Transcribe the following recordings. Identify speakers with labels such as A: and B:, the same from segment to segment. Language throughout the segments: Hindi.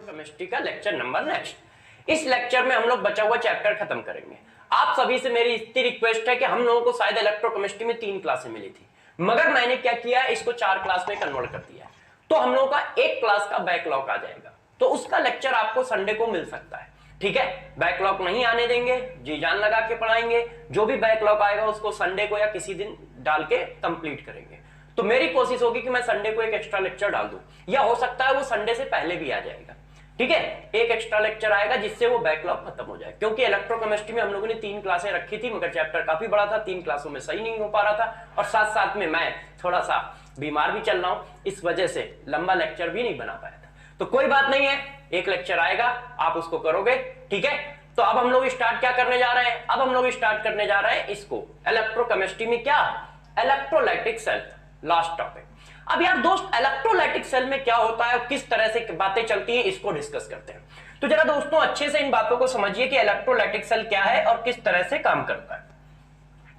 A: इलेक्ट्रोकेमिस्ट्री का लेक्चर नंबर नेक्स्ट। इस लेक्चर में हम लोग बचा हुआ चैप्टर खत्म करेंगे। आप सभी से मेरी इतनी रिक्वेस्ट है कि हम लोगों को शायद इलेक्ट्रोकेमिस्ट्री में 3 क्लासें मिली थी, मगर मैंने क्या किया, इसको 4 क्लास में कन्वर्ट कर दिया। तो हम लोगों का 1 क्लास का बैकलॉग आ जाएगा, तो उसका लेक्चर आपको संडे को मिल सकता है। ठीक है, बैकलॉग नहीं आने देंगे, जी जान लगा के पढ़ाएंगे। जो भी बैकलॉग आएगा उसको संडे को या किसी दिन डाल के कंप्लीट करेंगे। तो मेरी कोशिश होगी कि मैं संडे को एक एक्स्ट्रा लेक्चर डाल दूं, या हो सकता है वो संडे से पहले भी आ जाएगा। ठीक है, एक एक्स्ट्रा लेक्चर आएगा जिससे वो बैकलॉग खत्म हो जाए, क्योंकि इलेक्ट्रोकेमिस्ट्री में हम लोगों ने 3 क्लासें रखी थी, मगर चैप्टर काफी बड़ा था, 3 क्लासों में सही नहीं हो पा रहा था, और साथ साथ में मैं थोड़ा सा बीमार भी चल रहा हूं, इस वजह से लंबा लेक्चर भी नहीं बना पाया था। तो कोई बात नहीं है, एक लेक्चर आएगा, आप उसको करोगे। ठीक है, तो अब हम लोग स्टार्ट क्या करने जा रहे हैं, अब हम लोग स्टार्ट करने जा रहे हैं इसको इलेक्ट्रोकेमिस्ट्री में क्या, इलेक्ट्रोलाइटिक सेल, लास्ट टॉपिक। अब यार दोस्त, इलेक्ट्रोलाइटिक सेल में क्या होता है और किस तरह से बातें चलती हैं, इसको डिस्कस करते हैं। तो जरा दोस्तों अच्छे से इन बातों को समझिए कि इलेक्ट्रोलाइटिक सेल क्या है और किस तरह से काम करता है।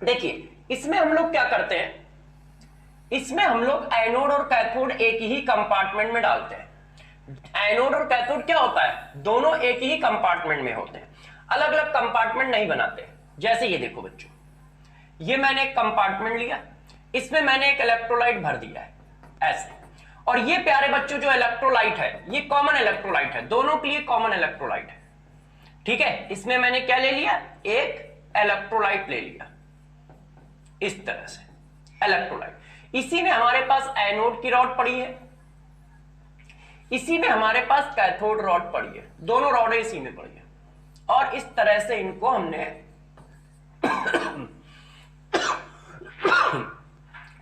A: देखिए, इसमें हम लोग क्या करते हैं, इसमें हम लोग एनोड और कैथोड एक ही कंपार्टमेंट में डालते हैं। एनोड और कैथोड क्या होता है, दोनों एक ही कंपार्टमेंट में होते हैं, अलग अलग कंपार्टमेंट नहीं बनाते। जैसे ये देखो बच्चों, ये मैंने एक कंपार्टमेंट लिया, इसमें मैंने एक इलेक्ट्रोलाइट भर दिया है ऐसे, और ये प्यारे बच्चों जो इलेक्ट्रोलाइट है, ये कॉमन इलेक्ट्रोलाइट है, दोनों के लिए कॉमन इलेक्ट्रोलाइट है। ठीक है, इसमें मैंने क्या ले लिया, एक इलेक्ट्रोलाइट ले लिया, इस तरह से इलेक्ट्रोलाइट। इसी में हमारे पास एनोड की रॉड पड़ी है, इसी में हमारे पास कैथोड रॉड पड़ी है, दोनों रॉडें इसी में पड़ी है, और इस तरह से इनको हमने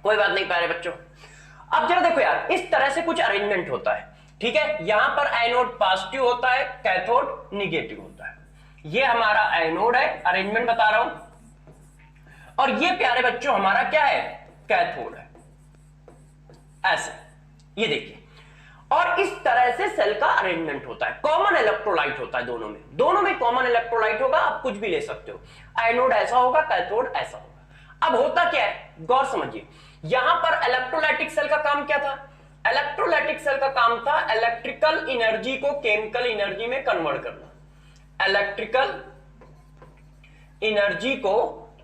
A: कोई बात नहीं प्यारे बच्चों। अब जरा देखो यार, इस तरह से कुछ अरेंजमेंट होता है। ठीक है, यहां पर एनोड पॉजिटिव होता है, कैथोड निगेटिव होता है। ये हमारा एनोड है, अरेंजमेंट बता रहा हूं, और ये प्यारे बच्चों हमारा क्या है, कैथोड है, ऐसे ये देखिए। और इस तरह से सेल का अरेंजमेंट होता है, कॉमन इलेक्ट्रोलाइट होता है दोनों में कॉमन इलेक्ट्रोलाइट होगा। आप कुछ भी ले सकते हो, एनोड ऐसा होगा, कैथोड ऐसा होगा। अब होता क्या है, गौर समझिए, यहां पर इलेक्ट्रोलाइटिक सेल का काम क्या था, इलेक्ट्रोलाइटिक सेल का काम था इलेक्ट्रिकल एनर्जी को केमिकल एनर्जी में कन्वर्ट करना, इलेक्ट्रिकल एनर्जी को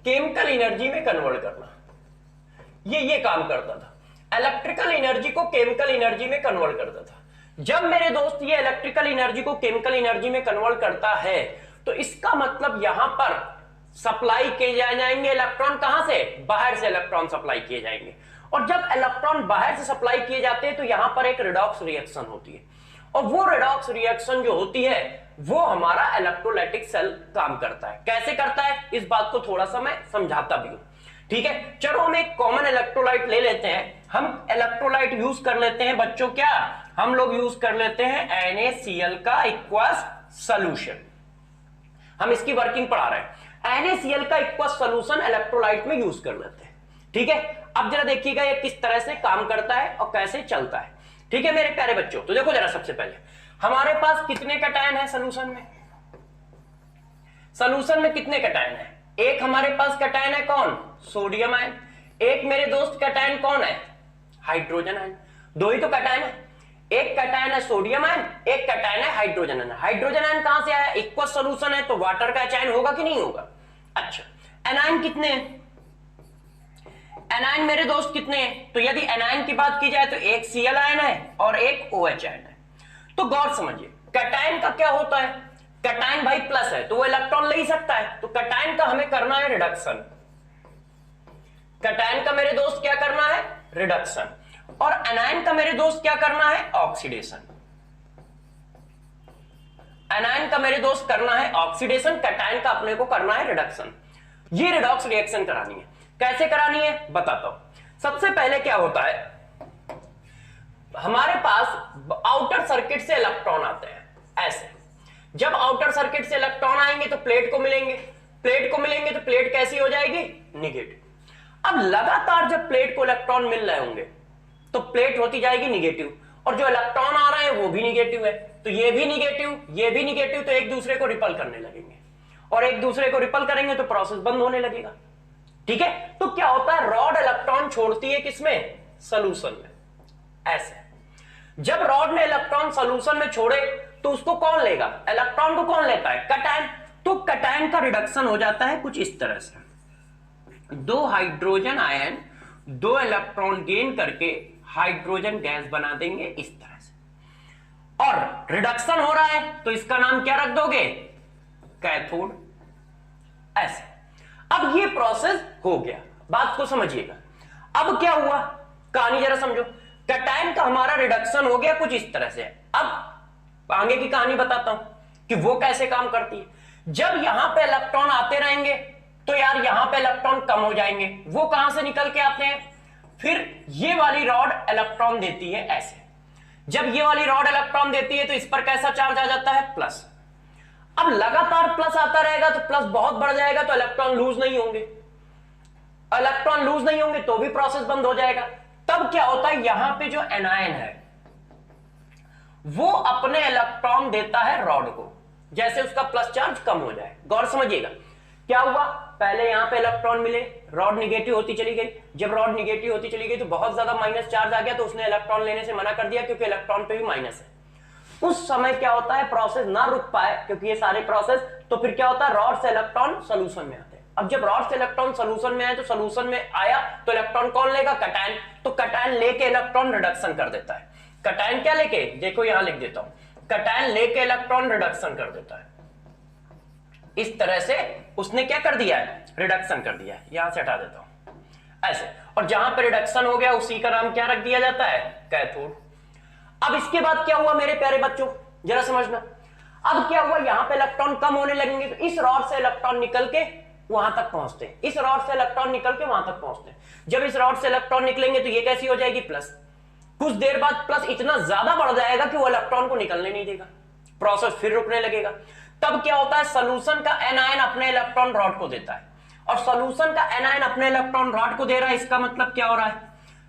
A: केमिकल एनर्जी में कन्वर्ट करना, ये काम करता था, इलेक्ट्रिकल एनर्जी को केमिकल एनर्जी में कन्वर्ट करता था। जब मेरे दोस्त ये इलेक्ट्रिकल एनर्जी को केमिकल एनर्जी में कन्वर्ट करता है, तो इसका मतलब यहां पर सप्लाई किए जाएंगे इलेक्ट्रॉन, कहां से, बाहर से इलेक्ट्रॉन सप्लाई किए जाएंगे। और जब इलेक्ट्रॉन बाहर से सप्लाई किए जाते हैं तो यहां पर एक रिडॉक्स रिएक्शन होती है, और वो रिडॉक्स रिएक्शन जो होती है वो हमारा इलेक्ट्रोलाइटिक सेल काम करता है। कैसे करता है, इस बात को थोड़ा सा मैं समझाता भी हूं। ठीक है, चलो हम एक कॉमन इलेक्ट्रोलाइट ले लेते हैं, हम इलेक्ट्रोलाइट यूज कर लेते हैं बच्चों, क्या हम लोग यूज कर लेते हैं NaCl का इक्वस सॉल्यूशन। हम इसकी वर्किंग पढ़ा रहे हैं, NaCl का इक्वस सॉल्यूशन इलेक्ट्रोलाइट में यूज कर लेते हैं। ठीक है, अब जरा देखिएगा ये किस तरह से काम करता है और कैसे चलता है। ठीक है मेरे प्यारे बच्चों, तो देखो जरा, सबसे पहले हमारे पास कितने कैटायन है सॉल्यूशन में, सॉल्यूशन में कितने कैटायन है, एक हमारे पास कैटायन है कौन, सोडियम आयन, एक मेरे दोस्त कैटायन कौन है, हाइड्रोजन आयन। दो ही तो कैटायन है, एक कैटायन है सोडियम आयन, एक कैटायन है हाइड्रोजन आयन। हाइड्रोजन आयन कहां से आया, इक्वस सॉल्यूशन है तो वाटर का चयन होगा कि नहीं होगा। अच्छा, एनायन कितने हैं, एनायन मेरे दोस्त कितने हैं, तो यदि एनायन की बात की जाए तो एक Cl आयन है और एक OH आयन है। तो गौर समझिए, कैटायन का क्या होता है, कैटायन भाई प्लस है तो वो इलेक्ट्रॉन ले ही सकता है, तो कैटायन का हमें करना है रिडक्शन, कैटायन का मेरे दोस्त क्या करना है, रिडक्शन, और एनायन का मेरे दोस्त क्या करना है, ऑक्सीडेशन। एनायन का मेरे दोस्त करना है ऑक्सीडेशन, कैटायन का अपने को करना है रिडक्शन। ये रिडॉक्स रिएक्शन करानी है, कैसे करानी है बताता हूं। सबसे पहले क्या होता है, हमारे पास आउटर सर्किट से इलेक्ट्रॉन आते हैं ऐसे, जब आउटर सर्किट से इलेक्ट्रॉन आएंगे तो प्लेट को मिलेंगे, प्लेट को मिलेंगे तो प्लेट कैसी हो जाएगी, निगेटिव। अब लगातार जब प्लेट को इलेक्ट्रॉन मिल रहे होंगे तो प्लेट होती जाएगी निगेटिव, और जो इलेक्ट्रॉन आ रहे हैं वो भी निगेटिव है, तो ये भी निगेटिव, ये भी निगेटिव, तो एक दूसरे को रिपल करने लगेंगे, और एक दूसरे को रिपल करेंगे तो प्रोसेस बंद होने लगेगा। ठीक है, तो क्या होता है, रॉड इलेक्ट्रॉन छोड़ती है किसमें, सॉल्यूशन में, ऐसे। जब रॉड ने इलेक्ट्रॉन सॉल्यूशन में छोड़े तो तो उसको कौन लेगा, इलेक्ट्रॉन को कौन लेता है, कैटायन। तो कैटायन का रिडक्शन हो जाता है कुछ इस तरह से, 2 हाइड्रोजन आयन 2 इलेक्ट्रॉन गेन करके हाइड्रोजन गैस बना देंगे इस तरह से, और रिडक्शन हो रहा है तो इसका नाम क्या रख दोगे, कैथोड, ऐसे। अब ये प्रोसेस हो गया, बात को समझिएगा। अब क्या हुआ, कहानी जरा समझो। कैटायन का हमारा रिडक्शन हो गया कुछ इस तरह से। अब आगे की कहानी बताता हूं कि वो कैसे काम करती है। जब यहां पे इलेक्ट्रॉन आते रहेंगे तो यार यहां पे इलेक्ट्रॉन कम हो जाएंगे, वो कहां से निकल के आते हैं, फिर ये वाली रॉड इलेक्ट्रॉन देती है ऐसे। जब ये वाली रॉड इलेक्ट्रॉन देती है तो इस पर कैसा चार्ज आ जाता है, प्लस। अब लगातार प्लस आता रहेगा तो प्लस बहुत बढ़ जाएगा, तो इलेक्ट्रॉन लूज नहीं होंगे, इलेक्ट्रॉन लूज नहीं होंगे तो भी प्रोसेस बंद हो जाएगा। तब क्या होता है, यहां पे जो एनायन है वो अपने इलेक्ट्रॉन देता है रॉड को, जैसे उसका प्लस चार्ज कम हो जाए। गौर समझिएगा क्या हुआ, पहले यहां पे इलेक्ट्रॉन मिले, रॉड निगेटिव होती चली गई। जब रॉड निगेटिव होती चली गई तो बहुत ज्यादा माइनस चार्ज आ गया, तो उसने इलेक्ट्रॉन लेने से मना कर दिया क्योंकि इलेक्ट्रॉन पे भी माइनस है। उस समय क्या होता है, प्रोसेस ना रुक पाए क्योंकि ये सारे प्रोसेस, तो फिर क्या होता है, रॉड से इलेक्ट्रॉन सोल्यूशन में आते हैं। अब जब रॉड से इलेक्ट्रॉन सोल्यूशन में आए तो सोल्यूशन में आया तो इलेक्ट्रॉन कौन लेगा, कैटायन। तो कैटायन लेके इलेक्ट्रॉन रिडक्शन कर देता है। कैटायन क्या लेके, देखो यहां लिख देता हूं, कैटायन लेके इलेक्ट्रॉन रिडक्शन कर देता है। इस तरह से उसने क्या कर दिया है, रिडक्शन कर दिया है। यहां से हटा देता हूं ऐसे, और जहां पर रिडक्शन हो गया उसी का नाम क्या रख दिया जाता है, कैथोड। अब इसके बाद क्या हुआ मेरे प्यारे बच्चों, जरा समझना। अब क्या हुआ, यहां पे इलेक्ट्रॉन कम होने लगेंगे तो इस रॉड से इलेक्ट्रॉन निकल के वहां तक पहुंचते हैं, इस रॉड से इलेक्ट्रॉन निकल के वहां तक पहुंचते हैं। जब इस रॉड से इलेक्ट्रॉन निकलेंगे तो ये कैसी हो जाएगी, प्लस। कुछ देर बाद प्लस इतना ज्यादा बढ़ जाएगा कि वो इलेक्ट्रॉन को निकलने नहीं देगा, प्रोसेस फिर रुकने लगेगा। तब क्या होता है, सोल्यूशन का एनायन अपने इलेक्ट्रॉन रॉड को देता है, और सोल्यूशन का एनायन अपने इलेक्ट्रॉन रॉड को दे रहा है। इसका मतलब क्या हो रहा है,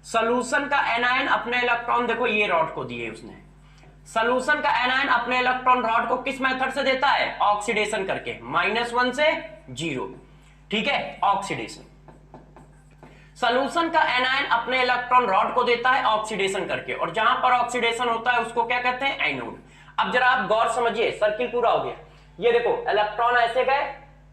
A: सोल्यूशन का एनायन अपने इलेक्ट्रॉन, देखो ये रॉड को दिए उसने, सोल्यूशन का एनायन अपने इलेक्ट्रॉन रॉड को किस मेथड से देता है, ऑक्सीडेशन करके, -1 से 0, ठीक है, ऑक्सीडेशन। सोल्यूशन का एनायन अपने इलेक्ट्रॉन रॉड को देता है ऑक्सीडेशन करके, और जहां पर ऑक्सीडेशन होता है उसको क्या कहते हैं, एनोड। अब जरा आप गौर समझिए, सर्किल पूरा हो गया। ये देखो इलेक्ट्रॉन ऐसे गए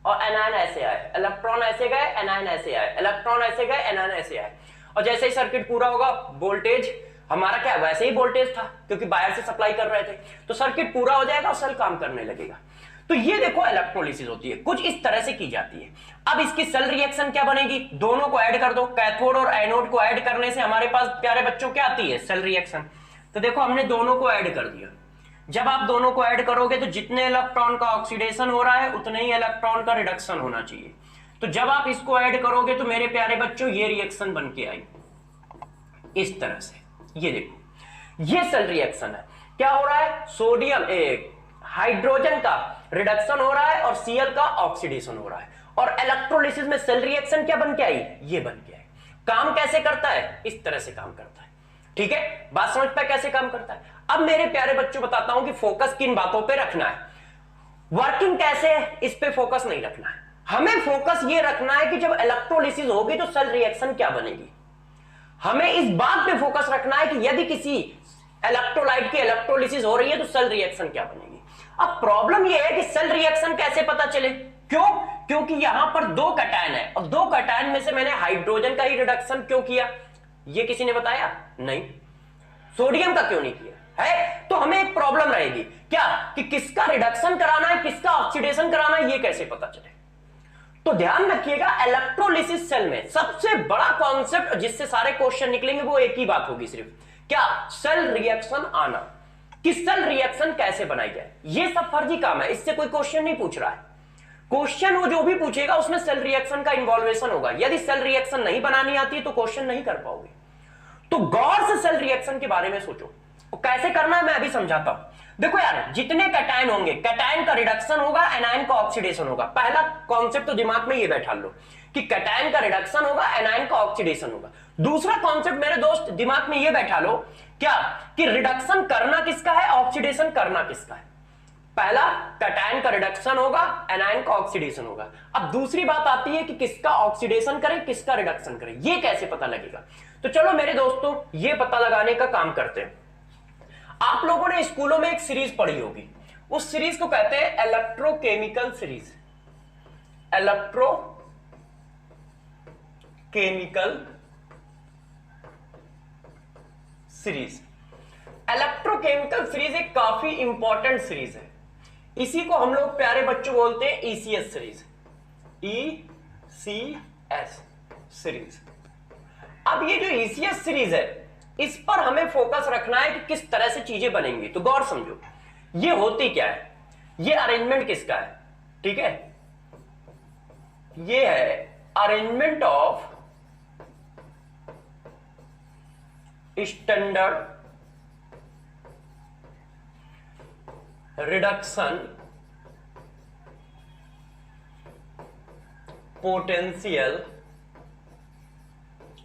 A: और एनायन ऐसे आए, इलेक्ट्रॉन ऐसे गए, एनायन ऐसे आए, इलेक्ट्रॉन ऐसे गए, एनायन ऐसे आए। और जैसे ही सर्किट पूरा होगा, वोल्टेज हमारा क्या वैसे ही वोल्टेज था क्योंकि बाहर से सप्लाई कर रहे थे, तो सर्किट पूरा हो जाएगा और सेल काम करने लगेगा। तो ये देखो इलेक्ट्रोलिसिस होती है, कुछ इस तरह से की जाती है। अब इसकी सेल रिएक्शन क्या बनेगी, दोनों को ऐड कर दो, कैथोड और एनोड को ऐड करने से हमारे पास प्यारे बच्चों क्या आती है, सेल रिएक्शन। तो देखो हमने दोनों को ऐड कर दिया। जब आप दोनों को ऐड करोगे तो जितने इलेक्ट्रॉन का ऑक्सीडेशन हो रहा है उतने ही इलेक्ट्रॉन का रिडक्शन होना चाहिए। तो जब आप इसको ऐड करोगे तो मेरे प्यारे बच्चों ये रिएक्शन बन के आई इस तरह से। ये देखो ये सेल रिएक्शन है। क्या हो रहा है, सोडियम हाइड्रोजन का रिडक्शन हो रहा है और Cl का ऑक्सीडेशन हो रहा है, और इलेक्ट्रोलिसिस में सेल रिएक्शन क्या बन के आई, ये बन के आई। काम कैसे करता है, इस तरह से काम करता है। ठीक है, बात समझ पाए कैसे काम करता है। अब मेरे प्यारे बच्चों बताता हूं कि फोकस किन बातों पे रखना है, वर्किंग कैसे है इस पे फोकस नहीं रखना है। हमें फोकस ये रखना है कि जब इलेक्ट्रोलिसिस होगी तो सेल रिएक्शन क्या बनेगी। हमें इस बात पे फोकस रखना है कि यदि किसी इलेक्ट्रोलाइट की इलेक्ट्रोलिसिस हो रही है तो सेल रिएक्शन क्या बनेगी। अब प्रॉब्लम यह है कि सेल रिएक्शन कैसे पता चले, क्यों, क्योंकि यहां पर 2 कैटायन है और 2 कैटायन में से मैंने हाइड्रोजन का ही रिडक्शन क्यों किया, ये किसी ने बताया नहीं। सोडियम का क्यों नहीं किया है, तो हमें एक प्रॉब्लम रहेगी क्या कि किसका रिडक्शन कराना है, किसका ऑक्सीडेशन कराना है, ये कैसे पता चले। तो ध्यान रखिएगा, इलेक्ट्रोलिसिस सेल में सबसे बड़ा कॉन्सेप्ट जिससे सारे क्वेश्चन निकलेंगे वो एक ही बात होगी, सिर्फ क्या, सेल रिएक्शन आना, कि सेल रिएक्शन कैसे बनाई जाए। ये सब फर्जी काम है, इससे कोई क्वेश्चन नहीं पूछ रहा है। क्वेश्चन वो जो भी पूछेगा उसमें सेल रिएक्शन का इन्वॉल्वेशन होगा। यदि सेल रिएक्शन नहीं बनानी आती है तो क्वेश्चन नहीं कर पाओगे। तो गौर से सेल रिएक्शन के बारे में सोचो, कैसे करना है मैं अभी समझाता हूं। देखो यार, जितने कैटायन होंगे, कैटायन का रिडक्शन होगा, एनायन का ऑक्सीडेशन होगा। पहला कॉन्सेप्ट तो दिमाग में ये बैठा लो कि कैटायन का रिडक्शन होगा, एनायन का ऑक्सीडेशन होगा। दूसरा कॉन्सेप्ट मेरे दोस्त दिमाग में ये बैठा लो क्या, कि रिडक्शन करना किसका है, ऑक्सीडेशन करना किसका है। पहला कैटायन का रिडक्शन होगा, एनायन का ऑक्सीडेशन होगा। अब दूसरी बात आती है कि किसका ऑक्सीडेशन करें, किसका रिडक्शन करें, ये कैसे पता लगेगा। तो चलो मेरे दोस्तों ये पता लगाने का काम करते हैं। आप लोगों ने स्कूलों में एक सीरीज पढ़ी होगी, उस सीरीज को कहते हैं electrochemical series. Electrochemical series. Electrochemical series एक काफी इंपॉर्टेंट सीरीज है। इसी को हम लोग प्यारे बच्चों बोलते हैं ईसीएस सीरीज। ECS series. अब ये जो ईसीएस सीरीज है, इस पर हमें फोकस रखना है कि किस तरह से चीजें बनेंगी। तो गौर समझो, ये होती क्या है, ये अरेंजमेंट किसका है, ठीक है, ये है arrangement of standard reduction potential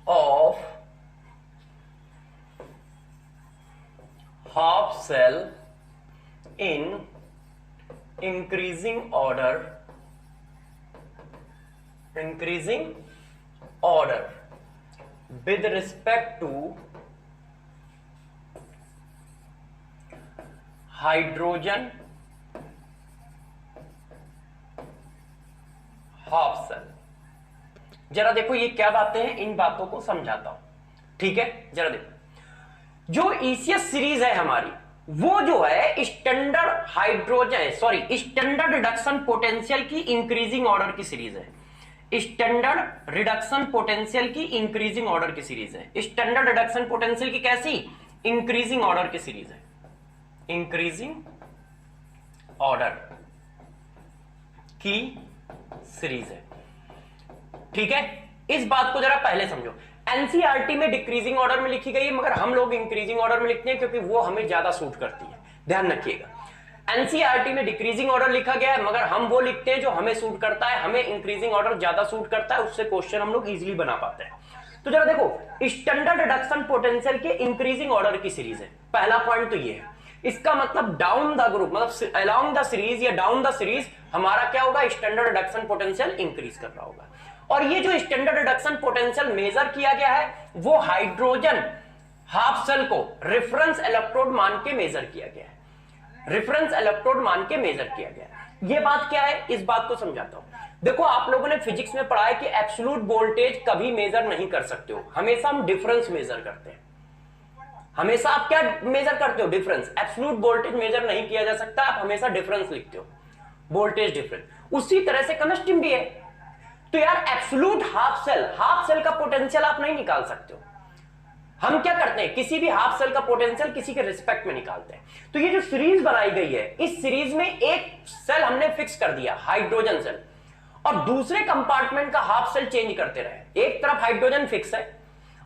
A: of half cell in increasing order with respect to hydrogen half cell। जरा देखो ये क्या बातें हैं, इन बातों को समझाता हूं, ठीक है। जरा देखो, जो ईसीएस सीरीज है हमारी, वो जो है स्टैंडर्ड स्टैंडर्ड रिडक्शन पोटेंशियल की इंक्रीजिंग ऑर्डर की सीरीज है। स्टैंडर्ड रिडक्शन पोटेंशियल की इंक्रीजिंग ऑर्डर की सीरीज है। स्टैंडर्ड रिडक्शन पोटेंशियल की कैसी, इंक्रीजिंग ऑर्डर की सीरीज है। इंक्रीजिंग ऑर्डर की सीरीज है, ठीक है। इस बात को जरा पहले समझो। एनसीईआरटी में डिक्रीजिंग ऑर्डर में लिखी गई है, मगर हम लोग इंक्रीजिंग ऑर्डर में लिखते हैं क्योंकि वो हमें ज्यादा सूट करती है। ध्यान रखिएगा, एनसीईआरटी में डिक्रीजिंग ऑर्डर लिखा गया है, मगर हम वो लिखते हैं जो हमें सूट करता है। हमें इंक्रीजिंग ऑर्डर ज्यादा सूट करता है, उससे क्वेश्चन हम लोग इजीली बना पाते हैं। तो जरा देखो, स्टैंडर्ड रिडक्शन पोटेंशियल के इंक्रीजिंग ऑर्डर की सीरीज है। पहला पॉइंट तो ये है, इसका मतलब डाउन द ग्रुप, मतलब अलोंग द सीरीज या डाउन द सीरीज हमारा क्या होगा, स्टैंडर्ड रिडक्शन पोटेंशियल इंक्रीज कर रहा होगा। और ये जो स्टैंडर्ड रिडक्शन पोटेंशियल मेजर किया गया है, वो हाइड्रोजन हाफ सेल को रेफरेंस इलेक्ट्रोड मान के मेजर किया गया है। रेफरेंस इलेक्ट्रोड मान के मेजर किया गया है। ये बात क्या है, इस बात को समझाता हूं। देखो, आप लोगों ने फिजिक्स में पढ़ा है कि एब्सोल्यूट वोल्टेज कभी मेजर नहीं कर सकते हो, हमेशा हम डिफरेंस मेजर करते हैं। हमेशा आप क्या मेजर करते हो, डिफरेंस। एब्सोल्यूट वोल्टेज मेजर नहीं किया जा सकता, आप हमेशा डिफरेंस लिखते हो, वोल्टेज डिफरेंस। उसी तरह से केमिस्ट्री भी है। तो यार एब्सोल्यूट हाफ सेल का पोटेंशियल आप नहीं निकाल सकते हो। हम क्या करते हैं, किसी भी हाफ सेल का पोटेंशियल किसी के रिस्पेक्ट में निकालते हैं। तो ये जो सीरीज बनाई गई है, इस सीरीज में एक सेल हमने फिक्स कर दिया, हाइड्रोजन सेल, और दूसरे कंपार्टमेंट का हाफ सेल चेंज करते रहे। एक तरफ हाइड्रोजन फिक्स है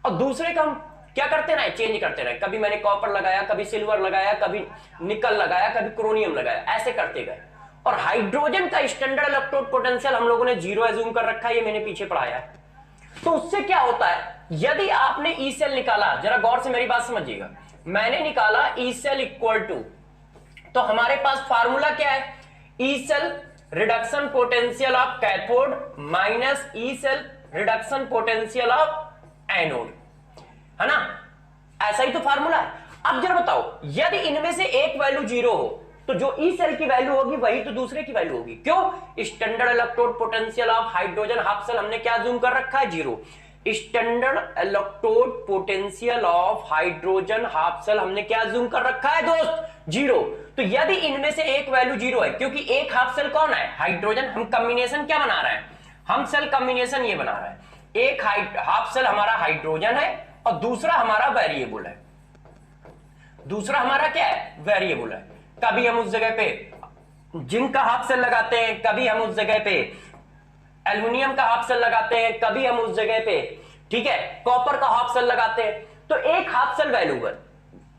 A: और दूसरे का हम क्या करते रहे, चेंज करते रहे। कभी मैंने कॉपर लगाया, कभी सिल्वर लगाया, कभी निकल लगाया, कभी क्रोनियम लगाया, ऐसे करते गए। और हाइड्रोजन का स्टैंडर्ड इलेक्ट्रोड पोटेंशियल हम लोगों ने 0 एज्यूम कर रखा है, ये मैंने पीछे पढ़ाया है। तो उससे क्या होता है, यदि आपने ई सेल निकाला, जरा गौर से मेरी बात समझिएगा, मैंने निकाला ई सेल इक्वल टू, तो हमारे पास फार्मूला क्या है, E cell reduction potential of cathode minus E cell reduction potential of anode, है ना। ऐसा ही तो फार्मूला है। अब जरा बताओ, यदि इनमें से एक वैल्यू 0 हो, तो जो ई सेल की वैल्यू होगी वही तो दूसरे की वैल्यू होगी। क्यों, standard electrode potential of hydrogen half cell हमने क्या जूम कर रखा है, 0। Standard electrode potential of hydrogen half cell हमने क्या जूम कर रखा है दोस्त, 0। तो यदि इनमें से एक वैल्यू 0 है, क्योंकि एक हाफ सेल कौन है, हाइड्रोजन, हम कॉम्बिनेशन क्या बना रहे हैं, हम सेल कॉम्बिनेशन ये बना रहे हैं। एक हाफ सेल हमारा हाइड्रोजन है और दूसरा हमारा वेरिएबल है। दूसरा हमारा क्या है, वेरिएबल है। कभी हम उस जगह पे जिंक का हाफ सेल लगाते हैं, कभी हम उस जगह पे एल्युमिनियम का हाफ सेल लगाते हैं, कभी हम उस जगह पे, ठीक है, कॉपर का हाफ सेल लगाते हैं। तो एक हाफ सेल वैल्यू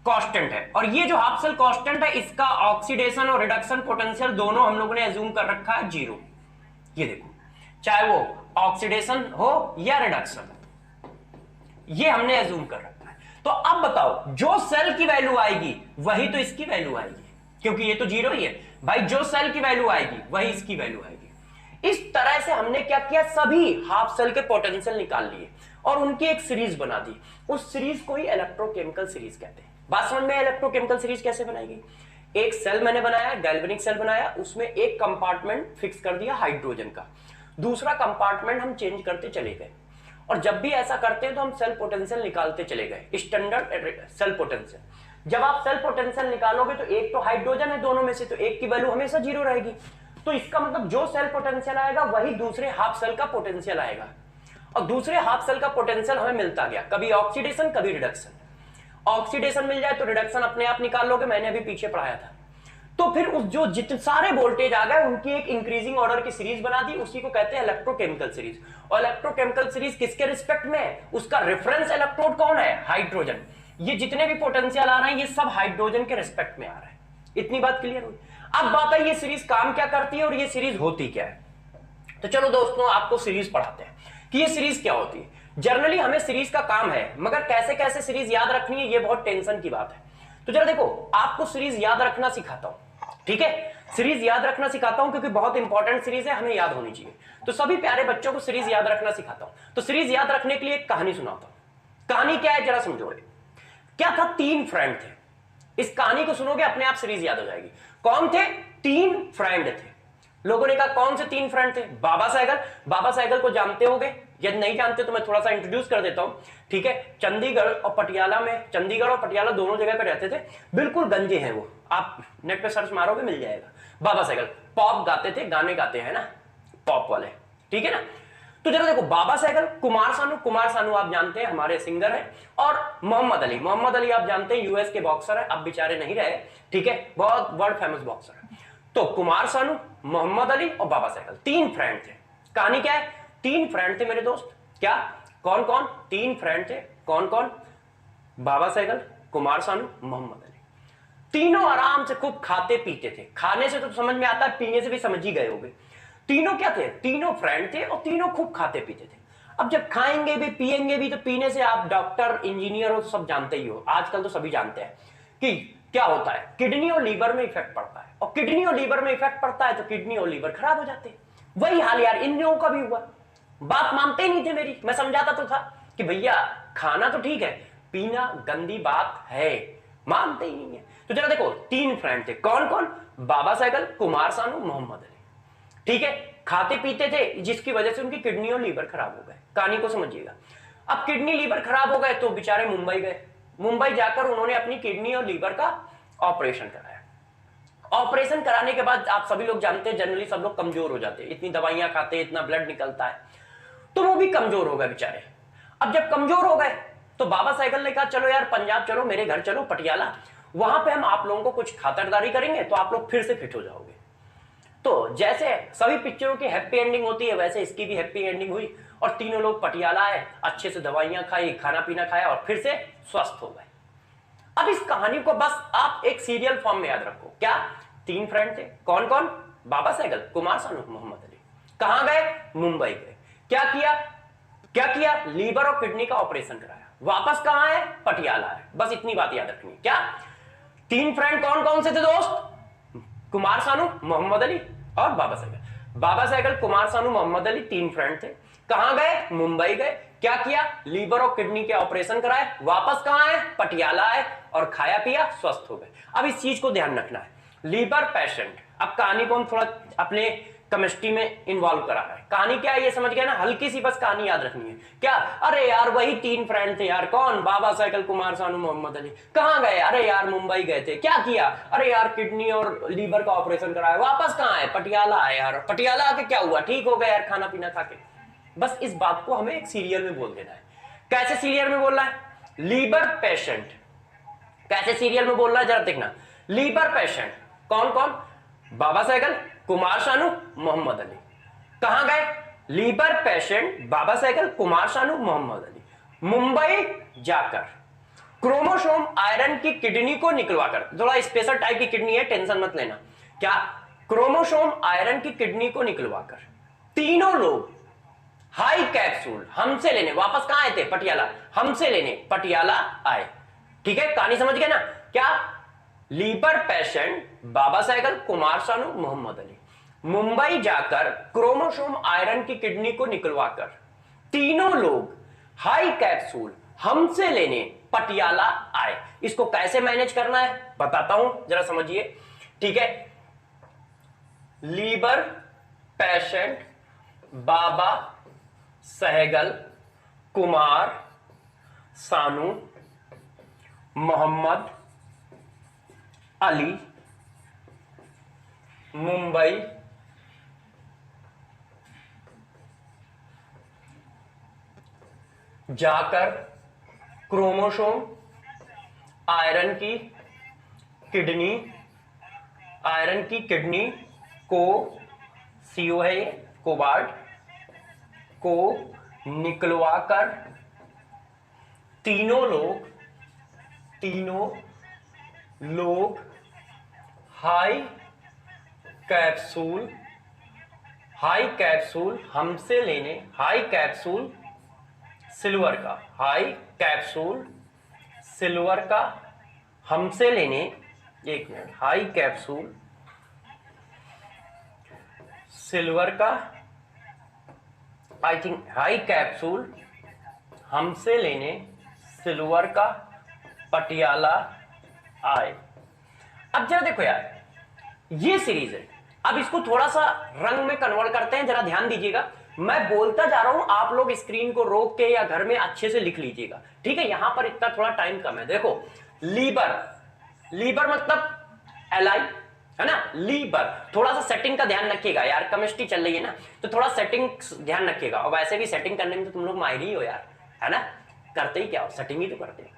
A: कांस्टेंट है, और ये जो हाफ सेल कांस्टेंट है, इसका ऑक्सीडेशन और रिडक्शन पोटेंशियल दोनों हम लोगों ने एज्यूम कर रखा है 0। ये देखो, चाहे वो ऑक्सीडेशन हो या रिडक्शन, ये हमने एज्यूम कर रखा है। तो अब बताओ, जो सेल की वैल्यू आएगी वही तो इसकी वैल्यू आएगी, क्योंकि ये तो 0 ही है भाई। जो सेल की वैल्यू आएगी वही इसकी वैल्यू आएगी। इस तरह से हमने क्या किया, सभी हाफ सेल के पोटेंशियल निकाल लिए और उनकी एक सीरीज बना दी। उस सीरीज को ही इलेक्ट्रोकेमिकल सीरीज कहते हैं। बात समझ में इलेक्ट्रोकेमिकल सीरीज कैसे बनाएगी? एक सेल मैंने बनाया, गैल्वेनिक सेल बनाया, उसमें एक कंपार्टमेंट फिक्स कर दिया हाइड्रोजन का, दूसरा कंपार्टमेंट हम चेंज करते चले गए, और जब भी ऐसा करते हैं तो हम सेल पोटेंशियल निकालते चले गए, स्टैंडर्ड सेल पोटेंशियल। जब आप सेल पोटेंशियल निकालोगे तो एक तो हाइड्रोजन है दोनों में से, तो एक की वैल्यू हमेशा 0 रहेगी, तो इसका मतलब जो सेल पोटेंशियल आएगा वही दूसरे हाफ सेल का पोटेंशियल आएगा, और दूसरे हाफ सेल का पोटेंशियल हमें मिलता गया, कभी ऑक्सीडेशन कभी रिडक्शन। ऑक्सीडेशन मिल जाए तो रिडक्शन अपने आप निकाल लोगे, मैंने अभी पीछे पढ़ाया था। तो फिर उस जो जितने सारे वोल्टेज आ गए उनकी एक इंक्रीजिंग ऑर्डर की सीरीज बना दी, उसी को कहते हैं इलेक्ट्रोकेमिकल सीरीज। और इलेक्ट्रोकेमिकल सीरीज किसके रिस्पेक्ट में है? उसका रेफरेंस इलेक्ट्रोड कौन है? हाइड्रोजन। ये जितने भी पोटेंशियल आ रहे हैं ये सब हाइड्रोजन के रिस्पेक्ट में आ रहा है। इतनी बात क्लियर हुई? अब बात है ये सीरीज काम क्या करती है और ये सीरीज होती क्या है। तो चलो दोस्तों आपको सीरीज पढ़ाते हैं कि ये सीरीज क्या होती है। जनरली हमें सीरीज का काम है, मगर कैसे कैसे सीरीज याद रखनी है ये बहुत टेंशन की बात है। तो जरा देखो, आपको सीरीज याद रखना सिखाता हूं, ठीक है? सीरीज याद रखना सिखाता हूं क्योंकि बहुत इंपॉर्टेंट सीरीज है, हमें याद होनी चाहिए। तो सभी प्यारे बच्चों को सीरीज याद रखना सिखाता हूं। तो सीरीज याद रखने के लिए एक कहानी सुनाता हूं। कहानी क्या है जरा समझो। क्या था? 3 फ्रेंड थे। इस कहानी को सुनोगे अपने आप सीरीज याद हो जाएगी। कौन थे? 3 फ्रेंड थे। लोगों ने कहा कौन से 3 फ्रेंड थे? बाबा साइकिल। बाबा साइकिल को जानते होगे, यदि नहीं जानते तो मैं थोड़ा सा इंट्रोड्यूस कर देता हूं, ठीक है? चंडीगढ़ और पटियाला में, चंडीगढ़ और पटियाला दोनों जगह पे रहते थे, बिल्कुल गंजे हैं वो, आप नेट पे सर्च मारोगे मिल जाएगा। बाबा साइकिल पॉप गाते थे, गाने गाते हैं ना, पॉप वाले, ठीक है ना? तो जरा देखो, बाबा साइकिल, कुमार सानू, कुमार सानू आप जानते हैं हमारे सिंगर हैं, और मोहम्मद अली, मोहम्मद अली आप जानते हैं यूएस के बॉक्सर है, अब बेचारे नहीं रहे, ठीक है? बहुत वर्ल्ड फेमस बॉक्सर है। तो कुमार सानू, मोहम्मद अली और बाबा साइकिल 3 फ्रेंड थे। कहानी क्या है? 3 फ्रेंड थे मेरे दोस्त। क्या? कौन कौन? 3 फ्रेंड थे। कौन कौन? बाबा साइकिल, कुमार सानू, मोहम्मद अली। तीनों आराम से खूब खाते पीते थे। खाने से तो समझ में आता है, पीने से भी समझ ही गए होंगे। तीनों क्या थे? तीनों फ्रेंड थे और तीनों खूब खाते पीते थे। अब जब खाएंगे भी पिएंगे भी तो पीने से आप डॉक्टर इंजीनियर हो सब जानते ही हो, आजकल तो सभी जानते हैं कि क्या होता है, किडनी और लीवर में इफेक्ट पड़ता है, और किडनी और लीवर में इफेक्ट पड़ता है तो किडनी और लीवर खराब हो जाते हैं। वही हाल यार इन लोगों का भी हुआ। बात मानते ही नहीं थे मेरी, मैं समझाता तो था कि भैया खाना तो ठीक है, पीना गंदी बात है, मानते ही नहीं है। तो जरा देखो, 3 फ्रेंड थे। कौन कौन? बाबा साइकिल, कुमार सानू, मोहम्मद अली, ठीक है? खाते पीते थे जिसकी वजह से उनकी किडनी और लीवर खराब हो गए। कहानी को समझिएगा। अब किडनी लीवर खराब हो गए तो बेचारे मुंबई गए। मुंबई जाकर उन्होंने अपनी किडनी और लीवर का ऑपरेशन कराया। ऑपरेशन कराने के बाद आप सभी लोग जानते हैं जनरली सब लोग कमजोर हो जाते हैं, इतनी दवाइयां खाते हैं, इतना ब्लड निकलता है, तो वो भी कमजोर हो गए बेचारे। अब जब कमजोर हो गए तो बाबा साइकिल ने कहा चलो यार पंजाब चलो, मेरे घर चलो पटियाला, वहां पे हम आप लोगों को कुछ खातरदारी करेंगे तो आप लोग फिर से फिट हो जाओगे। तो जैसे सभी पिक्चरों की हैप्पी एंडिंग होती है वैसे इसकी भी हैप्पी एंडिंग हुई, और तीनों लोग पटियाला आए, अच्छे से दवाइयां खाई, खाना पीना खाया और फिर से स्वस्थ हो गए। अब इस कहानी को बस आप एक सीरियल फॉर्म में याद रखो। क्या? 3 फ्रेंड थे। कौन कौन? बाबा साइकिल, कुमार सानू, मोहम्मद अली। कहां गए? मुंबई गए। क्या किया? क्या किया? लीवर और किडनी का ऑपरेशन कराया। वापस कहां है? पटियाला है। बस इतनी बात याद रखनी। क्या? 3 फ्रेंड कौन कौन से थे दोस्त? कुमार सानू, मोहम्मद अली और बाबा साइकिल। बाबा साइकिल, कुमार सानू, मोहम्मद अली 3 फ्रेंड थे। कहां गए? मुंबई गए। क्या किया? लीवर और किडनी के ऑपरेशन कराए। वापस कहां है? पटियाला आए और खाया पिया स्वस्थ हो गए। अब इस चीज को ध्यान रखना है, लीवर पेशेंट। अब कहानी को हम थोड़ा अपने केमिस्ट्री में इन्वॉल्व करा रहे हैं। कहानी क्या है ये समझ गए ना? हल्की सी बस कहानी याद रखनी है। क्या? अरे यार वही 3 फ्रेंड थे यार। कौन? बाबा साइकिल, कुमार सानू, मोहम्मद अली। कहां गए? अरे यार मुंबई गए थे। क्या किया? अरे यार किडनी और लीवर का ऑपरेशन कराया। वापस कहां है? पटियाला आए यार। पटियाला आके क्या हुआ? ठीक हो गए यार खाना पीना खा के। बस इस बात को हमें एक सीरियल में बोल देना है। कैसे सीरियल में बोलना है? Liver patient. कैसे सीरियल में बोलना है जरा देखना। लीवर पेशेंट कौन कौन? बाबा साइकिल, कुमार सानू, मोहम्मद अली। कहां गए? लीवर पेशेंट, बाबा साइकिल, कुमार सानू, मोहम्मद अली मुंबई जाकर क्रोमोसोम आयरन की किडनी को निकलवाकर, थोड़ा स्पेशल टाइप की किडनी है टेंशन मत लेना। क्या? क्रोमोसोम आयरन की किडनी को निकलवाकर तीनों लोग हाई कैप्सूल हमसे लेने वापस कहां आए थे? पटियाला। हमसे लेने पटियाला आए। ठीक है, कहानी समझ गए ना? क्या? लीवर पेशेंट, बाबा साइकिल, कुमार सानू, मोहम्मद अली मुंबई जाकर क्रोमोसोम आयरन की किडनी को निकलवाकर तीनों लोग हाई कैप्सूल हमसे लेने पटियाला आए। इसको कैसे मैनेज करना है बताता हूं, जरा समझिए। ठीक है, लीवर पेशेंट बाबा सहगल कुमार सानू मोहम्मद अली मुंबई जाकर क्रोमोसोम आयरन की किडनी को सीओ है ये कोबाल्ट को निकलवाकर तीनों लोग हाई कैप्सूल हमसे लेने, हाई कैप्सूल सिल्वर का हमसे लेने, एक मिनट, हाई कैप्सूल सिल्वर का, आई थिंक हाई कैप्सूल हमसे लेने सिल्वर का पटियाला आए। अब जरा देखो यार, ये सीरीज है। अब इसको थोड़ा सा रंग में कन्वर्ट करते हैं, जरा ध्यान दीजिएगा। मैं बोलता जा रहा हूं, आप लोग स्क्रीन को रोक के या घर में अच्छे से लिख लीजिएगा। ठीक है, यहां पर इतना थोड़ा टाइम कम है। देखो, लीवर मतलब एलाई है ना, लीवर। थोड़ा सा सेटिंग का ध्यान रखिएगा यार, केमिस्ट्री चल रही है ना, तो थोड़ा सेटिंग ध्यान रखिएगा। और वैसे भी सेटिंग करने में तो तुम लोग माहिर ही हो यार, है ना। करते ही क्या हो, सेटिंग ही तो करते हैं।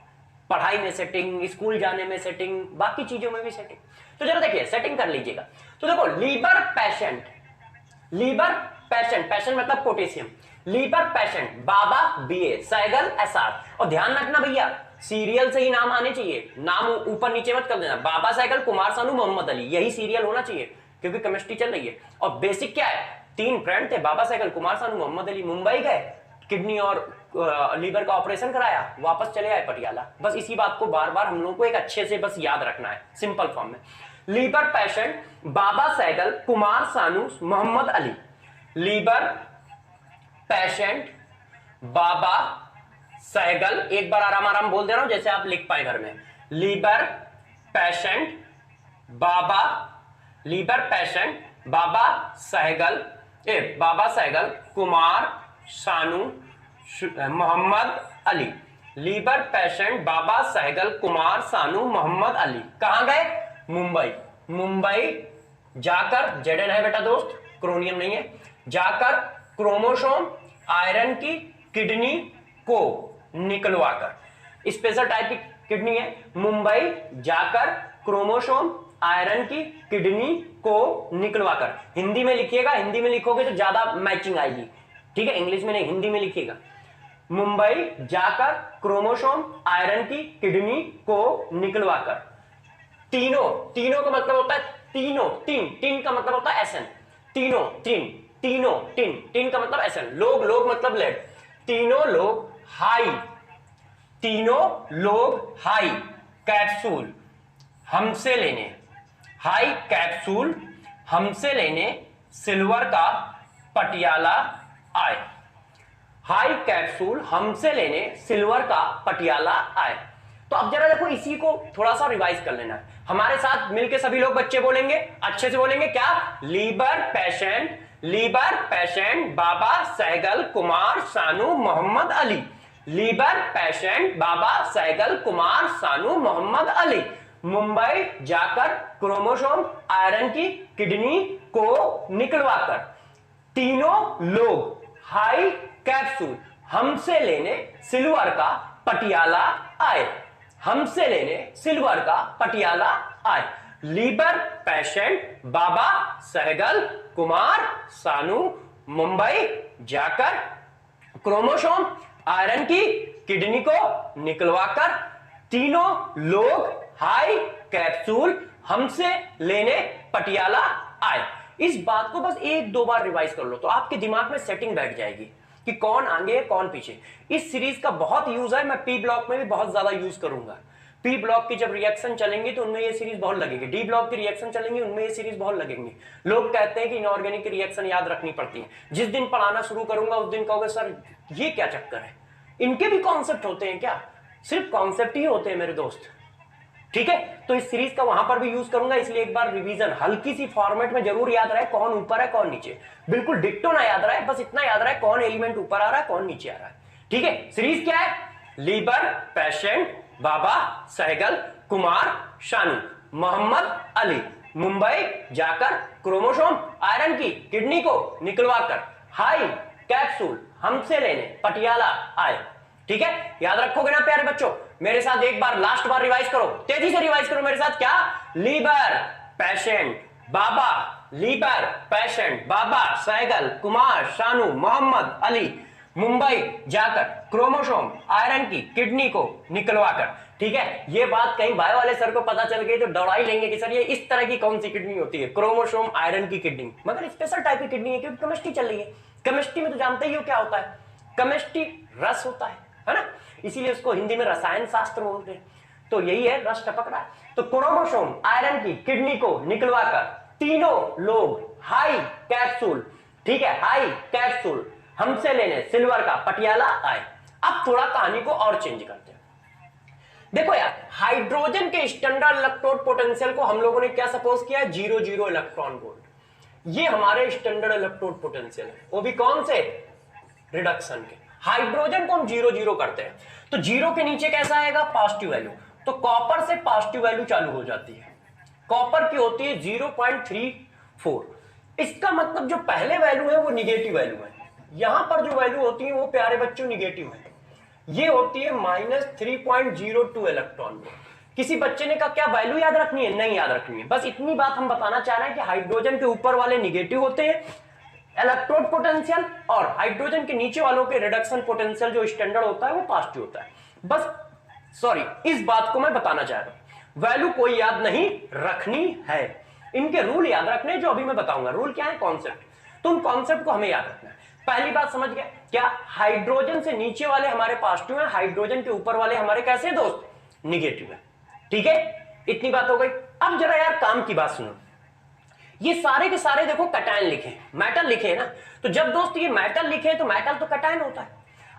A: पढ़ाई में सेटिंग, स्कूल जाने में सेटिंग, बाकी चीजों में भी सेटिंग। तो जरा देखिए, सेटिंग कर लीजिएगा। तो देखो, लीवर पेशेंट मतलब पोटेशियम, लीवर पेशेंट बाबा बीए सहगल एसआर। और ध्यान रखना भैया, सीरियल से ही नाम आने चाहिए, नाम ऊपर नीचे मत कर देना। बाबा सहगल कुमार सानू मोहम्मद अली, यही सीरियल होना चाहिए, क्योंकि केमिस्ट्री चल रही है। और बेसिक क्या है, 3 फ्रेंड थे, बाबा सहगल कुमार सानू मोहम्मद अली, मुंबई गए, किडनी और लीवर का ऑपरेशन कराया, वापस चले आए पटियाला। बस इसी बात को बार बार हम लोगों को एक अच्छे से बस याद रखना है, सिंपल फॉर्म में। लीवर पेशेंट बाबा सहगल कुमार सानू मोहम्मद अली, लीवर पेशेंट बाबा सहगल, एक बार आराम आराम बोल दे रहा हूं जैसे आप लिख पाए घर में। लीवर पेशेंट बाबा सहगल कुमार सानू मोहम्मद अली, लीवर पेशेंट बाबा सहगल कुमार सानू मोहम्मद अली। कहां गए, मुंबई जाकर, जेडन है बेटा दोस्त, क्रोनियम नहीं है, जाकर क्रोमोसोम आयरन की किडनी को निकलवाकर, स्पेशल टाइप की किडनी है, मुंबई जाकर क्रोमोसोम आयरन की किडनी को निकलवाकर। हिंदी में लिखिएगा, हिंदी में लिखोगे तो ज्यादा मैचिंग आएगी। ठीक है, इंग्लिश में नहीं, हिंदी में लिखिएगा। मुंबई जाकर क्रोमोसोम आयरन की किडनी को निकलवाकर, तीनों का मतलब होता है तीन का मतलब होता है एसएन, तीन का मतलब एसएन, लोग मतलब लेड, तीनों लोग हाई कैप्सूल हमसे लेने सिल्वर का पटियाला आए। हाई कैप्सूल हमसे लेने सिल्वर का पटियाला आए। तो अब जरा देखो, इसी को थोड़ा सा रिवाइज कर लेना है। हमारे साथ मिलके सभी लोग बच्चे बोलेंगे, अच्छे से बोलेंगे। क्या, लीवर पेशेंट बाबा सहगल कुमार सानू मोहम्मद अली, लीवर पेशेंट बाबा सहगल कुमार सानू मोहम्मद अली, मुंबई जाकर क्रोमोसोम आयरन की किडनी को निकलवाकर, तीनों लोग हाई कैप्सूल हमसे लेने सिल्वर का पटियाला आए। लीवर पेशेंट बाबा सहगल कुमार सानू मुंबई जाकर क्रोमोसोम आयरन की किडनी को निकलवाकर, तीनों लोग हाई कैप्सूल हमसे लेने पटियाला आए। इस बात को बस 1-2 बार रिवाइज कर लो तो आपके दिमाग में सेटिंग बैठ जाएगी कि कौन आगे कौन पीछे। इस सीरीज का बहुत यूज है, मैं पी ब्लॉक में भी बहुत ज्यादा यूज करूंगा। पी ब्लॉक की जब रिएक्शन चलेंगी तो उनमें ये सीरीज बहुत लगेगी, डी ब्लॉक की रिएक्शन चलेंगी उनमें ये सीरीज बहुत लगेंगी। लोग कहते हैं कि इनऑर्गेनिक की रिएक्शन याद रखनी पड़ती है। जिस दिन पढ़ाना शुरू करूंगा उस दिन कहोगे सर ये क्या चक्कर है, इनके भी कॉन्सेप्ट होते हैं क्या? सिर्फ कॉन्सेप्ट ही होते हैं मेरे दोस्त, ठीक है। तो इस सीरीज का वहां पर भी यूज करूंगा, इसलिए एक बार रिवीजन हल्की सी फॉर्मेट में जरूर याद रहे, कौन ऊपर है कौन नीचे, बिल्कुल डिक्टो ना याद रहे, बस इतना याद रहे कौन एलिमेंट ऊपर आ रहा है कौन नीचे आ रहा है, ठीक है। सीरीज क्या है? लीबर, पेशेंट, बाबा, सहगल, कुमार, शानू, मोहम्मद अली, मुंबई जाकर क्रोमोसोम आयरन की किडनी को निकलवाकर हाई कैप्सूल हमसे लेने पटियाला आए, ठीक है। याद रखोगे ना प्यारे बच्चों? मेरे साथ एक बार लास्ट बार रिवाइज करो, तेजी से रिवाइज करो मेरे साथ। क्या? लीबर, पेशेंट, बाबा, लीबर, पेशेंट, बाबा, सहगल, कुमार, शानू, मोहम्मद अली, मुंबई जाकर क्रोमोसोम आयरन की किडनी को निकलवाकर, ठीक है। ये बात कहीं बायो वाले सर को पता चल गई तो दौड़ाई लेंगे कि सर ये इस तरह की कौन सी किडनी होती है, क्रोमोसोम आयरन की किडनी, मगर स्पेशल टाइप की किडनी है क्योंकि केमिस्ट्री चल रही है। केमिस्ट्री में तो जानते ही हो क्या होता है, केमिस्ट्री रस होता है ना, इसीलिए उसको हिंदी में रसायन शास्त्र बोलते हैं। तो यही है, रस टपक रहा है। तो क्रोमोसोम आयरन की किडनी को निकलवाकर तीनों लोग हाई कैप्सूल, ठीक है, हाई कैप्सूल हमसे लेने सिल्वर का पटियाला आए। अब थोड़ा कहानी को और चेंज करते हैं। देखो यार, हाइड्रोजन के स्टैंडर्ड इलेक्ट्रोड पोटेंशियल को हम लोगों ने क्या सपोज किया है? 0 इलेक्ट्रॉन वोल्ट। ये हमारे स्टैंडर्ड इलेक्ट्रोड पोटेंशियल है, वो भी कौन से? रिडक्शन के। हाइड्रोजन को हम 0 करते हैं तो 0 के नीचे कैसा आएगा? Positive value. तो कॉपर से पॉजिटिव वैल्यू चालू हो जाती है, कॉपर की होती है 0.34। इसका मतलब जो पहले वैल्यू है वो निगेटिव वैल्यू है, यहां पर जो वैल्यू होती है वो प्यारे बच्चों निगेटिव है, ये होती है -3.02 इलेक्ट्रॉन वोल्ट। किसी बच्चे ने कहा क्या वैल्यू याद रखनी है? नहीं याद रखनी है, बस इतनी बात हम बताना चाह रहे हैं कि हाइड्रोजन के ऊपर वाले निगेटिव होते हैं इलेक्ट्रोड पोटेंशियल, और हाइड्रोजन के नीचे वालों के रिडक्शन पोटेंशियल जो स्टैंडर्ड होता है वो पॉजिटिव होता है। बस सॉरी, इस बात को मैं बताना चाह रहा हूं, वैल्यू कोई याद नहीं रखनी है, इनके रूल याद रखने जो अभी मैं बताऊंगा। रूल क्या है? कॉन्सेप्ट। तो उन कॉन्सेप्ट को हमें याद रखना है। पहली बात समझ गए क्या? हाइड्रोजन से नीचे वाले हमारे पॉजिटिव है, हाइड्रोजन के ऊपर वाले हमारे कैसे दोस्त? निगेटिव है, ठीक है। इतनी बात हो गई। अब जरा यार काम की बात सुनो, ये सारे के सारे देखो कटायन लिखे, मेटल लिखे ना, तो जब दोस्त ये मेटल लिखे तो मेटल तो कटायन होता है।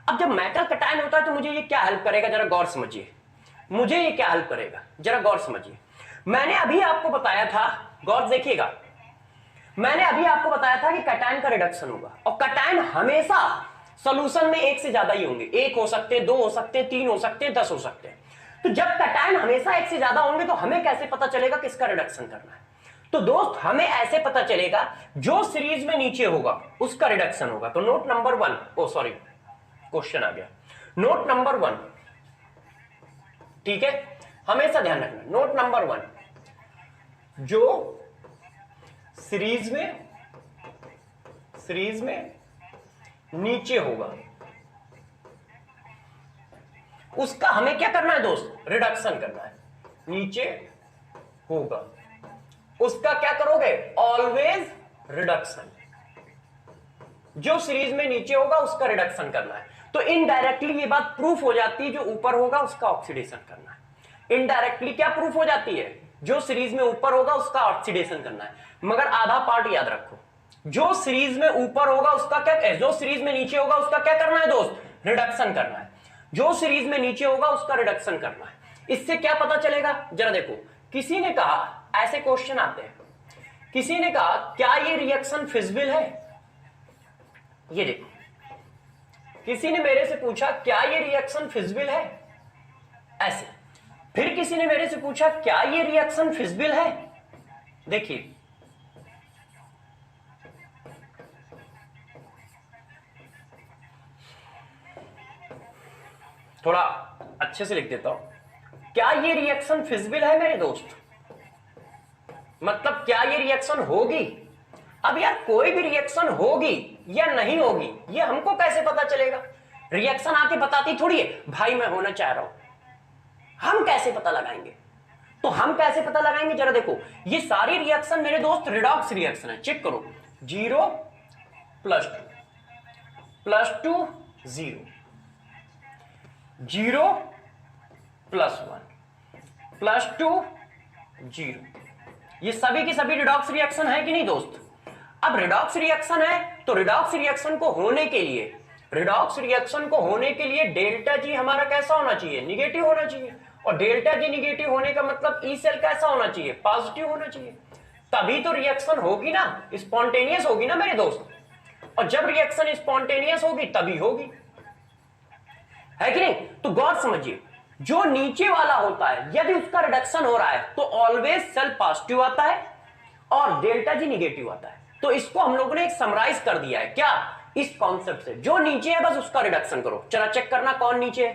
A: अब जब मेटल कटायन होता है तो मुझे ये क्या हेल्प करेगा? जरा गौर समझिए, मुझे ये क्या हेल्प करेगा, जरा गौर समझिए। मैंने अभी आपको बताया था, गौर देखिएगा, मैंने अभी आपको बताया था कि कटायन का रिडक्शन होगा, और कटायन हमेशा सॉल्यूशन में एक से ज्यादा ही होंगे, एक हो सकते हैं, 2 हो सकते हैं, 3 हो सकते हैं, 10 हो सकते हैं। तो जब कटायन हमेशा एक से ज्यादा होंगे तो हमें कैसे पता चलेगा किसका रिडक्शन करना है? तो दोस्त हमें ऐसे पता चलेगा जो सीरीज में नीचे होगा उसका रिडक्शन होगा। तो नोट नंबर 1, ओ सॉरी क्वेश्चन आ गया, नोट नंबर 1, ठीक है, हमेशा ध्यान रखना। नोट नंबर 1, जो सीरीज में नीचे होगा उसका हमें क्या करना है दोस्त? रिडक्शन करना है। नीचे होगा उसका क्या करोगे? Always reduction. जो सीरीज में नीचे होगा उसका रिडक्शन करना है। तो इनडायरेक्टली ये बात प्रूफ हो जाती है जो ऊपर होगा उसका ऑक्सीडेशन करना है। इनडायरेक्टली क्या प्रूफ हो जाती है? जो सीरीज में ऊपर होगा उसका ऑक्सीडेशन करना है। मगर आधा पार्ट याद रखो, जो सीरीज में ऊपर होगा उसका क्या, जो सीरीज में नीचे होगा उसका क्या करना है दोस्त? रिडक्शन करना है। जो सीरीज में नीचे होगा उसका रिडक्शन करना है। इससे क्या पता चलेगा? जरा देखो, किसी ने कहा, ऐसे क्वेश्चन आते हैं, किसी ने कहा क्या ये रिएक्शन फिजिबल है? ये देखो, किसी ने मेरे से पूछा क्या ये रिएक्शन फिजिबल है? ऐसे। फिर किसी ने मेरे से पूछा क्या ये रिएक्शन फिजिबल है? देखिए, थोड़ा अच्छे से लिख देता हूं, क्या ये रिएक्शन फिजिबल है मेरे दोस्त? मतलब क्या ये रिएक्शन होगी? अब यार कोई भी रिएक्शन होगी या नहीं होगी ये हमको कैसे पता चलेगा? रिएक्शन आके बताती थोड़ी है भाई मैं होना चाह रहा हूं, हम कैसे पता लगाएंगे? तो हम कैसे पता लगाएंगे? जरा देखो, ये सारी रिएक्शन मेरे दोस्त रिडॉक्स रिएक्शन है। चेक करो, 0 + 2 + 2 0, 0 + 1 + 2 0, ये सभी की सभी रिडॉक्स रिएक्शन है कि नहीं दोस्त? अब रिडॉक्स रिएक्शन है तो रिडॉक्स रिएक्शन को होने के लिए रिडॉक्स रिएक्शन को होने के लिए डेल्टा जी हमारा कैसा होना चाहिए, निगेटिव होना चाहिए। और डेल्टा जी निगेटिव होने का मतलब ई सेल कैसा होना चाहिए, पॉजिटिव होना चाहिए। तभी तो रिएक्शन होगी ना, स्पॉन्टेनियस होगी ना मेरे दोस्त। और जब रिएक्शन स्पॉन्टेनियस होगी तभी होगी, है कि नहीं। तो गौर समझिए, जो नीचे वाला होता है यदि उसका रिडक्शन हो रहा है तो ऑलवेज सेल पॉजिटिव आता है और डेल्टा जी निगेटिव आता है। तो इसको हम लोगों ने एक समराइज कर दिया है, क्या, इस कॉन्सेप्ट से, जो नीचे है बस उसका रिडक्शन करो। चला चेक करना कौन नीचे है,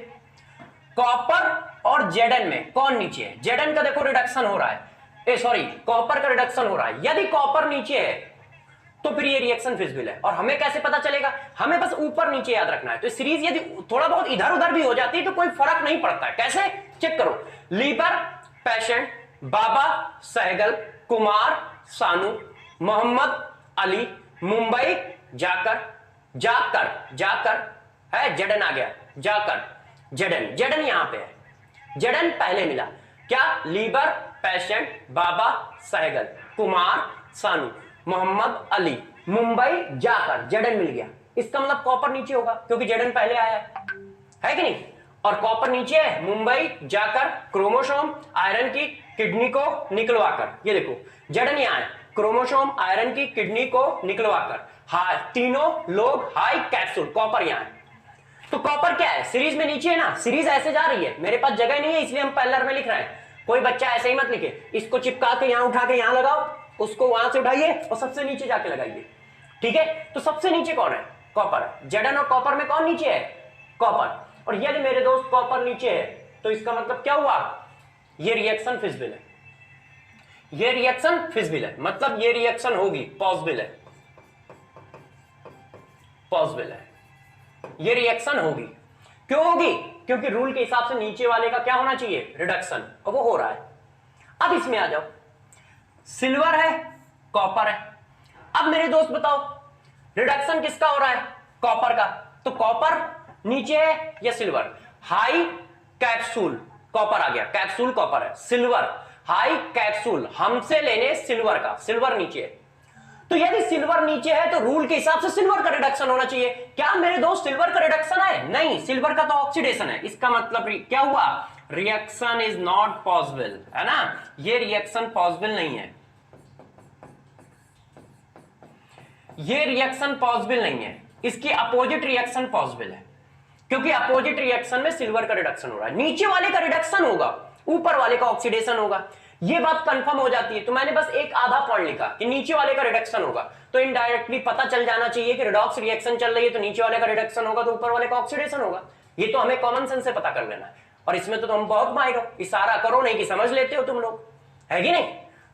A: कॉपर और जेडन में कौन नीचे है। जेडन का देखो रिडक्शन हो रहा है, सॉरी कॉपर का रिडक्शन हो रहा है। यदि कॉपर नीचे है तो फिर ये रिएक्शन फिजिबल है। और हमें कैसे पता चलेगा, हमें बस ऊपर नीचे याद रखना है। तो सीरीज यदि थोड़ा बहुत इधर उधर भी हो जाती है तो कोई फर्क नहीं पड़ता है। कैसे, चेक करो, लीबर, पेशेंट, बाबा, सहगल, कुमार, सानू, मोहम्मद अली, मुंबई, जाकर, जाकर, जाकर है, जेडन आ गया, जाकर, जेडन, जेडन यहां पे है, जेडन पहले मिला, क्या, लीबर, पेशेंट, बाबा, सहगल, कुमार, सानू, मोहम्मद अली, मुंबई, जाकर, जेडन मिल गया। इसका मतलब कॉपर नीचे होगा क्योंकि जेडन पहले आया है कि नहीं। और कॉपर नीचे है, मुंबई, जाकर, क्रोमोसोम, आयरन की किडनी को निकलवाकर, ये देखो जेडन यहां है, क्रोमोसोम, आयरन की किडनी को निकलवाकर, हाई तीनों लोग हाई कैप्सूल, कॉपर यहां है। तो कॉपर क्या है, सीरीज में नीचे है ना, सीरीज ऐसे जा रही है, मेरे पास जगह नहीं है इसलिए हम पैरेलल में लिख रहे हैं। कोई बच्चा ऐसे ही मत लिखे, इसको चिपका के यहां उठा के यहां लगाओ, उसको वहां से उठाइए और सबसे नीचे जाके लगाइए, ठीक है। तो सबसे नीचे कौन है, कॉपर। जेडन और कॉपर में कौन नीचे है, कॉपर। और यदि मेरे दोस्त कॉपर नीचे है तो इसका मतलब क्या हुआ, ये रिएक्शन फिजिबल है, ये रिएक्शन फिजिबल है, मतलब ये रिएक्शन होगी, पॉसिबल है, पॉसिबल है, ये रिएक्शन होगी। क्यों होगी, क्योंकि रूल के हिसाब से नीचे वाले का क्या होना चाहिए, रिडक्शन, और वो हो रहा है। अब इसमें आ जाओ, सिल्वर है, कॉपर है। अब मेरे दोस्त बताओ रिडक्शन किसका हो रहा है, कॉपर का। तो कॉपर नीचे है या सिल्वर, हाई कैप्सूल, कॉपर आ गया, कैप्सूल कॉपर है, सिल्वर हाई कैप्सूल, हमसे लेने सिल्वर का, सिल्वर नीचे है। तो यदि सिल्वर नीचे है तो रूल के हिसाब से सिल्वर का रिडक्शन होना चाहिए। क्या मेरे दोस्त सिल्वर का रिडक्शन है, नहीं, सिल्वर का तो ऑक्सीडेशन है। इसका मतलब क्या हुआ, रिएक्शन इज नॉट पॉसिबल, है ना, ये रिएक्शन पॉसिबल नहीं है, ये रिएक्शन पॉसिबल नहीं है, इसकी अपोजिट रिएक्शन पॉसिबल है, क्योंकि अपोजिट रिएक्शन में सिल्वर का रिडक्शन हो रहा है, नीचे वाले का रिडक्शन होगा, ऊपर वाले का ऑक्सीडेशन होगा। ये बात कंफर्म हो जाती है। तो मैंने बस एक आधा पॉइंट लिखा कि नीचे वाले का रिडक्शन होगा, तो इनडायरेक्टली पता चल जाना चाहिए कि रिडॉक्स रिएक्शन चल रही है तो नीचे वाले का रिडक्शन होगा तो ऊपर वाले का ऑक्सीडेशन होगा। ये तो हमें कॉमन सेंस से पता कर लेना है। और इसमें तो तुम बहुत माहिर हो, इशारा करो नहीं कि समझ लेते हो तुम लोग, है कि नहीं।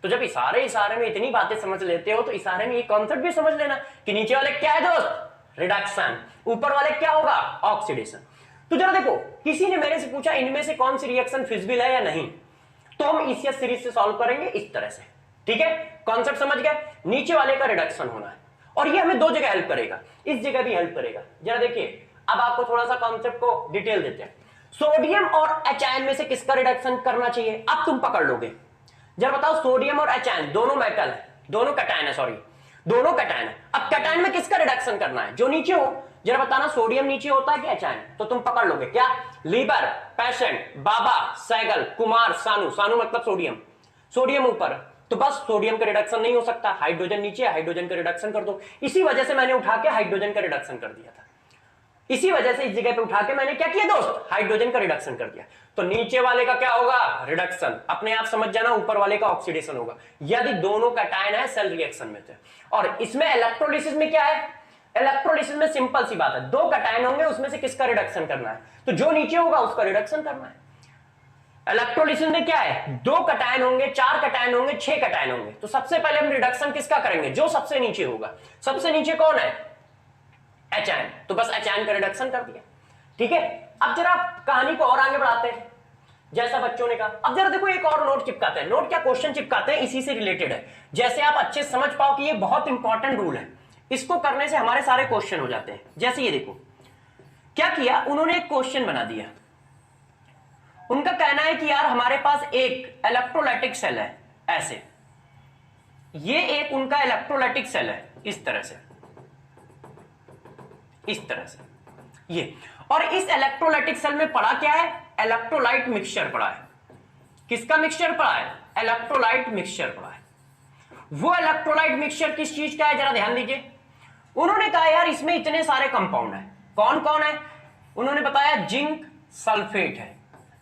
A: तो जब इशारे में इतनी बातें समझ लेते हो तो इशारे में ये कॉन्सेप्ट भी समझ लेना कि नीचे वाले क्या है दोस्त, रिडक्शन, ऊपर वाले क्या होगा, ऑक्सीडेशन। तो जरा देखो, किसी ने मेरे से पूछा इनमें से कौन सी रिएक्शन फिजिबल है या नहीं, तो हम इस सीरीज से सॉल्व करेंगे इस तरह से, ठीक है। कॉन्सेप्ट समझ गए, नीचे वाले का रिडक्शन होना है और ये हमें दो जगह हेल्प करेगा, इस जगह भी हेल्प करेगा। जरा देखिए, अब आपको थोड़ा सा कॉन्सेप्ट को डिटेल देते हैं। सोडियम और एच में से किसका रिडक्शन करना चाहिए, अब तुम पकड़ लोगे। जरा बताओ, सोडियम और एच दोनों मेटल है, दोनों कैटायन है, सॉरी दोनों कैटायन है। अब कैटायन में किसका रिडक्शन करना है, जो नीचे हो। जरा बताना, सोडियम नीचे होता है कि एचायन, तो तुम पकड़ लोगे क्या, लीबर, पेशेंट, बाबा, सैगल, कुमार, सानू, सानू मतलब सोडियम, सोडियम ऊपर, तो बस सोडियम का रिडक्शन नहीं हो सकता, हाइड्रोजन नीचे, हाइड्रोजन का रिडक्शन कर दो। इसी वजह से मैंने उठा के हाइड्रोजन का रिडक्शन कर दिया था, इसी वजह से इस जगह पे उठा के मैंने क्या किया दोस्त, हाइड्रोजन का रिडक्शन कर दिया। तो नीचे वाले का क्या होगा, रिडक्शन, अपने आप समझ जाना, ऊपर वाले का ऑक्सीडेशन होगा, यदि दोनों कैटायन है सेल रिएक्शन में थे। और इसमें इलेक्ट्रोलिसिस में क्या है, इलेक्ट्रोलिसिस में सिंपल सी बात है, दो कैटायन होंगे, उसमें से किसका रिडक्शन करना है, तो जो नीचे होगा उसका रिडक्शन करना है। इलेक्ट्रोलिसिस में क्या है, दो कैटायन होंगे, चार कैटायन होंगे, छह कैटायन होंगे, तो सबसे पहले हम रिडक्शन किसका करेंगे, जो सबसे नीचे होगा। सबसे नीचे कौन है, एचायन, तो बस एचायन का रिडक्शन कर दिया, ठीक है। अब जरा कहानी को और आगे बढ़ाते हैं, जैसा बच्चों ने कहा। अब जरा देखो, एक और नोट चिपकाते हैं, नोट क्या, क्वेश्चन चिपकाते हैं, इसी से रिलेटेड है, जैसे आप अच्छे समझ पाओ कि ये बहुत इंपॉर्टेंट रूल है, इसको करने से हमारे सारे क्वेश्चन हो जाते हैं। जैसे ये देखो, क्या किया उन्होंने, एक क्वेश्चन बना दिया। उनका कहना है कि यार हमारे पास एक इलेक्ट्रोलाइटिक सेल है, ऐसे, ये एक उनका इलेक्ट्रोलाइटिक सेल है, इस तरह से, इस तरह से, ये। और इस इलेक्ट्रोलाइटिक सेल में पड़ा क्या है, इलेक्ट्रोलाइट मिक्सचर पड़ा है। किसका मिक्सचर पड़ा है, इलेक्ट्रोलाइट मिक्सचर पड़ा है। वो इलेक्ट्रोलाइट मिक्सचर किस चीज का है, जरा ध्यान दीजिए। उन्होंने कहा यार इसमें इतने सारे कंपाउंड है, कौन कौन है, उन्होंने बताया जिंक सल्फेट है।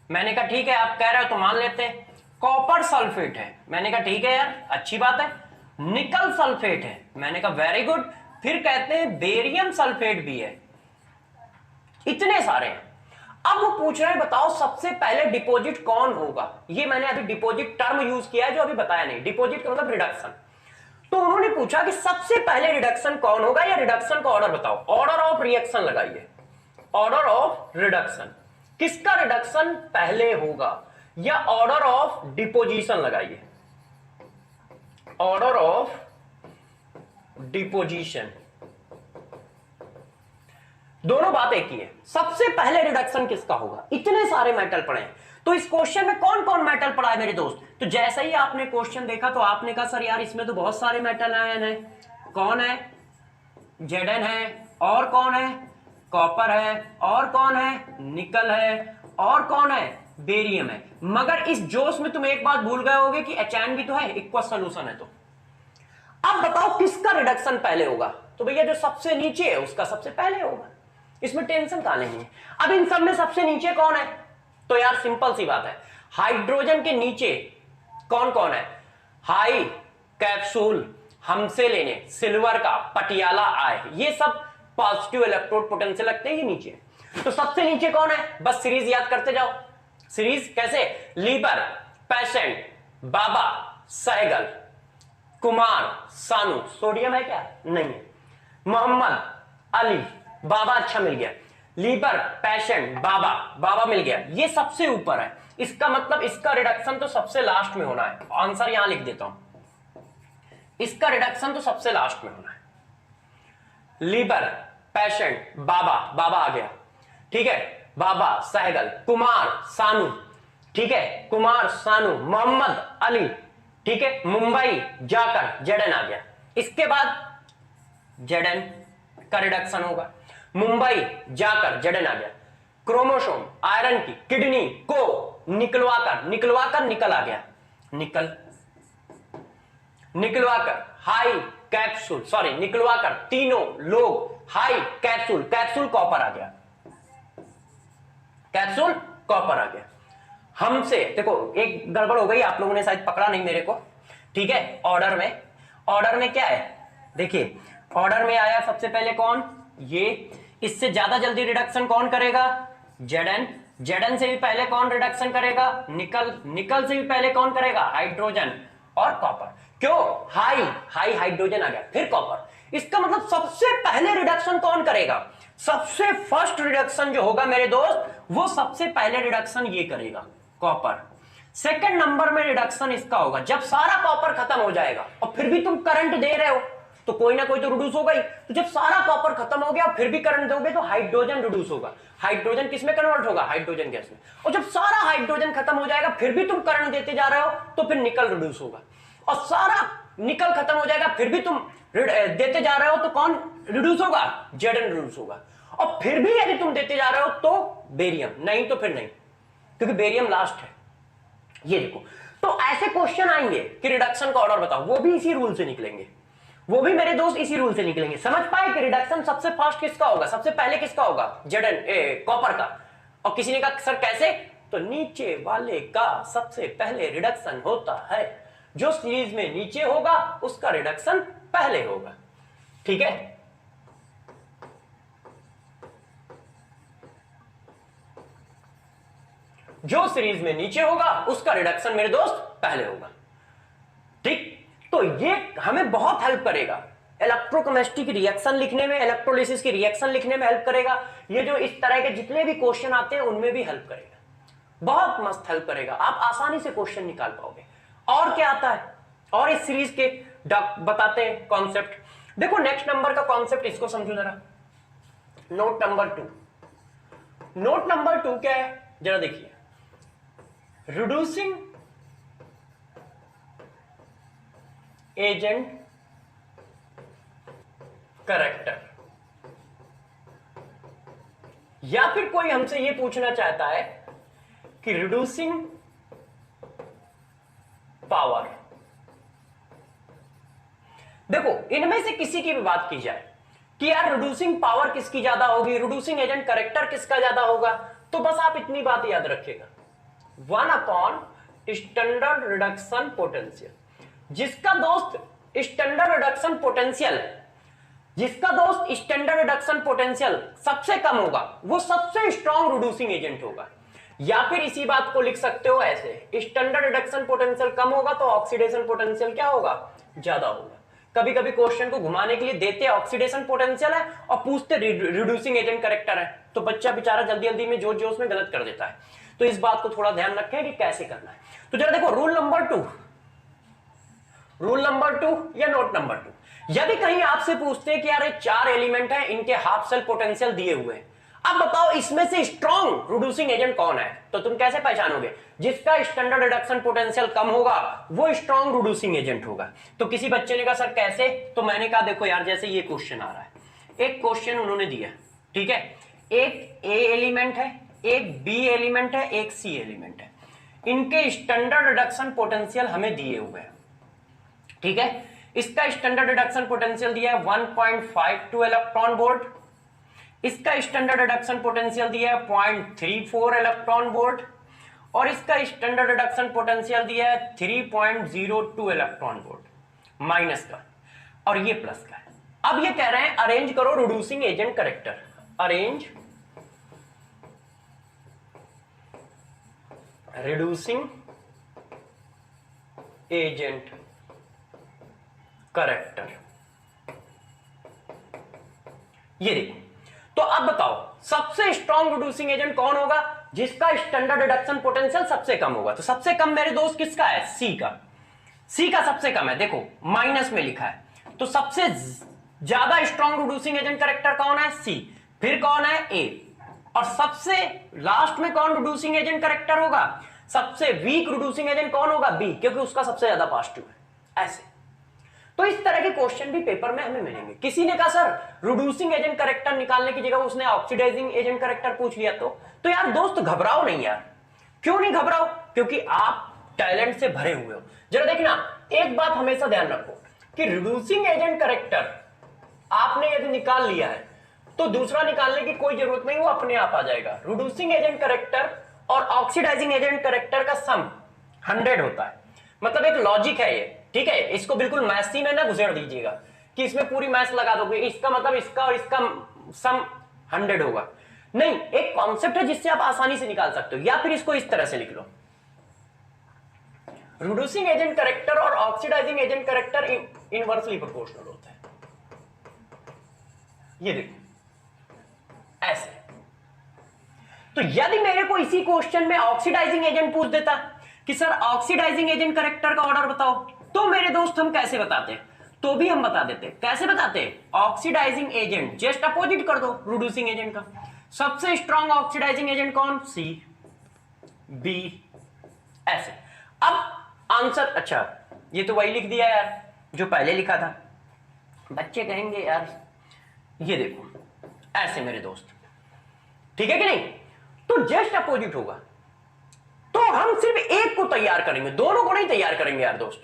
A: मैंने कहा ठीक है, आप कह रहे हो तो मान लेते हैं। कॉपर सल्फेट है, मैंने कहा ठीक है यार अच्छी बात है। निकल सल्फेट है, मैंने कहा वेरी गुड। फिर कहते हैं बेरियम सल्फेट भी है। इतने सारे हैं। अब वो पूछ रहे हैं बताओ सबसे पहले डिपॉजिट कौन होगा। ये मैंने अभी डिपॉजिट टर्म यूज किया है जो अभी बताया नहीं। डिपॉजिट का मतलब रिडक्शन। तो उन्होंने पूछा कि सबसे पहले रिडक्शन कौन होगा, या रिडक्शन का ऑर्डर बताओ। ऑर्डर ऑफ रिएक्शन लगाइए, ऑर्डर ऑफ रिडक्शन, किसका रिडक्शन पहले होगा, या ऑर्डर ऑफ डिपोजिशन लगाइए, ऑर्डर ऑफ डिपोजिशन। दोनों बात एक ही है, सबसे पहले रिडक्शन किसका होगा। इतने सारे मेटल पड़े हैं, तो इस क्वेश्चन में कौन कौन मेटल पड़ा है मेरे दोस्त। तो जैसे ही आपने क्वेश्चन देखा तो आपने कहा सर यार इसमें तो बहुत सारे मेटल आयन है। कौन है, Zn है, और कौन है, कॉपर है, और कौन है, निकल है, और कौन है, बेरियम है। मगर इस जोश में तुम एक बात भूल गए होगे कि HN भी तो है, इक्वस सोल्यूशन है। तो अब बताओ किसका रिडक्शन पहले होगा। तो भैया जो सबसे नीचे है उसका सबसे पहले होगा, इसमें टेंशन कहां नहीं है। अब इन सब में सबसे नीचे कौन है, तो यार सिंपल सी बात है, हाइड्रोजन के नीचे कौन कौन है, हाई कैप्सूल, हमसे लेने सिल्वर का पटियाला आय, ये सब पॉजिटिव इलेक्ट्रोड पोटेंशियल लगते हैं, ये नीचे। तो सबसे नीचे कौन है, बस सीरीज याद करते जाओ। सीरीज कैसे, लीबर, पेशेंट, बाबा, सहगल, कुमार, सानू। सोडियम है क्या, नहीं है। मोहम्मद, अली, बाबा अच्छा मिल गया, लीबर, पेशेंट, बाबा, बाबा मिल गया, ये सबसे ऊपर है। इसका मतलब इसका रिडक्शन तो सबसे लास्ट में होना है। आंसर यहां लिख देता हूं, इसका रिडक्शन तो सबसे लास्ट में होना है। लीबर, पेशेंट, बाबा, बाबा आ गया, ठीक है, बाबा, सहगल, कुमार, सानू, ठीक है, कुमार, सानू, मोहम्मद, अली, ठीक है, मुंबई जाकर जेडन आ गया। इसके बाद जेडन का रिडक्शन होगा, मुंबई जाकर जेडन आ गया। क्रोमोसोम, आयरन की किडनी को निकलवाकर निकल आ गया, निकल, निकलवाकर हाई कैप्सूल, सॉरी निकलवाकर तीनों लोग हाई कैप्सूल, कैप्सूल कॉपर आ गया, कैप्सूल कॉपर आ गया। हमसे देखो एक गड़बड़ हो गई, आप लोगों ने शायद पकड़ा नहीं मेरे को, ठीक है। ऑर्डर में क्या है, देखिए ऑर्डर में आया सबसे पहले कौन, ये। इससे ज्यादा जल्दी रिडक्शन कौन करेगा, जेडन। जेडन से भी पहले कौन रिडक्शन करेगा, निकल। निकल से भी पहले कौन करेगा, हाइड्रोजन और कॉपर। क्यों, हाई हाइड्रोजन आ गया, फिर कॉपर। इसका मतलब सबसे पहले रिडक्शन कौन करेगा, सबसे फर्स्ट रिडक्शन जो होगा मेरे दोस्त, वो सबसे पहले रिडक्शन ये करेगा, कॉपर। सेकंड नंबर में रिडक्शन इसका होगा जब सारा कॉपर खत्म हो जाएगा, और फिर भी तुम करंट दे रहे हो तो कोई ना कोई तो रिड्यूस होगा ही। तो जब सारा कॉपर खत्म हो गया फिर भी करंट दोगे तो हाइड्रोजन रिड्यूस होगा। हाइड्रोजन किसमें कन्वर्ट होगा, हाइड्रोजन गैस में। और जब सारा हाइड्रोजन खत्म हो जाएगा फिर भी तुम करंट देते जा रहे हो तो फिर निकल रिड्यूस होगा। और सारा निकल खत्म हो जाएगा फिर भी तुम देते जा रहे हो तो कौन रिड्यूस होगा, जेडन रिड्यूस होगा। और फिर भी यदि तुम देते जा रहे हो तो बेरियम, नहीं तो फिर नहीं, क्योंकि बेरियम लास्ट है। ये देखो, तो ऐसे क्वेश्चन आएंगे कि रिडक्शन का ऑर्डर बताओ, वो भी इसी रूल से निकलेंगे, वो भी मेरे दोस्त इसी रूल से निकलेंगे। समझ पाए कि रिडक्शन सबसे फास्ट किसका होगा, सबसे पहले किसका होगा, जेडन कॉपर का। और किसी ने कहा सर कैसे, तो नीचे वाले का सबसे पहले रिडक्शन होता है, जो सीरीज में नीचे होगा उसका रिडक्शन पहले होगा, ठीक है। जो सीरीज में नीचे होगा उसका रिडक्शन मेरे दोस्त पहले होगा, ठीक। तो ये हमें बहुत हेल्प करेगा इलेक्ट्रोकेमिस्ट्री की रिएक्शन लिखने में, इलेक्ट्रोलिसिस की रिएक्शन लिखने में हेल्प करेगा। ये जो इस तरह के जितने भी क्वेश्चन आते हैं उनमें भी हेल्प करेगा, बहुत मस्त हेल्प करेगा। आप आसानी से क्वेश्चन निकाल पाओगे। और क्या आता है, और इस सीरीज के बताते हैं कॉन्सेप्ट। देखो नेक्स्ट नंबर का कॉन्सेप्ट इसको समझो जरा, नोट नंबर 2। नोट नंबर 2 क्या है जरा देखिए, रिड्यूसिंग एजेंट करेक्टर। या फिर कोई हमसे ये पूछना चाहता है कि रिड्यूसिंग पावर, देखो इनमें से किसी की भी बात की जाए कि यार रिड्यूसिंग पावर किसकी ज्यादा होगी, रिड्यूसिंग एजेंट करेक्टर किसका ज्यादा होगा, तो बस आप इतनी बात याद रखिएगा, 1 अपॉन स्टैंडर्ड रिडक्शन पोटेंशियल। जिसका दोस्त स्टैंडर्ड रिडक्शन पोटेंशियल, जिसका दोस्त स्टैंडर्ड रिडक्शन पोटेंशियल सबसे कम होगा वो सबसे स्ट्रॉन्ग रिड्यूसिंग एजेंट होगा। या फिर इसी बात को लिख सकते हो ऐसे, स्टैंडर्ड रिडक्शन पोटेंशियल कम होगा तो ऑक्सीडेशन पोटेंशियल क्या होगा, ज्यादा होगा। कभी कभी क्वेश्चन को घुमाने के लिए देते ऑक्सीडेशन पोटेंशियल है और पूछते रिड्यूसिंग एजेंट करेक्टर है, तो बच्चा बेचारा जल्दी जल्दी में जोश जोश में गलत कर देता है। तो इस बात को थोड़ा ध्यान रखें कि कैसे करना है। तो जरा देखो रूल नंबर 2 या नोट नंबर 2, यदि कहीं आपसे पूछते हैं कि यार ये 4 एलिमेंट है, इनके हाफ सेल पोटेंशियल दिए हुए हैं, अब बताओ इसमें से स्ट्रॉन्ग रिड्यूसिंग एजेंट कौन है, तो तुम कैसे पहचानोगे, जिसका स्टैंडर्ड रिडक्शन पोटेंशियल कम होगा वो स्ट्रॉन्ग रिड्यूसिंग एजेंट होगा। तो किसी बच्चे ने कहा सर कैसे, तो मैंने कहा देखो यार जैसे ये क्वेश्चन आ रहा है, एक क्वेश्चन उन्होंने दिया, ठीक है, एक ए एलिमेंट है, एक बी एलिमेंट है, एक सी एलिमेंट है, इनके स्टैंडर्ड रिडक्शन पोटेंशियल हमें दिए हुए हैं, ठीक है। इसका स्टैंडर्ड रिडक्शन पोटेंशियल दिया है 1.52 इलेक्ट्रॉन वोल्ट, इसका स्टैंडर्ड रिडक्शन पोटेंशियल दिया है 0.34 इलेक्ट्रॉन वोल्ट, और इसका स्टैंडर्ड रिडक्शन पोटेंशियल दिया है 3.02 इलेक्ट्रॉन वोल्ट, माइनस का और ये प्लस का है। अब ये कह रहे हैं अरेंज करो reducing agent character, arrange reducing agent character, ये देखो। तो अब बताओ सबसे स्ट्रॉन्ग रिड्यूसिंग एजेंट कौन होगा, जिसका स्टैंडर्ड रिडक्शन पोटेंशियल सबसे कम होगा। तो सबसे कम मेरे दोस्त किसका है, सी का, सी का सबसे कम है, देखो माइनस में लिखा है। तो सबसे ज्यादा स्ट्रॉन्ग रिड्यूसिंग एजेंट करेक्टर कौन है, सी, फिर कौन है, ए, और सबसे लास्ट में कौन रिड्यूसिंग एजेंट करेक्टर होगा, सबसे वीक रिड्यूसिंग एजेंट कौन होगा, बी, क्योंकि उसका सबसे ज्यादा पॉजिटिव है। ऐसे तो इस तरह के क्वेश्चन भी पेपर में हमें मिलेंगे। किसी ने कहा सर रिड्यूसिंग एजेंट करेक्टर निकालने की जगह उसने ऑक्सीडाइजिंग एजेंट करेक्टर पूछ लिया, तो यार दोस्त घबराओ नहीं यार। क्यों नहीं घबराओ, क्योंकि आप टैलेंट से भरे हुए हो। जरा देखना, एक बात हमेशा ध्यान रखो कि रिड्यूसिंग एजेंट करेक्टर आपने यदि निकाल लिया है तो दूसरा निकालने की कोई जरूरत नहीं, वो अपने आप आ जाएगा। रिड्यूसिंग एजेंट करेक्टर और ऑक्सीडाइजिंग एजेंट करेक्टर का सम 100 होता है, मतलब एक लॉजिक है ये, ठीक है। इसको बिल्कुल मैथ्स में ना घुसेड़ दीजिएगा कि इसमें पूरी मैथ्स लगा दोगे, इसका मतलब इसका और इसका सम 100 होगा, नहीं, एक कॉन्सेप्ट है जिससे आप आसानी से निकाल सकते हो। या फिर इसको इस तरह से लिख लो, रिड्यूसिंग एजेंट करेक्टर और oxidising agent character inversely proportional होता है, ये देखो ऐसे। तो यदि मेरे को इसी क्वेश्चन में ऑक्सीडाइजिंग एजेंट पूछ देता कि सर ऑक्सीडाइजिंग एजेंट करेक्टर का ऑर्डर बताओ, तो मेरे दोस्त हम कैसे बताते, तो भी हम बता देते। कैसे बताते, ऑक्सीडाइजिंग एजेंट जस्ट अपोजिट कर दो रिड्यूसिंग एजेंट का। सबसे स्ट्रॉन्ग ऑक्सीडाइजिंग एजेंट कौन, सी, बी, ऐसे। अब आंसर, अच्छा ये तो वही लिख दिया यार जो पहले लिखा था। बच्चे कहेंगे यार ये देखो ऐसे मेरे दोस्त, ठीक है कि नहीं, तो जस्ट अपोजिट होगा। तो हम सिर्फ एक को तैयार करेंगे, दोनों को नहीं तैयार करेंगे यार दोस्त,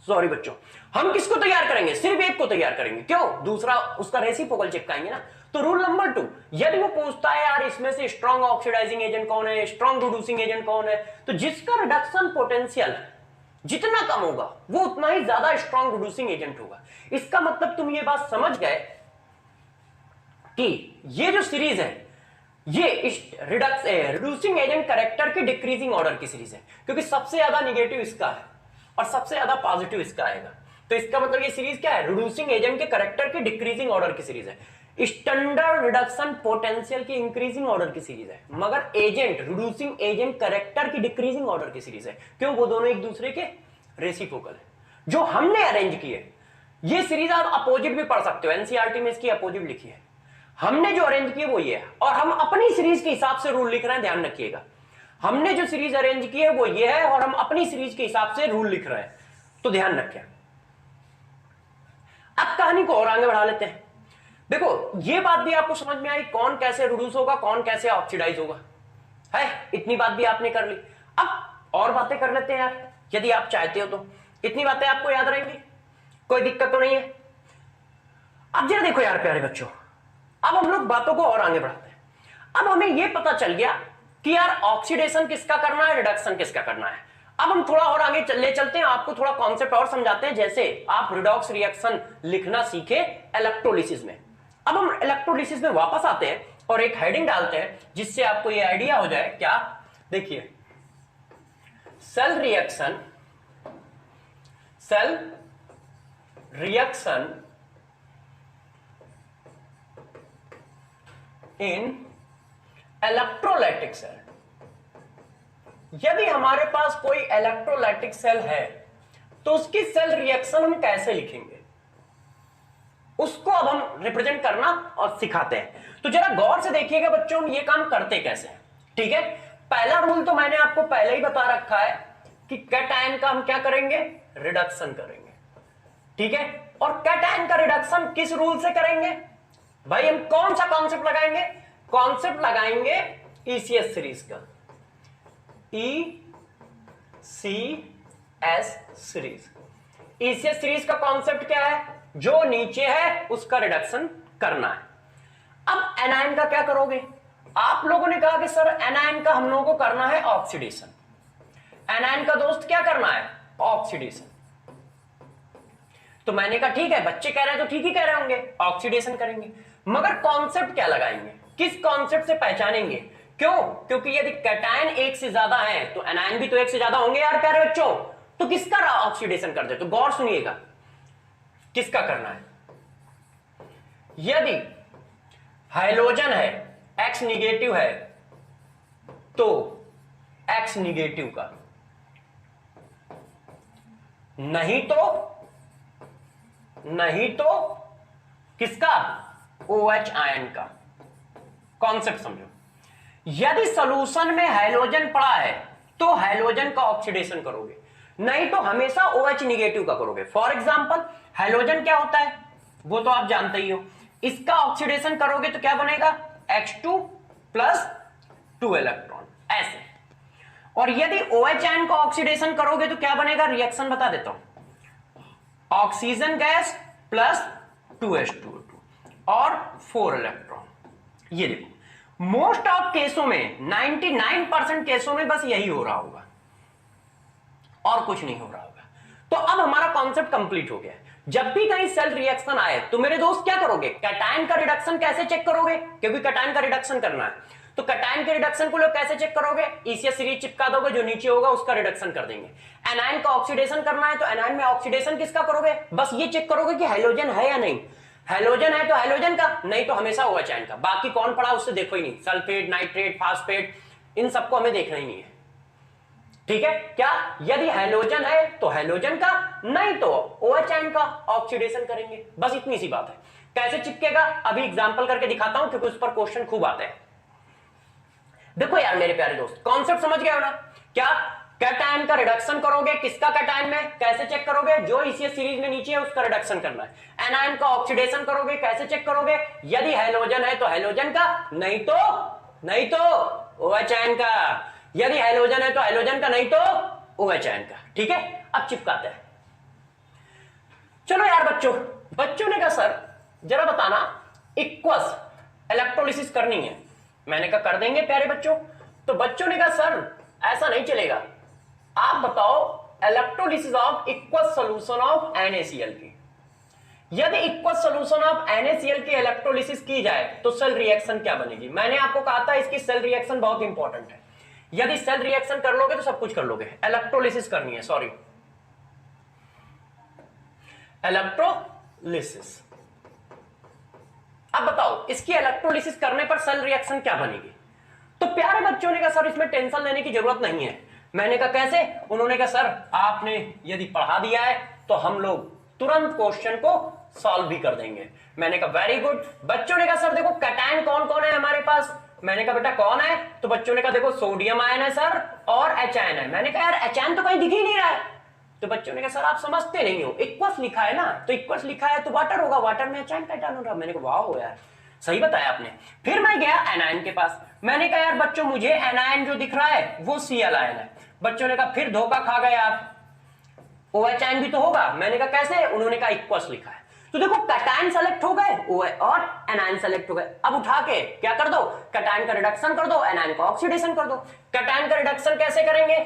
A: सॉरी बच्चों, हम किसको तैयार करेंगे, सिर्फ एक को तैयार करेंगे। क्यों, दूसरा उसका रेसिप्रोकल चिपकाएंगे ना। तो रूल नंबर 2, यदि वो पूछता है यार इसमें से स्ट्रॉन्ग ऑक्सीडाइजिंग एजेंट कौन है, स्ट्रॉन्ग रिड्यूसिंग एजेंट कौन है, तो जिसका रिडक्शन पोटेंशियल जितना कम होगा वो उतना ही ज्यादा स्ट्रॉन्ग रिड्यूसिंग एजेंट होगा। इसका मतलब तुम ये बात समझ गए कि ये जो सीरीज है ये रिड्यूसिंग एजेंट करेक्टर की डिक्रीजिंग ऑर्डर की सीरीज है, क्योंकि सबसे ज्यादा निगेटिव इसका है और सबसे ज्यादा पॉजिटिव इसका आएगा। तो इसका मतलब ये सीरीज क्या है, रिड्यूसिंग एजेंट के करेक्टर की डिक्रीजिंग ऑर्डर की सीरीज है, स्टैंडर्ड रिडक्शन पोटेंशियल की इंक्रीजिंग ऑर्डर की सीरीज है, मगर एजेंट रिड्यूसिंग एजेंट करेक्टर की डिक्रीजिंग ऑर्डर की सीरीज है। क्यों, वो दोनों एक दूसरे के रेसिप्रोकल है। जो हमने अरेंज किए ये सीरीज आप अपोजिट भी पढ़ सकते हो, एनसीईआरटी में इसकी अपोजिट लिखी है। हमने जो अरेंज किए वो ये है, और हम अपनी सीरीज के हिसाब से रूल लिख रहे हैं, ध्यान रखिएगा। हमने जो सीरीज अरेंज की है वो ये है और हम अपनी सीरीज के हिसाब से रूल लिख रहे हैं, तो ध्यान रखें। अब कहानी को और आगे बढ़ा लेते हैं। देखो ये बात भी आपको समझ में आई, कौन कैसे रिड्यूस होगा, कौन कैसे ऑक्सीडाइज होगा, है इतनी बात भी आपने कर ली। अब और बातें कर लेते हैं यार, यदि आप चाहते हो तो। इतनी बातें आपको याद रहेंगी, कोई दिक्कत तो नहीं है। अब जरा देखो यार प्यारे बच्चों, अब हम लोग बातों को और आगे बढ़ाते हैं। अब हमें यह पता चल गया कि यार ऑक्सीडेशन किसका करना है, रिडक्शन किसका करना है। अब हम थोड़ा और आगे ले चलते हैं, आपको थोड़ा कॉन्सेप्ट और समझाते हैं। जैसे आप रिडॉक्स रिएक्शन लिखना सीखे इलेक्ट्रोलिसिस में। अब हम इलेक्ट्रोलिसिस में वापस आते हैं और एक हेडिंग डालते हैं जिससे आपको ये आइडिया हो जाए। क्या, देखिए, cell reaction in electrolytic cell. यदि हमारे पास कोई इलेक्ट्रोलाइटिक सेल है तो उसकी सेल रिएक्शन हम कैसे लिखेंगे, उसको अब हम रिप्रेजेंट करना और सिखाते हैं। तो जरा गौर से देखिएगा बच्चों, हम ये काम करते कैसे हैं। ठीक है, पहला रूल तो मैंने आपको पहले ही बता रखा है कि कैटायन का हम क्या करेंगे, रिडक्शन करेंगे। ठीक है, और कैटायन का रिडक्शन किस रूल से करेंगे भाई, हम कौन सा कॉन्सेप्ट लगाएंगे, कॉन्सेप्ट लगाएंगे ईसीएस सीरीज का, ईसीएस सीरीज। ईसीएस सीरीज का कॉन्सेप्ट क्या है, जो नीचे है उसका रिडक्शन करना है। अब एनायन का क्या करोगे, आप लोगों ने कहा कि सर एनायन का हम लोगों को करना है ऑक्सीडेशन। एनायन का दोस्त क्या करना है, ऑक्सीडेशन। तो मैंने कहा ठीक है, बच्चे कह रहे हैं तो ठीक ही कह रहे होंगे, ऑक्सीडेशन करेंगे। मगर कॉन्सेप्ट क्या लगाएंगे, किस कॉन्सेप्ट से पहचानेंगे, क्यों, क्योंकि यदि कैटायन एक से ज्यादा है तो एनायन भी तो एक से ज्यादा होंगे यार प्यारे बच्चों। तो किसका ऑक्सीडेशन कर दे, तो गौर सुनिएगा किसका करना है। यदि हाइड्रोजन है, एक्स निगेटिव है, तो एक्स निगेटिव का, नहीं तो किसका, OH आयन का। कॉन्सेप्ट समझो, यदि सॉल्यूशन में हाइड्रोजन पड़ा है तो हाइड्रोजन का ऑक्सीडेशन करोगे, नहीं तो हमेशा OH निगेटिव का करोगे। फॉर एग्जांपल हाइड्रोजन क्या होता है वो तो आप जानते ही हो, इसका ऑक्सीडेशन करोगे तो क्या बनेगा, H2 प्लस 2 इलेक्ट्रॉन, ऐसे। और यदि OH आयन का ऑक्सीडेशन करोगे तो क्या बनेगा, रिएक्शन बता देता हूं, ऑक्सीजन गैस प्लस 2H2O2 और 4 इलेक्ट्रॉन। ये देखो मोस्ट ऑफ केसों में 99% केसों में बस यही हो रहा होगा और कुछ नहीं हो रहा होगा। तो अब हमारा कॉन्सेप्ट कंप्लीट हो गया। जब भी कहीं सेल रिएक्शन आए तो मेरे दोस्त क्या करोगे, कैटायन का रिडक्शन कैसे चेक करोगे, क्योंकि कैटायन का रिडक्शन करना है। तो कैटायन के रिडक्शन को लोग कैसे चेक करोगे, ईसीएस सीरीज चिपका दोगे, जो नीचे होगा उसका रिडक्शन कर देंगे। एनायन का ऑक्सीडेशन करना है तो एनायन में ऑक्सीडेशन किसका करोगे, बस ये चेक करोगे कि हाइड्रोजन है या नहीं, हाइड्रोजन है तो हाइड्रोजन का, नहीं तो हमेशा OH आयन का। बाकी कौन पड़ा उससे देखो ही नहीं, सल्फेट, नाइट्रेट, फास्फेट, इन सबको हमें देखना ही नहीं है। ठीक है, क्या यदि हाइड्रोजन है तो हाइड्रोजन का, नहीं तो OH आयन का ऑक्सीडेशन करेंगे, बस इतनी सी बात है। कैसे चिपकेगा अभी एग्जांपल करके दिखाता हूं, क्योंकि उस पर क्वेश्चन खूब आते हैं। देखो यार मेरे प्यारे दोस्त, कॉन्सेप्ट समझ गए हो ना, क्या कैटायन का रिडक्शन करोगे, किसका कैटायन में, कैसे चेक करोगे, जो ईसीएस सीरीज में नीचे है उसका रिडक्शन करना है। एनायन का ऑक्सीडेशन करोगे, कैसे चेक करोगे, यदि हाइड्रोजन है तो हाइड्रोजन का, नहीं तो OH आयन का, यदि हाइड्रोजन है तो हाइड्रोजन का, नहीं तो OH आयन का। ठीक है, अब चिपकाते हैं। चलो यार बच्चों ने कहा सर जरा बताना, इक्वस इलेक्ट्रोलिसिस करनी है। मैंने कहा कर देंगे प्यारे बच्चों। तो बच्चों ने कहा सर ऐसा नहीं चलेगा, आप बताओ electrolysis of equals solution of NaCl की। यदि इक्वस सॉल्यूशन ऑफ NaCl की इलेक्ट्रोलिसिस की जाए तो सेल रिएक्शन क्या बनेगी। मैंने आपको कहा था इसकी सेल रिएक्शन बहुत इंपॉर्टेंट है, यदि सेल रिएक्शन कर लोगे तो सब कुछ कर लोगे। इलेक्ट्रोलिसिस करनी है, सॉरी इलेक्ट्रोलिसिस। अब बताओ इसकी इलेक्ट्रोलिसिस करने पर सेल रिएक्शन क्या बनेगी। तो प्यारे बच्चों ने कहा सर इसमें टेंशन लेने की जरूरत नहीं है। मैंने कहा कैसे, उन्होंने कहा सर आपने यदि पढ़ा दिया है तो हम लोग तुरंत क्वेश्चन को सॉल्व भी कर देंगे। मैंने कहा वेरी गुड। बच्चों ने कहा सर देखो कैटायन कौन कौन है हमारे पास। मैंने कहा बेटा कौन है, तो बच्चों ने कहा देखो सोडियम आयन है सर और H आयन है। मैंने कहा यार H आयन तो कहीं दिख ही नहीं रहा है। तो बच्चों ने कहा सर आप समझते नहीं हो, इक्वस लिखा है ना, तो इक्वस लिखा है तो वाटर होगा, वाटर में एचाइन कैटायन होगा। मैंने कहा वाह यार सही बताया आपने। फिर मैं गया एनायन के पास, मैंने कहा यार बच्चों मुझे एनायन जो दिख रहा है वो Cl आयन है। बच्चों ने कहा फिर धोखा खा गए आप, OH आयन भी तो होगा। मैंने कहा कैसे? उन्होंने कहा इक्वस लिखा है। तो देखो कैटायन सेलेक्ट हो गए और एनायन सेलेक्ट हो गए। अब उठा के क्या कर दो, कैटायन का रिडक्शन कर दो, एनायन का ऑक्सीडेशन कर दो। कैटायन का रिडक्शन कैसे करेंगे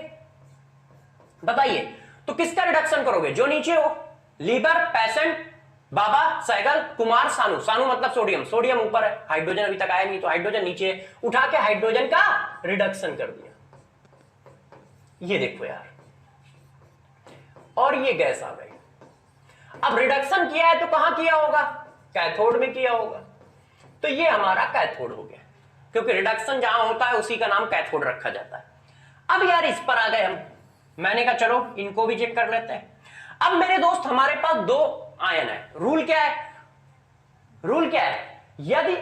A: बताइए? तो किसका रिडक्शन करोगे? जो नीचे हो, लीबर, पैसेंट, बाबा, सैगल, कुमार, सानू। सानू मतलब सोडियम, सोडियम ऊपर है, हाइड्रोजन अभी तक आया नहीं तो हाइड्रोजन नीचे, उठा के हाइड्रोजन का रिडक्शन कर दिया। ये देखो यार, और ये गैस आ गई। अब रिडक्शन किया है तो कहां किया होगा? कैथोड में किया होगा। तो ये हमारा कैथोड हो गया, क्योंकि रिडक्शन जहां होता है उसी का नाम कैथोड रखा जाता है। अब यार इस पर आ गए हम, मैंने कहा चलो इनको भी चेक कर लेते हैं। अब मेरे दोस्त हमारे पास दो आयन है, रूल क्या है? रूल क्या है? यदि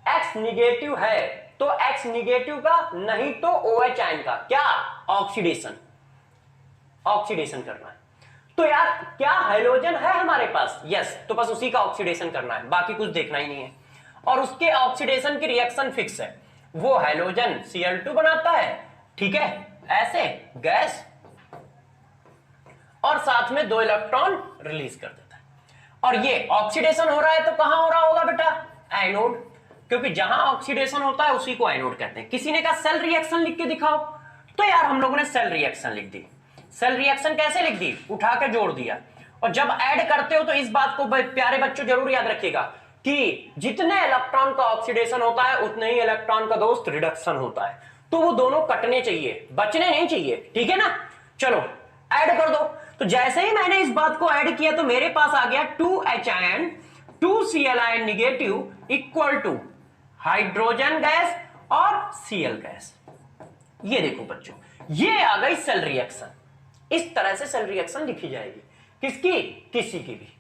A: X निगेटिव है तो X निगेटिव का, नहीं तो OH आयन का क्या? ऑक्सीडेशन, ऑक्सीडेशन करना है। तो यार क्या हैलोजन है हमारे पास? यस, तो बस उसी का ऑक्सीडेशन करना है, बाकी कुछ देखना ही नहीं है। और उसके ऑक्सीडेशन की रिएक्शन फिक्स है, वो हैलोजन Cl2 बनाता है, ठीक है, ऐसे गैस, और साथ में 2 इलेक्ट्रॉन रिलीज कर देता है। और ये ऑक्सीडेशन हो रहा है तो कहां हो रहा होगा बेटा? एनोड, क्योंकि जहां ऑक्सीडेशन होता है उसी को एनोड कहते हैं। किसी ने कहा सेल रिएक्शन लिख के दिखाओ, तो यार हम लोगों ने सेल रिएक्शन लिख दी। सेल रिएक्शन कैसे लिख दी? उठा के जोड़ दिया। और जब ऐड करते हो तो इस बात को प्यारे बच्चों जरूर याद रखिएगा कि जितने इलेक्ट्रॉन का ऑक्सीडेशन होता है उतने ही इलेक्ट्रॉन का दोस्त रिडक्शन होता है। तो वो दोनों कटने चाहिए, बचने नहीं चाहिए, ठीक है ना? चलो ऐड कर दो। तो जैसे ही मैंने इस बात को ऐड किया तो मेरे पास आ गया 2H ion 2Cl ion negative equal to hydrogen gas और Cl गैस। ये देखो बच्चों, ये आ गई सेल रिएक्शन। इस तरह से सेल रिएक्शन लिखी जाएगी। किसकी? किसी की भी।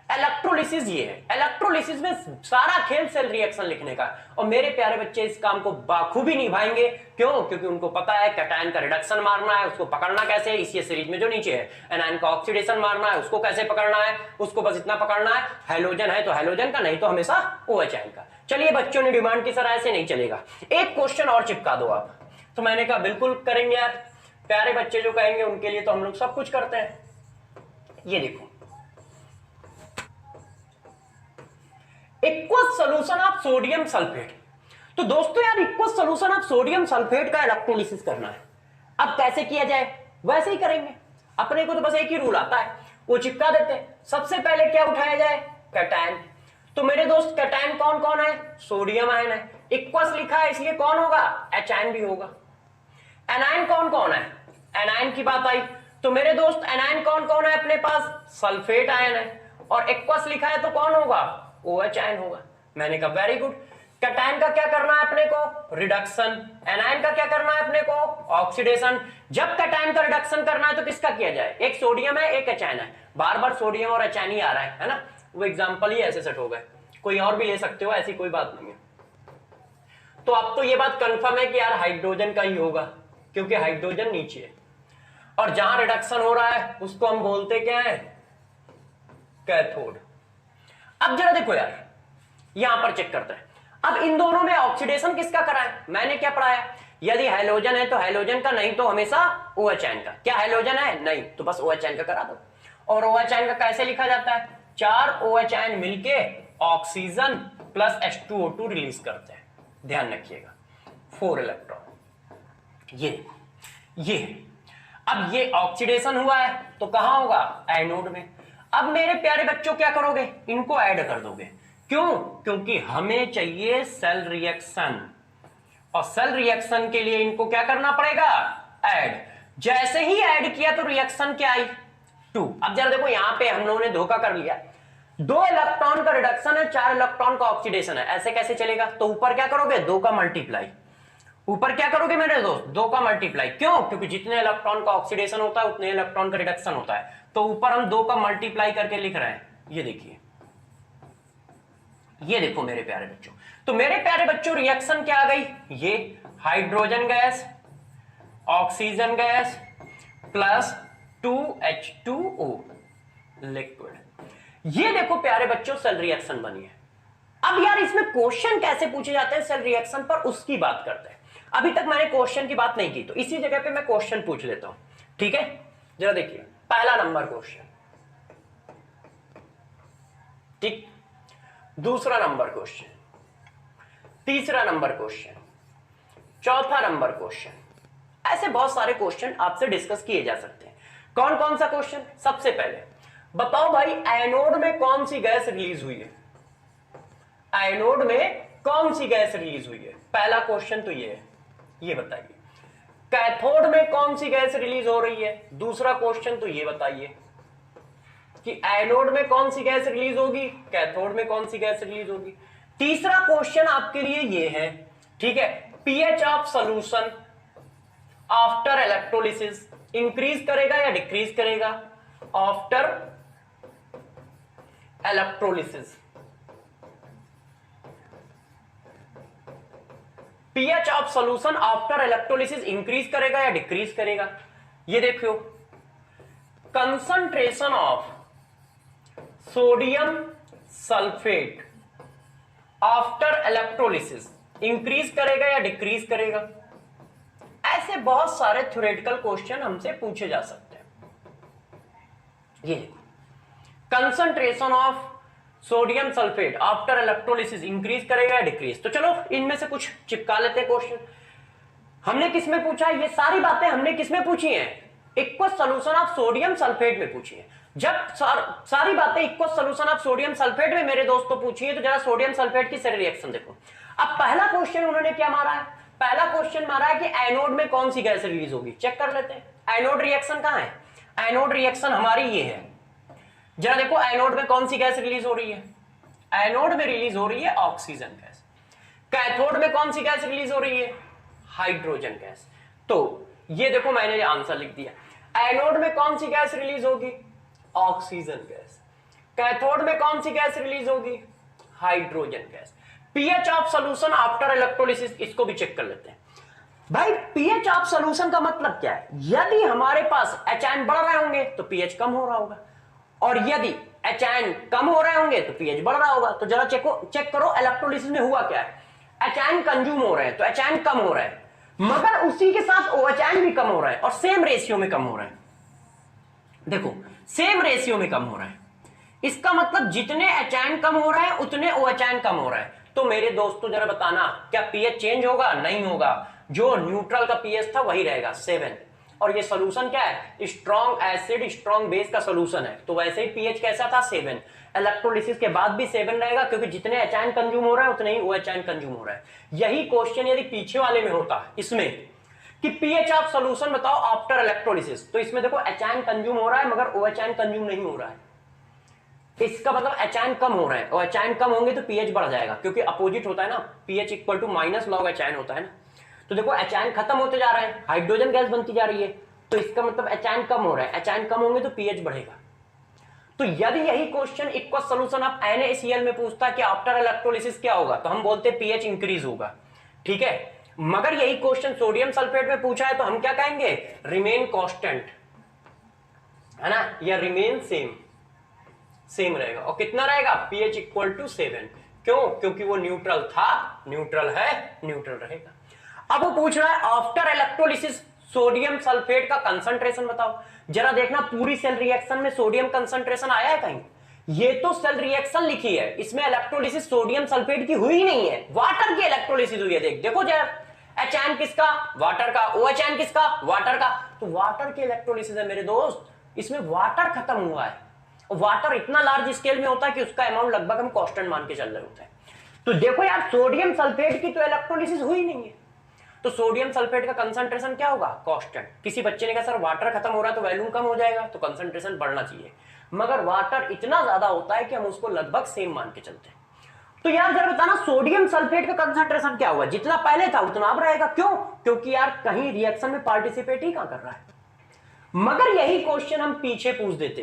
A: इलेक्ट्रोलिसिस ये है, इलेक्ट्रोलिसिस में सारा खेल सेल रिएक्शन लिखने का। और मेरे प्यारे बच्चे इस काम को बाखूबी निभाएंगे। क्यों? क्योंकि उनको पता है कैटायन का रिडक्शन मारना है, उसको पकड़ना कैसे है, इसी सीरीज में जो नीचे है। एनायन का ऑक्सीडेशन मारना है, उसको कैसे पकड़ना है, उसको बस इतना पकड़ना है, हैलोजन है तो हैलोजन का, नहीं तो हमेशा OH आयन का। चलिए बच्चों ने डिमांड की, सर ऐसे नहीं चलेगा, एक क्वेश्चन और चिपका दो आप। तो मैंने कहा बिल्कुल करेंगे यार, प्यारे बच्चे जो कहेंगे उनके लिए तो हम लोग सब कुछ करते हैं। ये देखो, equals solution of sodium sulphate. तो दोस्तों यार equals solution of sodium sulphate का इलेक्ट्रोलिसिस करना है। अब कैसे किया जाए? वैसे ही करेंगे, अपने को तो बस एक ही रूल आता है, वो चिपका देते हैं। सबसे पहले क्या उठाया जाए? कैटायन। तो मेरे दोस्त कैटायन कौन कौन है? सोडियम आयन है, इक्वस लिखा है इसलिए कौन होगा? H आयन भी होगा। एनायन कौन कौन है? एनायन की बात आई तो मेरे दोस्त एनायन कौन कौन है अपने पास? सल्फेट आयन है, और इक्वस लिखा है तो कौन होगा? OH आयन होगा। मैंने कहा वेरी गुड। कैटायन का क्या करना है अपने को? रिडक्शन। एनायन का क्या करना है अपने को? ऑक्सीडेशन। जब कैटायन का रिडक्शन करना है तो किसका किया जाए? एक सोडियम है, एक H आयन है, बार बार सोडियम और H आयन ही आ रहा है ना, वो एग्जांपल ही ऐसे सेट हो गए, कोई और भी ले सकते हो, ऐसी कोई बात नहीं है। तो अब तो ये बात कंफर्म है कि यार हाइड्रोजन का ही होगा, क्योंकि हाइड्रोजन नीचे है और जहां रिडक्शन हो रहा है उसको हम बोलते क्या है? कैथोड। अब जरा देखो यार, यहां पर चेक करते हैं। अब इन दोनों में ऑक्सीडेशन किसका करा है? मैंने क्या पढ़ाया? यदि हैलोजन है तो हैलोजन का, नहीं तो हमेशा OH आयन का। क्या हैलोजन है? नहीं, तो बस OH आयन का करा दो। और OH आयन का कैसे लिखा जाता है? 4 OH आयन मिलके ऑक्सीजन प्लस H2O2 रिलीज करते हैं। ध्यान रखिएगा, 4 इलेक्ट्रॉन। ये अब ये ऑक्सीडेशन हुआ है तो कहां होगा? एनोड में। अब मेरे प्यारे बच्चों क्या करोगे? इनको ऐड कर दोगे। क्यों? क्योंकि हमें चाहिए सेल रिएक्शन, और सेल रिएक्शन के लिए इनको क्या करना पड़ेगा? ऐड। जैसे ही ऐड किया तो रिएक्शन क्या आई? 2। अब जरा देखो, यहां पे हम लोगों ने धोखा कर लिया, 2 इलेक्ट्रॉन का रिडक्शन है, 4 इलेक्ट्रॉन का ऑक्सीडेशन है, ऐसे कैसे चलेगा? तो ऊपर क्या करोगे? 2 का मल्टीप्लाई। ऊपर क्या करोगे मेरे दोस्त? 2 का मल्टीप्लाई। क्यों? क्योंकि जितने इलेक्ट्रॉन का ऑक्सीडेशन होता है उतने इलेक्ट्रॉन का रिडक्शन होता है, तो ऊपर हम 2 का मल्टीप्लाई करके लिख रहे हैं। ये देखिए, ये देखो मेरे प्यारे बच्चों। तो मेरे प्यारे बच्चों रिएक्शन क्या आ गई? ये hydrogen gas, oxygen gas plus 2H2O liquid. ये देखो प्यारे बच्चों सेल रिएक्शन बनी है। अब यार इसमें क्वेश्चन कैसे पूछे जाते हैं सेल रिएक्शन पर, उसकी बात करते हैं। अभी तक मैंने क्वेश्चन की बात नहीं की, तो इसी जगह पे मैं क्वेश्चन पूछ लेता हूं, ठीक है। जरा देखिए पहला नंबर क्वेश्चन, ठीक, दूसरा नंबर क्वेश्चन, तीसरा नंबर क्वेश्चन, चौथा नंबर क्वेश्चन। ऐसे बहुत सारे क्वेश्चन आपसे डिस्कस किए जा सकते हैं। कौन कौन सा क्वेश्चन? सबसे पहले बताओ भाई एनोड में कौन सी गैस रिलीज हुई है? एनोड में कौन सी गैस रिलीज हुई है? पहला क्वेश्चन तो ये है, ये बताइए। कैथोड में कौन सी गैस रिलीज हो रही है? दूसरा क्वेश्चन तो ये बताइए कि एनोड में कौन सी गैस रिलीज होगी, कैथोड में कौन सी गैस रिलीज होगी। तीसरा क्वेश्चन आपके लिए ये है, ठीक है, pH of solution after electrolysis increase करेगा या डिक्रीज करेगा? After electrolysis pH of solution after electrolysis increase करेगा या डिक्रीज करेगा? ये देखियो, concentration of sodium sulphate after electrolysis increase करेगा या डिक्रीज करेगा? ऐसे बहुत सारे थ्योरेटिकल क्वेश्चन हमसे पूछे जा सकते हैं। ये concentration of sodium sulphate after electrolysis increase करेगा या डिक्रीज? तो चलो इनमें से कुछ चिपका लेते हैं क्वेश्चन। हमने किसमें पूछा है? ये सारी बातें हमने किसमें पूछी हैं? Equals solution of sodium sulphate में पूछी है। जब सारी बातें equals solution of sodium sulphate में मेरे दोस्तों पूछी है, तो जरा सोडियम सल्फेट की सेल रिएक्शन देखो। अब पहला क्वेश्चन उन्होंने क्या मारा है? पहला क्वेश्चन मारा है कि एनोड में कौन सी गैस रिलीज होगी। चेक कर लेते हैं एनोड रिएक्शन कहां है। एनोड रिएक्शन हमारी ये है, जरा देखो एनोड में कौन सी गैस रिलीज हो रही है? एनोड में रिलीज हो रही है ऑक्सीजन गैस। कैथोड में कौन सी गैस रिलीज हो रही है? Hydrogen gas. तो ये देखो मैंने ये आंसर लिख दिया। एनोड में कौन सी गैस रिलीज होगी? Oxygen gas. कैथोड में कौन सी गैस रिलीज होगी? Hydrogen gas. PH of solution after electrolysis, इसको भी चेक कर लेते हैं। भाई पीएच ऑफ सॉल्यूशन का मतलब क्या है? यदि हमारे पास एचआयन बढ़ रहे होंगे तो पीएच कम हो रहा होगा, और यदि एचआयन कम हो रहे होंगे तो पीएच बढ़ रहा होगा। तो जरा चेक करो इलेक्ट्रोलिसिस में हुआ क्या है। एचआयन कंज्यूम हो रहे हैं तो एचआयन कम हो रहा है, मगर उसी के साथ ओएचआयन भी कम हो रहा है और सेम रेशियो में कम हो रहा है। देखो सेम रेशियो में कम हो रहा है, इसका मतलब जितने एचआयन कम हो रहा है उतने ओएचआयन कम हो रहा है। तो मेरे दोस्तों जरा बताना, क्या पीएच चेंज होगा? नहीं होगा, जो न्यूट्रल का पीएच था वही रहेगा 7। और ये सोल्यूशन क्या है? स्ट्रॉन्ग एसिड स्ट्रॉन्ग बेस का सोल्यूशन है, तो वैसे ही पीएच कैसा था? 7। इलेक्ट्रोलिसिस के बाद भी 7 रहेगा, क्योंकि जितने एचआयन कंज्यूम हो रहा है उतने ही ओएचआयन कंज्यूम हो रहा है। यही क्वेश्चन यदि पीछे वाले में होता इसमें कि पीएच ऑफ सॉल्यूशन बताओ आफ्टर इलेक्ट्रोलिसिस, तो इसमें देखो एचआयन कंज्यूम हो रहा है मगर ओएचआयन कंज्यूम नहीं हो रहा है। इसका मतलब एचआयन कम हो रहा है, और एचआयन कम होंगे तो पीएच बढ़ जाएगा, क्योंकि अपोजिट होता है ना, pH equal to minus log H ion होता है ना। तो देखो एचआयन खत्म होते जा रहा है, हाइड्रोजन गैस बनती जा रही है, तो इसका मतलब एचआयन कम हो रहा है। एचआयन कम होंगे तो पीएच बढ़ेगा। तो यदि यही question equals solution of NaCl में पूछता है कि आफ्टर इलेक्ट्रोलिसिस क्या होगा, तो हम बोलते पीएच इंक्रीज होगा, ठीक है। मगर यही क्वेश्चन सोडियम सल्फेट में पूछा है तो हम क्या कहेंगे? रिमेन कांस्टेंट, है ना, या रिमेन सेम रहेगा। और कितना रहेगा? PH equal to 7। क्यों? क्योंकि वो न्यूट्रल था, न्यूट्रल है, न्यूट्रल रहेगा। अब वो पूछ रहा है आफ्टर इलेक्ट्रोलिसिस सोडियम सल्फेट का कंसंट्रेशन बताओ। जरा देखना पूरी सेल रिएक्शन में सोडियम कंसंट्रेशन आया है कहीं? ये तो सेल रिएक्शन लिखी है, इसमें इलेक्ट्रोलिसिस सोडियम सल्फेट की हुई नहीं है, वाटर की इलेक्ट्रोलिसिस हुई है। देखो जरा, एचआयन किसका? वाटर का। ओएचआयन किसका? वाटर का। तो वाटर की इलेक्ट्रोलिसिस है मेरे दोस्त, इसमें वाटर खत्म हुआ है। वाटर इतना लार्ज स्केल में होता है कि उसका अमाउंट लगभग हम कांस्टेंट मान के चल रहे होते हैं। तो देखो यार, सोडियम सल्फेट की तो इलेक्ट्रोलिसिस हुई नहीं है, तो सोडियम सल्फेट का कंसंट्रेशन क्या होगा? कांस्टेंट। किसी बच्चे ने कहा सर वाटर खत्म हो रहा है तो वॉल्यूम कम हो जाएगा, तो कंसंट्रेशन बढ़ना चाहिए, मगर वाटर इतना ज्यादा होता है कि हम उसको लगभग सेम मान के चलते हैं। तो यार जरा बताना, सोडियम सल्फेट का कंसंट्रेशन क्या हुआ? जितना पहले था उतना अब रहेगा। क्यों? क्योंकि यार कहीं रिएक्शन में पार्टिसिपेट ही कहां कर रहा है। मगर यही क्वेश्चन हम पीछे पूछ देते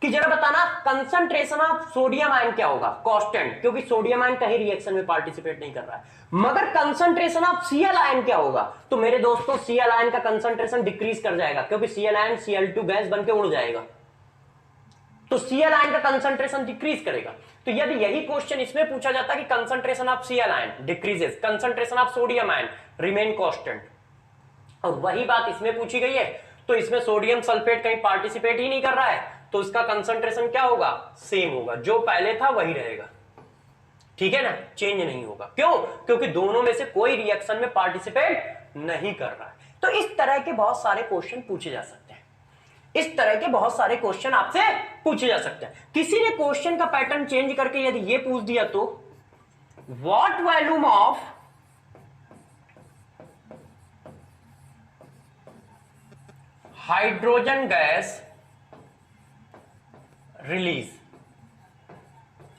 A: कि जरा बताना कंसंट्रेशन ऑफ सोडियम आयन क्या होगा, कांस्टेंट, क्योंकि सोडियम आयन कहीं रिएक्शन में पार्टिसिपेट नहीं कर रहा है। मगर कंसंट्रेशन ऑफ Cl आयन क्या होगा, तो मेरे दोस्तों Cl आयन का कंसंट्रेशन डिक्रीज कर जाएगा, क्योंकि Cl आयन Cl2 गैस बनके उड़ जाएगा, तो Cl आयन का कंसंट्रेशन डिक्रीज करेगा। तो यदि यही क्वेश्चन इसमें पूछा जाता कि concentration of Cl ion decreases, concentration of sodium ion remain constant, और वही बात इसमें पूछी गई है, तो इसमें सोडियम सल्फेट कहीं पार्टिसिपेट ही नहीं कर रहा है, तो उसका कंसंट्रेशन क्या होगा, सेम होगा, जो पहले था वही रहेगा, ठीक है ना, चेंज नहीं होगा। क्यों, क्योंकि दोनों में से कोई रिएक्शन में पार्टिसिपेट नहीं कर रहा है। तो इस तरह के बहुत सारे क्वेश्चन पूछे जा सकते हैं, इस तरह के बहुत सारे क्वेश्चन आपसे पूछे जा सकते हैं। किसी ने क्वेश्चन का पैटर्न चेंज करके यदि ये पूछ दिया तो what volume of hydrogen gas release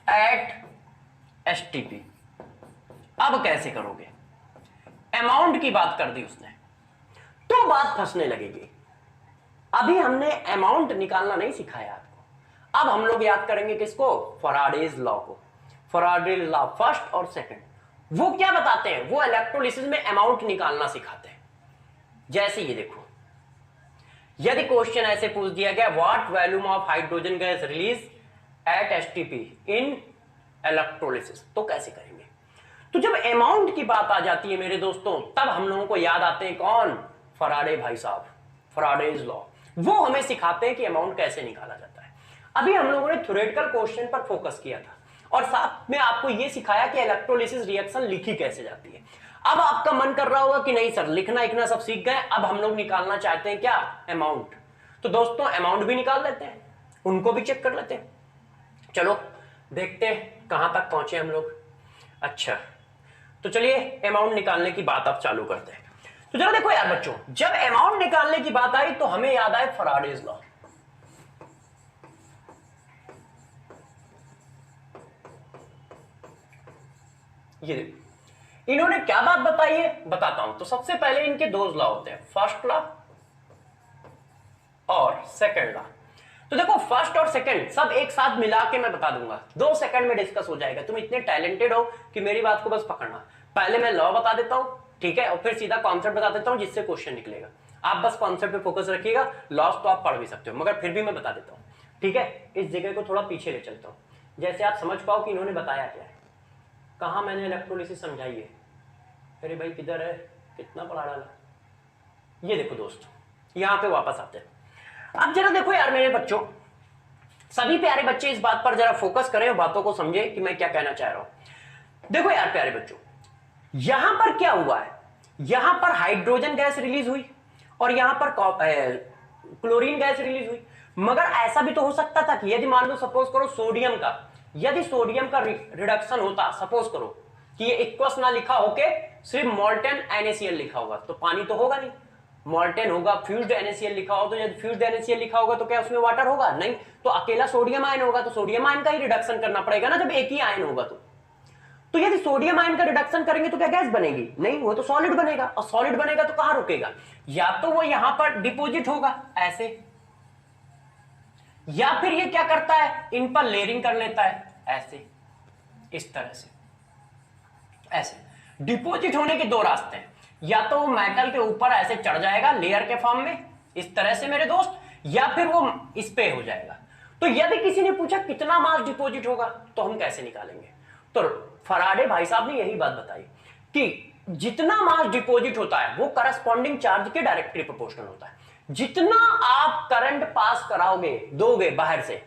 A: at STP, अब कैसे करोगे, अमाउंट की बात कर दी उसने, तो बात फंसने लगेगी। अभी हमने अमाउंट निकालना नहीं सिखाया आपको, अब हम लोग याद करेंगे किसको, फैराडेज लॉ को, फैराडेज लॉ फर्स्ट और सेकंड। वो क्या बताते हैं, वो इलेक्ट्रोलिसिस में अमाउंट निकालना सिखाते हैं। जैसे ये देखो, यदि क्वेश्चन ऐसे पूछ दिया गया what volume of hydrogen gas release at STP in electrolysis, तो कैसे करेंगे। तो जब अमाउंट की बात आ जाती है मेरे दोस्तों, तब हम लोगों को याद आते हैं कौन, फैराडे भाई साहब, फैराडेज लॉ। वो हमें सिखाते हैं कि अमाउंट कैसे निकाला जाता है। अभी हम लोगों ने थ्योरेटिकल क्वेश्चन पर फोकस किया था और साथ में आपको यह सिखाया कि इलेक्ट्रोलिसिस रिएक्शन लिखी कैसे जाती है। अब आपका मन कर रहा होगा कि नहीं सर, लिखना लिखना सब सीख गए, अब हम लोग निकालना चाहते हैं क्या, अमाउंट। तो दोस्तों अमाउंट भी निकाल लेते हैं, उनको भी चेक कर लेते हैं। चलो देखते हैं कहां तक पहुंचे हम लोग। अच्छा, तो चलिए अमाउंट निकालने की बात अब चालू करते हैं। तो जरा देखो यार बच्चों, जब अमाउंट निकालने की बात आई तो हमें याद आए फैराडेज लॉ। ये देखो इन्होंने क्या बात बताई है, बताता हूं। तो सबसे पहले इनके दो लॉ होते हैं, फर्स्ट लॉ और सेकंड लॉ। तो देखो फर्स्ट और सेकंड सब एक साथ मिला के मैं बता दूंगा, 2 सेकंड में डिस्कस हो जाएगा। तुम इतने टैलेंटेड हो कि मेरी बात को बस पकड़ना। पहले मैं लॉ बता देता हूं, ठीक है, और फिर सीधा कॉन्सेप्ट बता देता हूं जिससे क्वेश्चन निकलेगा। आप बस कॉन्सेप्ट पे फोकस रखिएगा, लॉस तो आप पढ़ भी सकते हो, मगर फिर भी मैं बता देता हूं, ठीक है। इस जगह को थोड़ा पीछे ले चलता हूं, जैसे आप समझ पाओ कि इन्होंने बताया क्या है। कहां मैंने इलेक्ट्रोलिसिस समझाई है, अरे भाई किधर है, कितना पढ़ा डाला। ये देखो दोस्त, यहां पे वापस आते हैं। अब जरा देखो यार मेरे बच्चों, सभी प्यारे बच्चे इस बात पर जरा फोकस करें और बातों को समझे कि मैं क्या कहना चाह रहा हूं। देखो यार प्यारे बच्चों, यहां पर क्या हुआ है, यहां पर हाइड्रोजन गैस रिलीज हुई और यहां पर क्लोरीन गैस रिलीज हुई। मगर ऐसा भी तो हो सकता था कि यदि मान लो सपोज करो सोडियम का, यदि सोडियम का रिडक्शन होता, सपोज करो कि ये इक्वस ना लिखा होके सिर्फ मोल्टेन NaCl लिखा होगा, तो पानी तो होगा नहीं, मोल्टेन होगा, फ्यूज्ड NaCl लिखा हो, तो यदि फ्यूज्ड NaCl लिखा होगा तो क्या उसमें वाटर होगा, नहीं, तो अकेला सोडियम आयन होगा, तो सोडियम आयन का ही रिडक्शन करना पड़ेगा ना जब एक ही आयन होगा। तो यदि सोडियम आयन का रिडक्शन करेंगे तो क्या गैस बनेगी, नहीं, वो तो सॉलिड बनेगा, और सॉलिड बनेगा तो कहां रुकेगा, या तो वो यहां पर डिपोजिट होगा ऐसे, या फिर ये क्या करता है, इन पर लेयरिंग कर लेता है ऐसे, इस तरह से, ऐसे। डिपोजिट होने के 2 रास्ते हैं, या तो वो मेटल के ऊपर ऐसे चढ़ जाएगा लेयर के फॉर्म में इस तरह से मेरे दोस्त, या फिर वो इस पे हो जाएगा। तो यदि किसी ने पूछा कितना मास डिपोजिट होगा, तो हम कैसे निकालेंगे। तो फैराडे भाई साहब ने यही बात बताई कि जितना मास डिपोजिट होता है वो करस्पॉन्डिंग चार्ज के डायरेक्टली प्रोपोर्शनल होता है। जितना आप करंट पास कराओगे, दोगे बाहर से,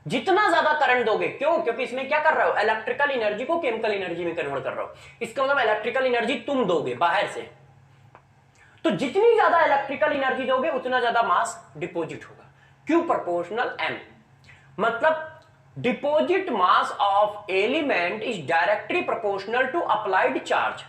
A: जितना ज्यादा करंट दोगे, क्यों, क्योंकि इसमें क्या कर रहे हो, इलेक्ट्रिकल एनर्जी को केमिकल एनर्जी में कन्वर्ट कर रहे हो। इसका मतलब इलेक्ट्रिकल एनर्जी तुम दोगे बाहर से, तो जितनी ज्यादा इलेक्ट्रिकल एनर्जी दोगे उतना ज्यादा मास डिपोजिट होगा। क्यू प्रोपोर्शनल एम, मतलब deposit mass of element is directly proportional to applied charge.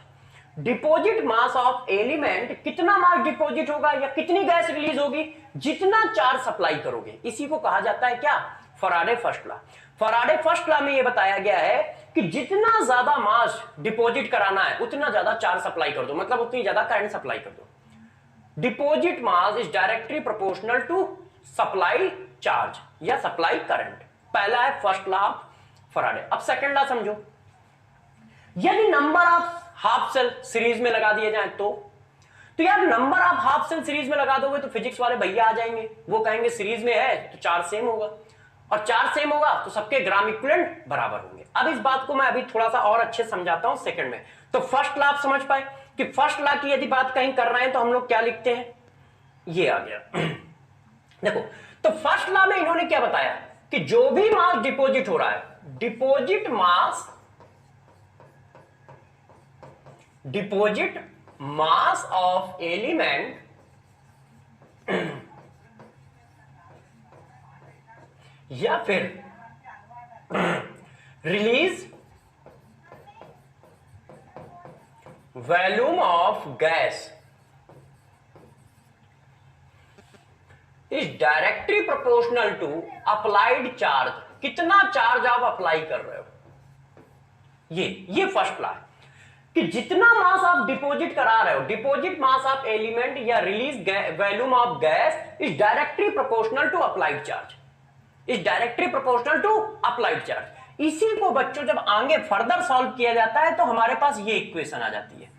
A: Deposit mass of element, कितना मास डिपोजिट होगा या कितनी गैस रिलीज होगी, जितना चार्ज सप्लाई करोगे, इसी को कहा जाता है क्या, Faraday first law. Faraday first law में यह बताया गया है कि जितना ज्यादा मास डिपोजिट कराना है उतना ज्यादा चार्ज सप्लाई कर दो, मतलब उतनी ज्यादा करंट सप्लाई कर दो। Deposit mass is directly proportional to supply charge या सप्लाई करंट। पहला है फर्स्ट लॉ ऑफ फैराडे। अब सेकंड लॉ समझो, यदि number of half cell series में लगा दिए जाए तो यार number of half cell series में लगा दोगे तो फिजिक्स वाले भैया आ जाएंगे, वो कहेंगे सीरीज में है तो चार्ज सेम होगा, और चार्ज सेम होगा तो सबके ग्राम इक्विवेलेंट बराबर होंगे। अब इस बात को मैं अभी थोड़ा सा और अच्छे समझाता हूं सेकंड में। तो फर्स्ट लॉ आप समझ पाए कि फर्स्ट लॉ की यदि बात कहीं कर रहे हैं तो हम लोग क्या लिखते हैं, ये आ गया। देखो, तो फर्स्ट लॉ में इन्होंने क्या बताया कि जो भी मास डिपॉजिट हो रहा है, डिपॉजिट मास ऑफ एलिमेंट या फिर release volume of gas is directly proportional to applied charge. कितना चार्ज आप अप्लाई कर रहे हो, ये फर्स्ट लॉ है कि जितना मास आप डिपॉजिट करा रहे हो, डिपॉजिट मास ऑफ एलिमेंट या release volume of gas is directly proportional to applied charge, is directly proportional to applied charge. इसी को बच्चों जब आगे फर्दर सॉल्व किया जाता है तो हमारे पास ये इक्वेशन आ जाती है,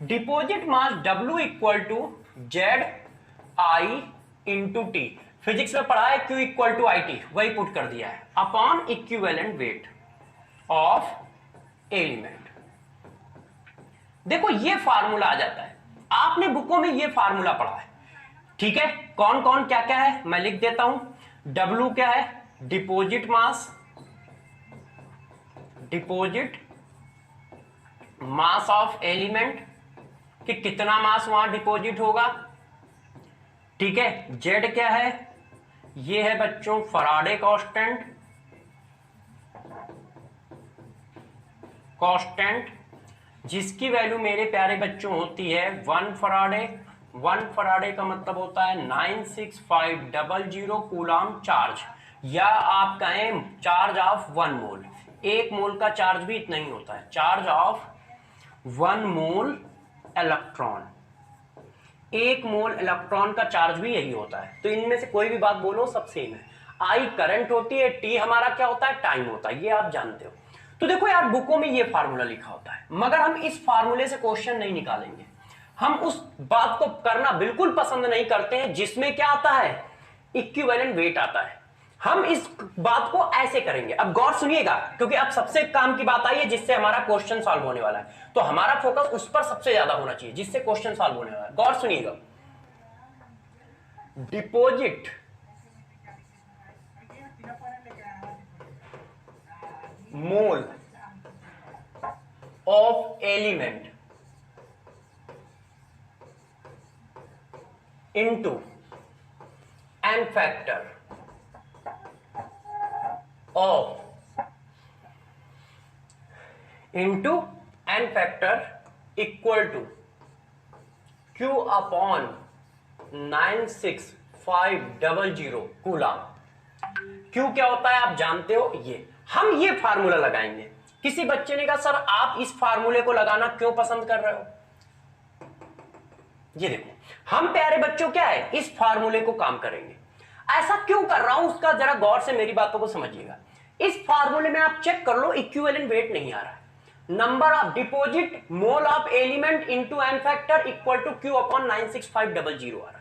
A: deposit mass W equal to ZI into T. Physics में पढ़ा है Q इक्वल टू IT, वही पुट कर दिया है, upon equivalent weight of element. देखो ये फार्मूला आ जाता है, आपने बुकों में ये फार्मूला पढ़ा है, ठीक है। कौन कौन क्या क्या है मैं लिख देता हूं। W क्या है, डिपॉजिट मास ऑफ एलिमेंट, कि कितना मास वहां डिपॉजिट होगा, ठीक है। Z क्या है, ये है बच्चों फैराडे कांस्टेंट, जिसकी वैल्यू मेरे प्यारे बच्चों होती है 1 फैराडे। 1 फैराडे का मतलब होता है 96500 कूलम चार्ज, या आप कहें चार्ज ऑफ 1 मोल। 1 मोल का चार्ज भी इतना ही होता है, charge of 1 mole electron. 1 mole electron का चार्ज भी यही होता है। तो इनमें से कोई भी बात बोलो सब सेम है। I करंट होती है, T हमारा क्या होता है, टाइम होता है, ये आप जानते हो। तो देखो यार बुकों में ये फार्मूला लिखा होता है, मगर हम इस फार्मूले से क्वेश्चन नहीं निकालेंगे। हम उस बात को करना बिल्कुल पसंद नहीं करते हैं जिसमें क्या आता है, इक्विवेलेंट वेट आता है। हम इस बात को ऐसे करेंगे। अब गौर सुनिएगा, क्योंकि अब सबसे काम की बात आई है जिससे हमारा क्वेश्चन सॉल्व होने वाला है, तो हमारा फोकस उस पर सबसे ज्यादा होना चाहिए जिससे क्वेश्चन सॉल्व होने वाला है। गौर सुनिएगा, deposit mole of element into n factor of into n factor equal to Q upon 96500 coulomb. Q क्या होता है आप जानते हो, ये हम ये फार्मूला लगाएंगे। किसी बच्चे ने कहा सर आप इस फार्मूले को लगाना क्यों पसंद कर रहे हो, ये देखो हम प्यारे बच्चों क्या है इस फार्मूले को काम करेंगे। ऐसा क्यों कर रहा हूं उसका जरा गौर से मेरी बातों को समझिएगा। इस फार्मूले में आप चेक कर लो इक्विवेलेंट वेट नहीं आ रहा है, number of deposit mole of element into N factor equal to Q upon 96500 आ रहा है।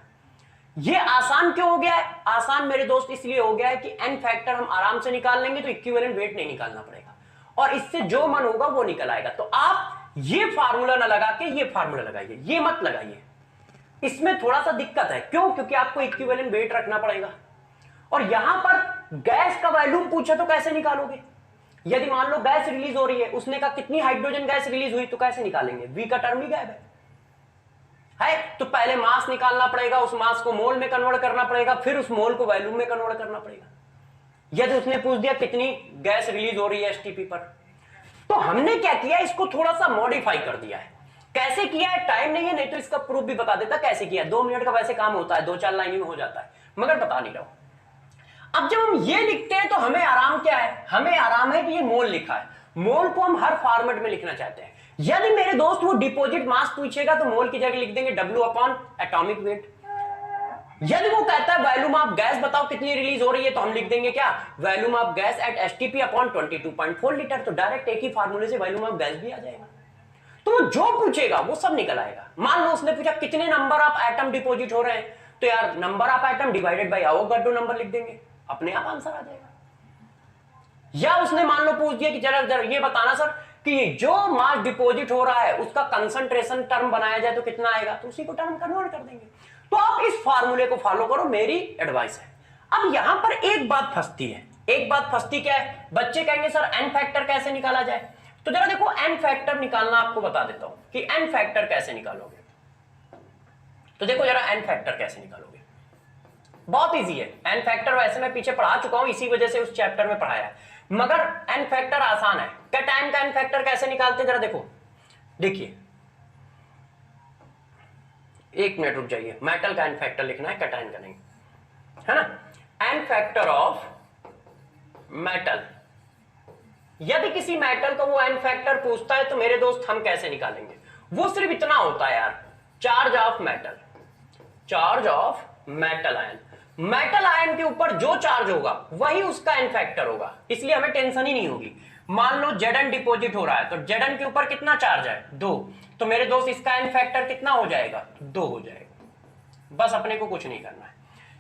A: ये आसान क्यों हो गया है, आसान मेरे दोस्त इसलिए हो गया है कि एन फैक्टर हम आराम से निकाल लेंगे तो इक्विवेलेंट वेट नहीं निकालना पड़ेगा, और इससे जो मन होगा वो निकल आएगा। तो आप ये फार्मूला ना लगा के ये फार्मूला लगाइए, ये मत लगाइए, इसमें थोड़ा सा दिक्कत है। क्यों, क्योंकि आपको इक्विवेलेंट वेट रखना पड़ेगा, और यहां पर गैस का वॉल्यूम पूछे तो कैसे निकालोगे। यदि मान लो गैस रिलीज हो रही है, उसने कहा कितनी हाइड्रोजन गैस रिलीज हुई, तो कैसे निकालेंगे, वी का टर्म ही गायब है। तो पहले मास निकालना पड़ेगा, उस मास को मोल में कन्वर्ट करना पड़ेगा, फिर उस मोल को वॉल्यूम में कन्वर्ट करना पड़ेगा। यदि उसने पूछ दिया कितनी गैस रिलीज हो रही है एसटीपी पर, तो हमने क्या किया, इसको थोड़ा सा मॉडिफाई कर दिया है। कैसे किया है, टाइम नहीं है, नहीं तो इसका प्रूफ भी बता देता कैसे किया। 2 मिनट का वैसे काम होता है, 2-4 लाइन में हो जाता है, मगर बता नहीं रहा हूं। अब जब हम ये लिखते हैं तो हमें आराम क्या है, हमें आराम है कि ये मोल लिखा है। मोल को हम हर फॉर्मेट में लिखना चाहते हैं। यदि मेरे दोस्त वो डिपॉजिट मास पूछेगा तो मोल की जगह लिख देंगे W अपॉन एटॉमिक वेट। यदि वो कहता है वॉल्यूम ऑफ गैस बताओ कितनी रिलीज हो रही है, तो हम लिख देंगे क्या, volume of gas at STP upon 22.4 litre. तो डायरेक्ट एक ही फार्मूले से वॉल्यूम ऑफ गैस भी आ जाएगा। तो जो पूछेगा वो सब निकल आएगा। मान लो उसने पूछा कितने नंबर ऑफ एटम डिपॉजिट हो रहे हैं, तो यार number of atom divided by Avogadro number लिख देंगे, अपने आप आंसर आ जाएगा। या उसने मान लो पूछ दिया कि जरा जरा ये बताना सर कि जो मास डिपॉजिट हो रहा है उसका कंसंट्रेशन टर्म बनाया जाए तो कितना आएगा, तो उसी को टर्म कन्वर्ट कर देंगे। तो आप इस फार्मूले को फॉलो करो, मेरी एडवाइस है। अब यहां पर एक बात फंसती है, एक बात फंसती क्या है, बच्चे कहेंगे सर एन फैक्टर कैसे निकाला जाए। तो जरा देखो एन फैक्टर निकालना आपको बता देता हूं कि एन फैक्टर कैसे निकालोगे। तो देखो जरा एन फैक्टर कैसे निकालोगे, बहुत इजी है। एन फैक्टर वैसे मैं पीछे पढ़ा चुका हूं, इसी वजह से उस चैप्टर में पढ़ाया है, मगर एन फैक्टर आसान है। कैटायन का एन फैक्टर कैसे निकालते हैं जरा देखो, देखिए एक मिनट रुक जाइए, मेटल का एन फैक्टर लिखना है, कैटायन का नहीं, है ना। एन फैक्टर ऑफ मेटल, यदि किसी मेटल को वो एन फैक्टर पूछता है तो मेरे दोस्त हम कैसे निकालेंगे, वो सिर्फ इतना होता है यार, charge of metal, charge of metal ion. Metal ion के ऊपर जो चार्ज होगा वही उसका एन फैक्टर होगा, इसलिए हमें टेंशन ही नहीं होगी। मान लो Zn डिपॉजिट हो रहा है, तो Zn के ऊपर कितना चार्ज है, 2, तो मेरे दोस्त इसका एन फैक्टर कितना हो जाएगा, 2 हो जाएगा। बस अपने को कुछ नहीं करना है।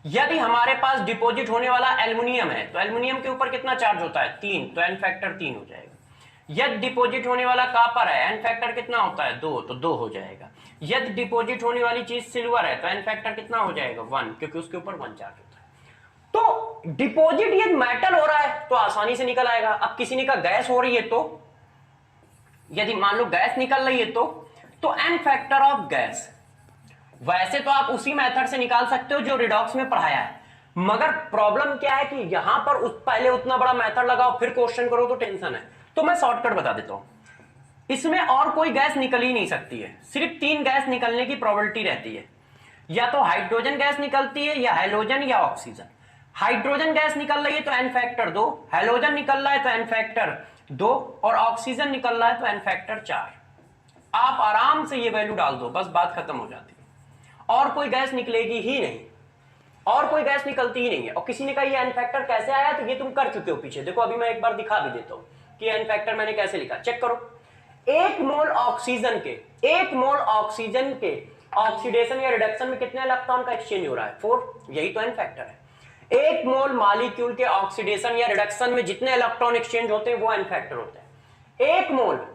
A: यदि हमारे पास डिपॉजिट होने वाला एल्युमिनियम है, तो एल्युमिनियम के ऊपर कितना चार्ज होता है, 3, तो एन फैक्टर 3 हो जाएगा। यदि डिपॉजिट होने वाला कॉपर है, एन फैक्टर कितना होता है, 2, तो 2 हो जाएगा। यदि डिपॉजिट होने वाली चीज सिल्वर है, तो एन फैक्टर कितना हो जाएगा, 1, क्योंकि उसके ऊपर 1 चार्ज होता है। तो डिपॉजिट यदि मेटल हो रहा है तो आसानी से निकल आएगा। अब किसी ने कहा गैस हो रही है, तो यदि मान लो गैस निकल रही है तो एन फैक्टर ऑफ गैस, वैसे तो आप उसी मेथड से निकाल सकते हो जो रिडॉक्स में पढ़ाया है, मगर प्रॉब्लम क्या है कि यहां पर पहले उतना बड़ा मेथड लगाओ फिर क्वेश्चन करो तो टेंशन है। तो मैं शॉर्टकट बता देता हूं, इसमें और कोई गैस निकल ही नहीं सकती है, सिर्फ 3 गैस निकलने की प्रोबेबिलिटी रहती है, या तो हाइड्रोजन गैस निकलती है, या हैलोजन, या ऑक्सीजन। हाइड्रोजन गैस निकल रही है तो एन फैक्टर 2, हैलोजन निकल रहा है तो एन फैक्टर 2, और ऑक्सीजन निकल रहा है तो एन फैक्टर 4। आप आराम से ये वैल्यू डाल दो, बस बात खत्म हो जाती है। और कोई गैस निकलेगी ही नहीं, और कोई गैस निकलती ही नहीं है। और किसी ने कहा ये एन फैक्टर कैसे आया, तो ये तुम कर चुके हो पीछे, देखो अभी मैं एक बार दिखा भी देता हूं कि एन फैक्टर मैंने कैसे लिखा, चेक करो। 1 मोल ऑक्सीजन के, 1 मोल ऑक्सीजन के ऑक्सीडेशन या रिडक्शन में कितने इलेक्ट्रॉन का एक्सचेंज हो रहा है, 4, यही तो एन फैक्टर है। 1 मोल मॉलिक्यूल के ऑक्सीडेशन या रिडक्शन में जितने इलेक्ट्रॉन एक्सचेंज होते हैं वो एन फैक्टर होते हैं। 1 मोल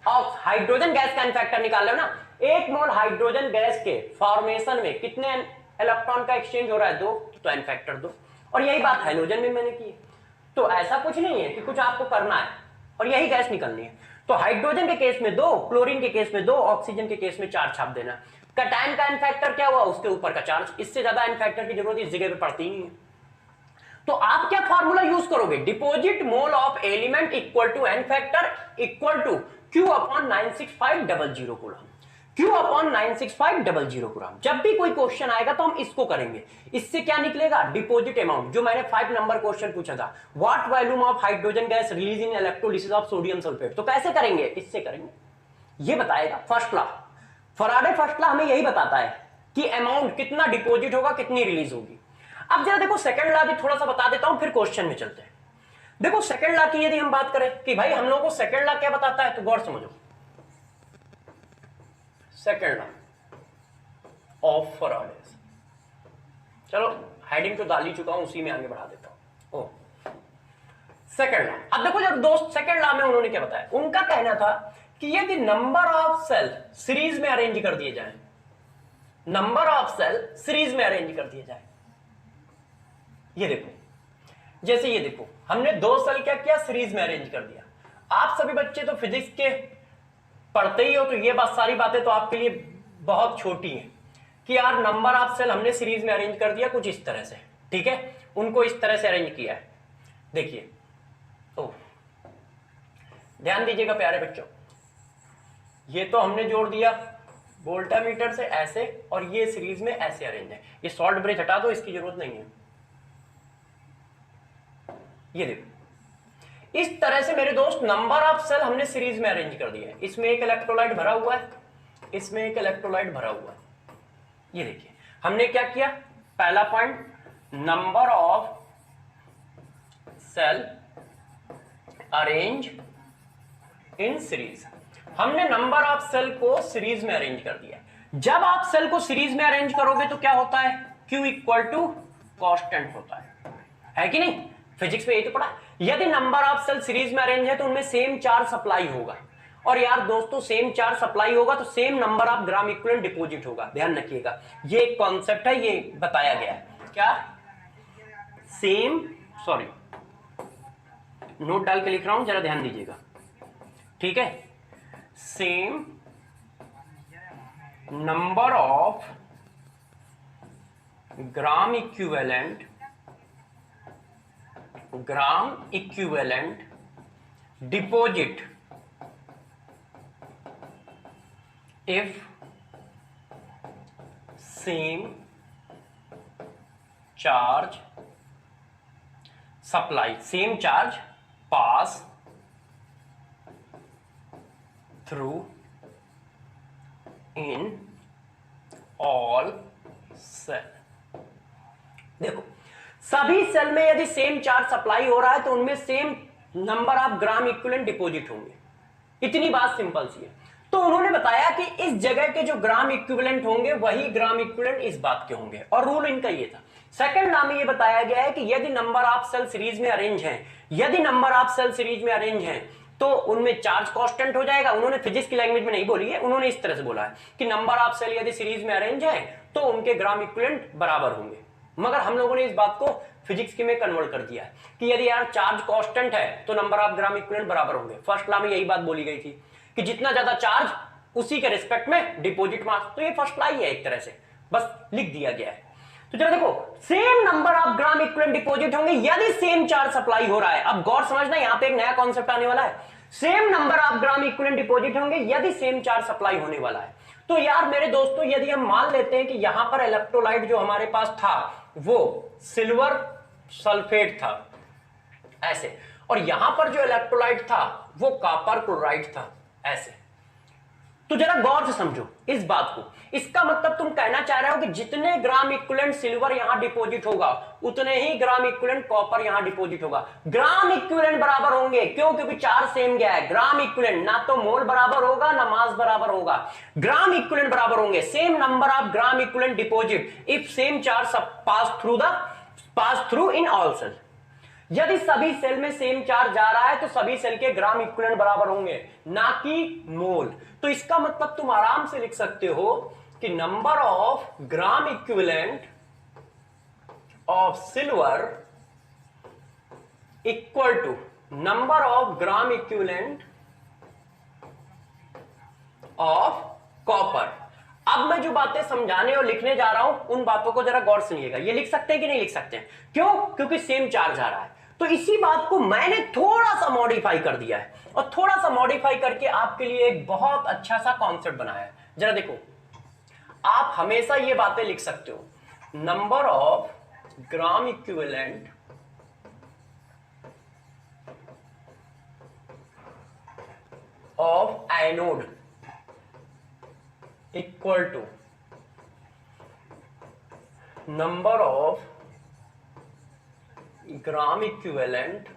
A: हाइड्रोजन गैस का एन फैक्टर निकाल लो ना, 1 मोल हाइड्रोजन गैस के फॉर्मेशन में कितने इलेक्ट्रॉन का एक्सचेंज हो रहा है, 2, तो एन फैक्टर 2। और यही बात हाइड्रोजन में मैंने की। तो ऐसा कुछ नहीं है कि कुछ आपको करना है और यही गैस निकलनी है। तो हाइड्रोजन के केस में 2, क्लोरीन के केस में 2, ऑक्सीजन के केस में 4 छाप देना। कैटायन का एन फैक्टर क्या हुआ, उसके ऊपर का चार्ज, इससे ज्यादा एन फैक्टर की जरूरत इस जगह पे पड़ती ही नहीं है। तो आप क्या फार्मूला यूज करोगे, deposit mole of element equal to N factor equal to Q upon 96500 coulomb, Q upon 96500 coulomb. जब भी कोई क्वेश्चन आएगा तो हम इसको करेंगे। इससे क्या निकलेगा, डिपॉजिट अमाउंट, जो मैंने 5 नंबर क्वेश्चन पूछा था, what volume of hydrogen gas release in electrolysis of sodium sulphate. तो कैसे करेंगे, इससे करेंगे, ये बताएगा first law. Faraday first law हमें यही बताता है कि अमाउंट कितना डिपॉजिट होगा, कितनी रिलीज होगी। अब जरा देखो सेकंड लॉ भी थोड़ा सा बता देता हूं, फिर क्वेश्चन में चलते हैं। देखो सेकंड लॉ की यदि हम बात करें कि भाई हम लोगों को सेकंड लॉ क्या बताता है, तो गौर समझो। सेकंड लॉ ऑफ फराडेज, चलो हेडिंग तो डाल ही चुका हूं, उसी में आगे बढ़ा देता हूं। सेकंड लॉ, अब देखो जब दोस्त सेकंड लॉ में उन्होंने क्या बताया, उनका कहना था कि यदि नंबर ऑफ सेल सीरीज में अरेंज कर दिए जाए, नंबर ऑफ सेल सीरीज में अरेंज कर दिए जाए, ये देखो जैसे ये देखो हमने 2 सेल क्या किया, सीरीज में अरेंज कर दिया। आप सभी बच्चे तो फिजिक्स के पढ़ते ही हो, तो ये बात सारी बातें तो आपके लिए बहुत छोटी हैं कि यार नंबर ऑफ सेल हमने सीरीज में अरेंज कर दिया कुछ इस तरह से, ठीक है, उनको इस तरह से अरेंज किया है। देखिए तो ध्यान दीजिएगा प्यारे बच्चों, ये तो हमने जोड़ दिया वोल्टामीटर से ऐसे, और ये सीरीज में ऐसे अरेंज है। ये सॉल्ट ब्रिज हटा दो, इसकी जरूरत नहीं है। ये देखो इस तरह से मेरे दोस्त नंबर ऑफ सेल हमने सीरीज में अरेंज कर दिया है। इसमें एक इलेक्ट्रोलाइट भरा हुआ है, इसमें एक इलेक्ट्रोलाइट भरा हुआ है। ये देखिए हमने क्या किया, पहला point, number of cell arrange in series. हमने नंबर ऑफ सेल को सीरीज में अरेंज कर दिया। जब आप सेल को सीरीज में अरेंज करोगे तो क्या होता है, Q इक्वल टू कॉन्स्टेंट होता है कि नहीं? फिजिक्स में यही तो पढ़ा। यदि नंबर ऑफ सेल सीरीज में अरेंज है तो उनमें सेम चार्ज सप्लाई होगा, और यार दोस्तों सेम चार्ज सप्लाई होगा तो same number of gram equivalent deposit होगा। ध्यान रखिएगा, ये एक कॉन्सेप्ट है, ये बताया गया है। क्या सेम, सॉरी नोट डाल के लिख रहा हूं, जरा ध्यान दीजिएगा, ठीक है। Same number of gram equivalent deposit if same charge supply, same charge pass through in all cell। देखो सभी सेल में यदि सेम चार्ज सप्लाई हो रहा है तो उनमें same number of gram equivalent deposit होंगे। इतनी बात सिंपल सी है। तो उन्होंने बताया कि इस जगह के जो ग्राम इक्विवेलेंट होंगे वही ग्राम इक्विवेलेंट इस बात के होंगे, और रूल इनका ये था। सेकंड लॉ में ये बताया गया है कि यदि नंबर ऑफ सेल सीरीज में अरेंज हैं, यदि नंबर ऑफ सेल सीरीज में अरेंज हैं तो उनमें चार्ज कांस्टेंट हो जाएगा। उन्होंने फिजिक्स की लैंग्वेज में नहीं बोली है, उन्होंने इस तरह से बोला है कि नंबर ऑफ सेल यदि सीरीज में अरेंज है तो उनके ग्राम इक्विवेलेंट बराबर होंगे। मगर हम लोगों ने इस बात को फिजिक्स की में कन्वर्ट कर दिया है कि यदि यार चार्ज कांस्टेंट है तो नंबर ऑफ ग्राम इक्विवेलेंट बराबर होंगे। फर्स्ट लॉ में यही बात बोली गई थी कि जितना ज्यादा चार्ज उसी के रिस्पेक्ट में डिपॉजिट मास। तो ये फर्स्ट लॉ ही है, एक तरह से बस लिख दिया गया है। तो जरा देखो, same number of gram equivalent deposit होंगे यदि सेम चार्ज सप्लाई हो रहा है। अब गौर समझना, यहां पे एक नया कॉन्सेप्ट आने वाला है। Same number of gram equivalent deposit होंगे यदि सेम चार्ज सप्लाई होने वाला है। तो यार मेरे दोस्तों, यदि हम मान लेते हैं कि यहां पर इलेक्ट्रोलाइट जो हमारे पास था वो सिल्वर सल्फेट था ऐसे, और यहां पर जो इलेक्ट्रोलाइट था वो कॉपर क्लोराइड था ऐसे। तो जरा गौर से समझो इस बात को। इसका मतलब तुम कहना चाह रहे हो कि जितने ग्राम इक्विवेलेंट सिल्वर यहां डिपॉजिट होगा उतने ही ग्राम इक्विवेलेंट कॉपर यहां डिपॉजिट होगा। ग्राम इक्विवेलेंट बराबर होंगे, क्यों? क्योंकि चार्ज सेम गया है। ग्राम इक्विवेलेंट ना तो मोल बराबर होगा ना मास बराबर होगा, ग्राम इक्विवेलेंट बराबर होंगे। Same number of gram equivalent deposit if same charge pass through in all cell. यदि सभी सेल में सेम चार्ज जा रहा है तो सभी सेल के ग्राम इक्विवेलेंट बराबर होंगे, ना कि मोल। तो इसका मतलब तुम आराम से लिख सकते हो कि number of gram equivalent of silver equal to number of gram equivalent of copper. अब मैं जो बातें समझाने और लिखने जा रहा हूं उन बातों को जरा गौर सुनिएगा। ये लिख सकते हैं कि नहीं लिख सकते हैं? क्यों? क्योंकि सेम चार्ज आ रहा है। तो इसी बात को मैंने थोड़ा सा मॉडिफाई कर दिया है, और थोड़ा सा मॉडिफाई करके आपके लिए एक बहुत अच्छा सा कॉन्सेप्ट बनाया है। जरा देखो, आप हमेशा ये बातें लिख सकते हो, number of gram equivalent of anode equal to number of gram equivalent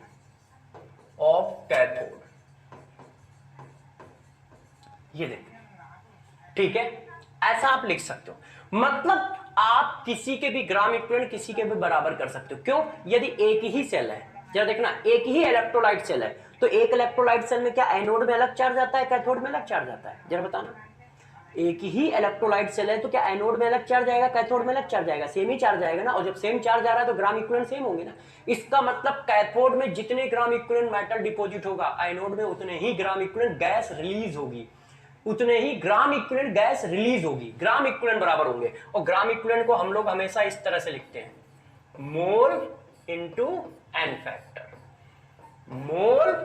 A: of cathode. ये देखो, ठीक है, ऐसा आप लिख सकते हो। मतलब आप किसी के भी ग्राम इक्विवेलेंट किसी के भी बराबर कर सकते हो। क्यों? यदि एक ही सेल है, जरा देखना, एक ही इलेक्ट्रोलाइट सेल है तो एक इलेक्ट्रोलाइट सेल में क्या एनोड में अलग चार्ज आता है, कैथोड में अलग चार्ज आता है? जरा बताना। एक ही इलेक्ट्रोलाइट सेल है तो क्या एनोड में अलग चार्ज आएगा, कैथोड में अलग चार्ज आएगा? सेम ही चार्ज आएगा ना। और जब सेम चार्ज आ रहा है तो ग्राम इक्विवेलेंट सेम होंगे ना। इसका मतलब कैथोड में जितने ग्राम इक्विवेलेंट मेटल डिपॉजिट होगा, एनोड में उतने ही ग्राम इक्विवेलेंट गैस रिलीज होगी, उतने ही ग्राम इक्विवेलेंट गैस रिलीज होगी। ग्राम इक्विवेलेंट बराबर होंगे। और ग्राम इक्विवेलेंट को हम लोग हमेशा इस तरह से लिखते हैं, mole into N factor, mole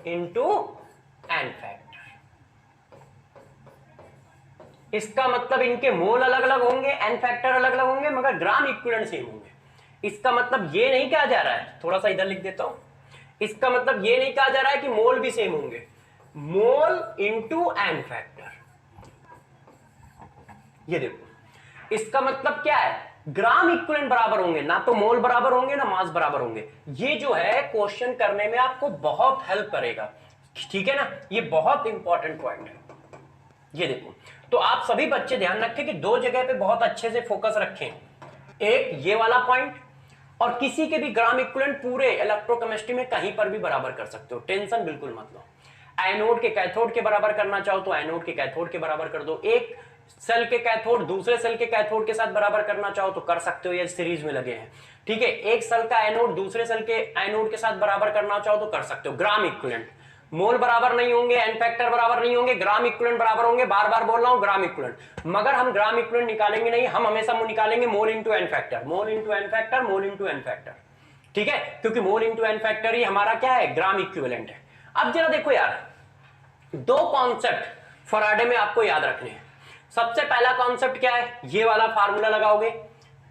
A: into N factor. इसका मतलब इनके मोल अलग अलग होंगे, एन फैक्टर अलग अलग होंगे, मगर ग्राम इक्विवेलेंट सेम होंगे। इसका मतलब ये नहीं कहा जा रहा है, थोड़ा सा इधर लिख देता हूं, इसका मतलब ये नहीं कहा जा रहा है कि मोल भी सेम होंगे, मोल इंटू एन फैक्टर। ये देखो, इसका मतलब क्या है ग्राम इक्विवेलेंट बराबर होंगे, ना तो मोल बराबर होंगे ना मास बराबर होंगे। ये जो है क्वेश्चन करने में आपको बहुत हेल्प करेगा, ठीक है ना, ये बहुत इंपॉर्टेंट पॉइंट है। ये देखो, तो आप सभी बच्चे ध्यान रखें कि दो जगह पे बहुत अच्छे से फोकस रखें, एक ये वाला पॉइंट, और किसी के भी ग्राम इक्विवेलेंट पूरे इलेक्ट्रोकेमिस्ट्री में कहीं पर भी बराबर कर सकते हो, टेंशन बिल्कुल मत लो। एनोड के कैथोड के बराबर करना चाहो तो एनोड के कैथोड के बराबर कर दो, एक सेल के कैथोड दूसरे सेल के कैथोड के साथ बराबर करना चाहो तो कर सकते हो, ये सीरीज में लगे हैं, ठीक है। एक सेल का एनोड दूसरे सेल के एनोड के साथ बराबर करना चाहो तो कर सकते हो। ग्राम इक्विवेलेंट, मोल बराबर नहीं होंगे, एन फैक्टर बराबर नहीं होंगे, ग्राम इक्विवेलेंट बराबर होंगे। बार बार बोल रहा हूं ग्राम इक्विवेलेंट, मगर हम ग्राम इक्विवेलेंट निकालेंगे नहीं, हम हमेशा निकालेंगे mole into N factor, mole into N factor, mole into N factor, ठीक है, क्योंकि मोल इंटू एन फैक्टर ही हमारा क्या है, ग्राम इक्विवेलेंट है। अब जरा देखो यार, दो कॉन्सेप्ट फराडे में आपको याद रखने हैं। सबसे पहला कॉन्सेप्ट क्या है, ये वाला फार्मूला लगाओगे,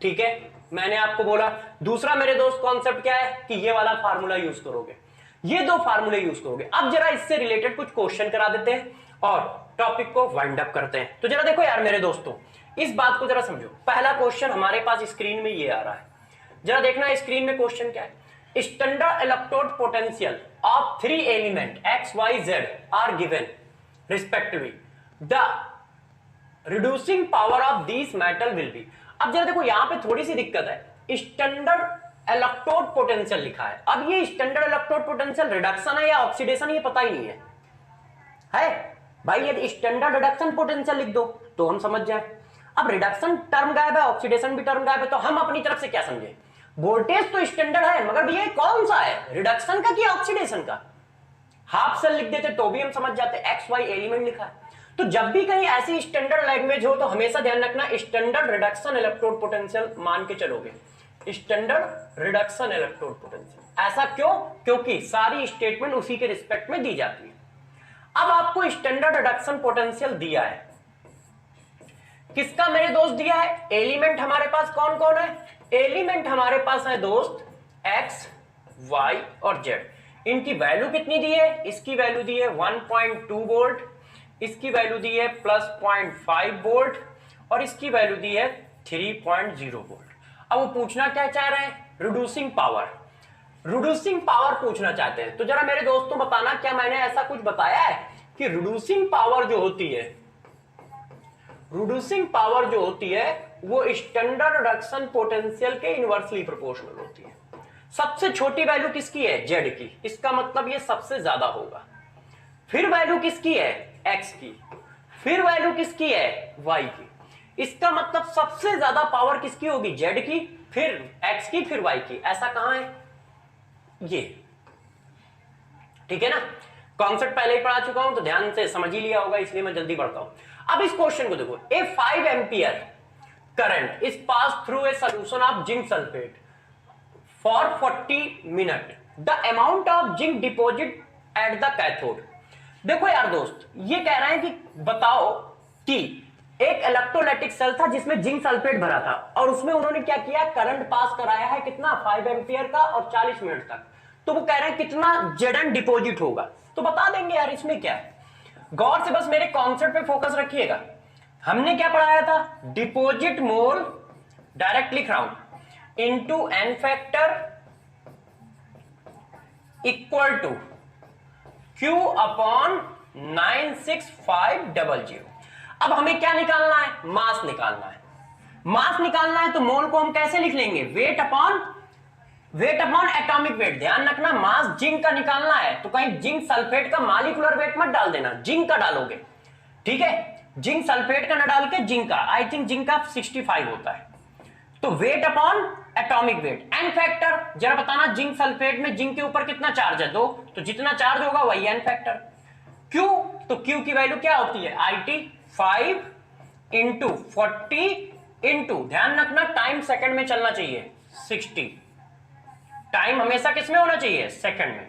A: ठीक है, मैंने आपको बोला। दूसरा मेरे दोस्त कॉन्सेप्ट क्या है कि ये वाला फार्मूला यूज करोगे, ये दो फार्मूले यूज करोगे। अब जरा इससे रिलेटेड कुछ क्वेश्चन करा देते हैं और टॉपिक को वाइंड अप करते हैं। तो जरा देखो यार मेरे दोस्तों, इस बात को जरा समझो। पहला क्वेश्चन हमारे पास स्क्रीन में ये आ रहा है, जरा देखना स्क्रीन में क्वेश्चन क्या है। Standard electrode potential of 3 element x, y, z are given respectively, the reducing power of this metal will be. अब जरा देखो यहां पे थोड़ी सी दिक्कत है, स्टैंडर्ड इलेक्ट्रोड पोटेंशियल लिखा है। अब ये स्टैंडर्ड इलेक्ट्रोड पोटेंशियल रिडक्शन है या ऑक्सीडेशन, ये पता ही नहीं है भाई। ये स्टैंडर्ड रिडक्शन पोटेंशियल लिख दो तो हम समझ जाए। अब रिडक्शन टर्म गायब है, ऑक्सीडेशन भी टर्म गायब है, तो हम अपनी तरफ से क्या समझे, वोल्टेज तो स्टैंडर्ड है, मगर भैया कौन सा है, रिडक्शन का कि ऑक्सीडेशन का। हाफ सेल लिख देते तो भी हम समझ जाते, एक्स वाई एलिमेंट लिखा है। तो जब भी कहीं ऐसी स्टैंडर्ड लैंग्वेज हो तो हमेशा ध्यान रखना स्टैंडर्ड रिडक्शन इलेक्ट्रोड पोटेंशियल मान के चलोगे, स्टैंडर्ड रिडक्शन इलेक्ट्रोड पोटेंशियल। ऐसा क्यों, क्योंकि सारी स्टेटमेंट उसी के रिस्पेक्ट में दी जाती है। अब आपको स्टैंडर्ड रिडक्शन पोटेंशियल दिया है, किसका मेरे दोस्त दिया है, एलिमेंट हमारे पास कौन कौन है, एलिमेंट हमारे पास है दोस्त x, y और z। इनकी वैल्यू कितनी दी है, इसकी वैल्यू दी है 1.2 वोल्ट, इसकी वैल्यू दी है +0.5 वोल्ट और इसकी वैल्यू दी है 3.0 वोल्ट। अब वो पूछना क्या चाह रहे हैं, रिड्यूसिंग पावर, रिड्यूसिंग पावर पूछना चाहते हैं। तो जरा मेरे दोस्तों बताना, क्या मैंने ऐसा कुछ बताया है कि रिड्यूसिंग पावर जो होती है, रिड्यूसिंग पावर जो होती है वो स्टैंडर्ड रिडक्शन पोटेंशियल के इनवर्सली प्रोपोर्शनल होती है। सबसे छोटी वैल्यू किसकी है, जेड की, इसका मतलब ये सबसे ज्यादा होगा। फिर वैल्यू किसकी है, एक्स की, फिर वैल्यू किसकी है, वाई की। इसका मतलब सबसे ज्यादा पावर किसकी होगी, जेड की, फिर एक्स की, फिर वाई की। ऐसा कहां है, ये, ठीक है ना। कॉन्सेप्ट पहले ही पढ़ा चुका हूं तो ध्यान से समझ ही लिया होगा, इसलिए मैं जल्दी बढ़ता हूं। अब इस क्वेश्चन को देखो, ए 5 ampere current is pass through a solution of zinc sulphate for 40 minute, the amount of zinc deposit at the cathode. देखो यार दोस्त, ये कह रहे हैं कि बताओ कि एक इलेक्ट्रोलाइटिक सेल था जिसमें जिंक सल्फेट भरा था और उसमें उन्होंने क्या किया, करंट पास कराया है कितना, 5 एम्पियर का और 40 मिनट तक। तो वो कह रहे हैं कितना जेडन डिपॉजिट होगा, तो बता देंगे यार इसमें क्या है। गौर से बस मेरे कॉन्सेप्ट पे फोकस रखिएगा। हमने क्या पढ़ाया था, डिपॉजिट मोल, डायरेक्ट लिख रहा हूं, into N factor equal to Q upon 96500। अब हमें क्या निकालना है, मास निकालना है। मास निकालना है तो मोल को हम कैसे लिख लेंगे, वेट अपॉन एटॉमिक वेट। ध्यान रखना मास जिंक का निकालना है तो कहीं जिंक सल्फेट का मॉलिक्यूलर वेट मत डाल देना, जिंक का डालोगे, ठीक है। जिंक सल्फेट का न डाल के जिंक का, आई थिंक जिंक का 65 होता है। तो weight upon atomic weight, N factor. जरा बताना जिंक सल्फेट में जिंक के ऊपर कितना चार्ज है, 2, तो जितना चार्ज होगा वही एन फैक्टर। क्यू, तो क्यू की वैल्यू क्या होती है, IT 5 इंटू 40 इंटू, ध्यान रखना टाइम सेकंड में चलना चाहिए, 60। टाइम हमेशा किसमें होना चाहिए, सेकंड में।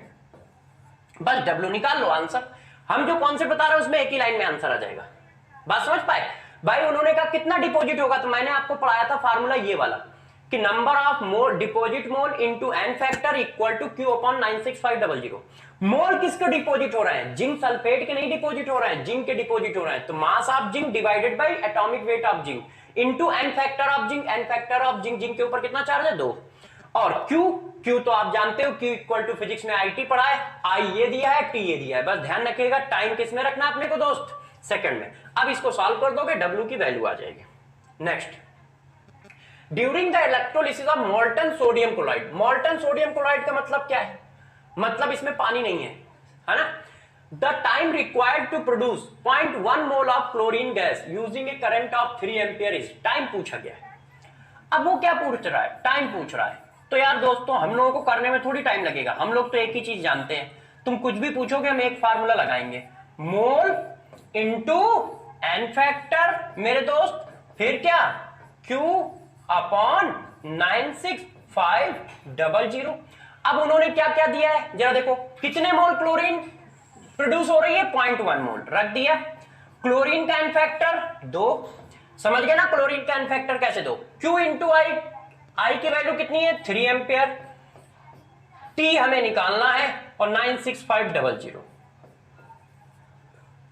A: बस W निकाल लो, आंसर। हम जो कॉन्सेप्ट बता रहे हैं उसमें एक ही लाइन में आंसर आ जाएगा। बात समझ पाए भाई। उन्होंने कहा कितना डिपॉजिट होगा, तो मैंने आपको पढ़ाया था फार्मूला ये वाला कि number of mole, deposit mole into N factor equal to Q upon 96500। Mole किसके डिपॉजिट हो रहे हैं, जिंक सल्फेट के नहीं डिपॉजिट हो रहे हैं, जिंक के डिपॉजिट हो रहे हैं। तो mass of zinc divided by atomic weight of zinc into N factor of zinc, N factor of zinc, zinc के ऊपर कितना चार्ज है 2, और क्यू, क्यू तो आप जानते हो क्यू इक्वल टू फिजिक्स में आईटी पढ़ा है, आई ये दिया है, टी ये दिया है, बस ध्यान रखिएगा टाइम किस में रखना अपने को दोस्त, सेकंड में। अब इसको सॉल्व कर दोगे डब्ल्यू की वैल्यू आ जाएगी। Next, during the electrolysis of molten sodium chloride, molten sodium chloride का मतलब क्या है, मतलब इसमें पानी नहीं है ना। The time required to produce 0.1 mole of chlorine gas using a current of 3 ampere is, time पूछा गया है। अब वो क्या पूछ रहा है, टाइम पूछ रहा है, तो यार दोस्तों हम लोगों को करने में थोड़ी टाइम लगेगा, हम लोग तो एक ही चीज जानते हैं, तुम कुछ भी पूछोगे हम एक फार्मूला लगाएंगे, मोल इंटू एन फैक्टर मेरे दोस्त, फिर क्या Q अपॉन 96500। अब उन्होंने क्या क्या दिया है जरा देखो, कितने मोल क्लोरीन प्रोड्यूस हो रही है, 0.1 मोल रख दिया, क्लोरीन का एन फैक्टर 2, समझ गए ना, क्लोरीन का एन फैक्टर कैसे 2, Q इंटू आई, आई की वैल्यू कितनी है 3 एम्पियर, T हमें निकालना है और 96500।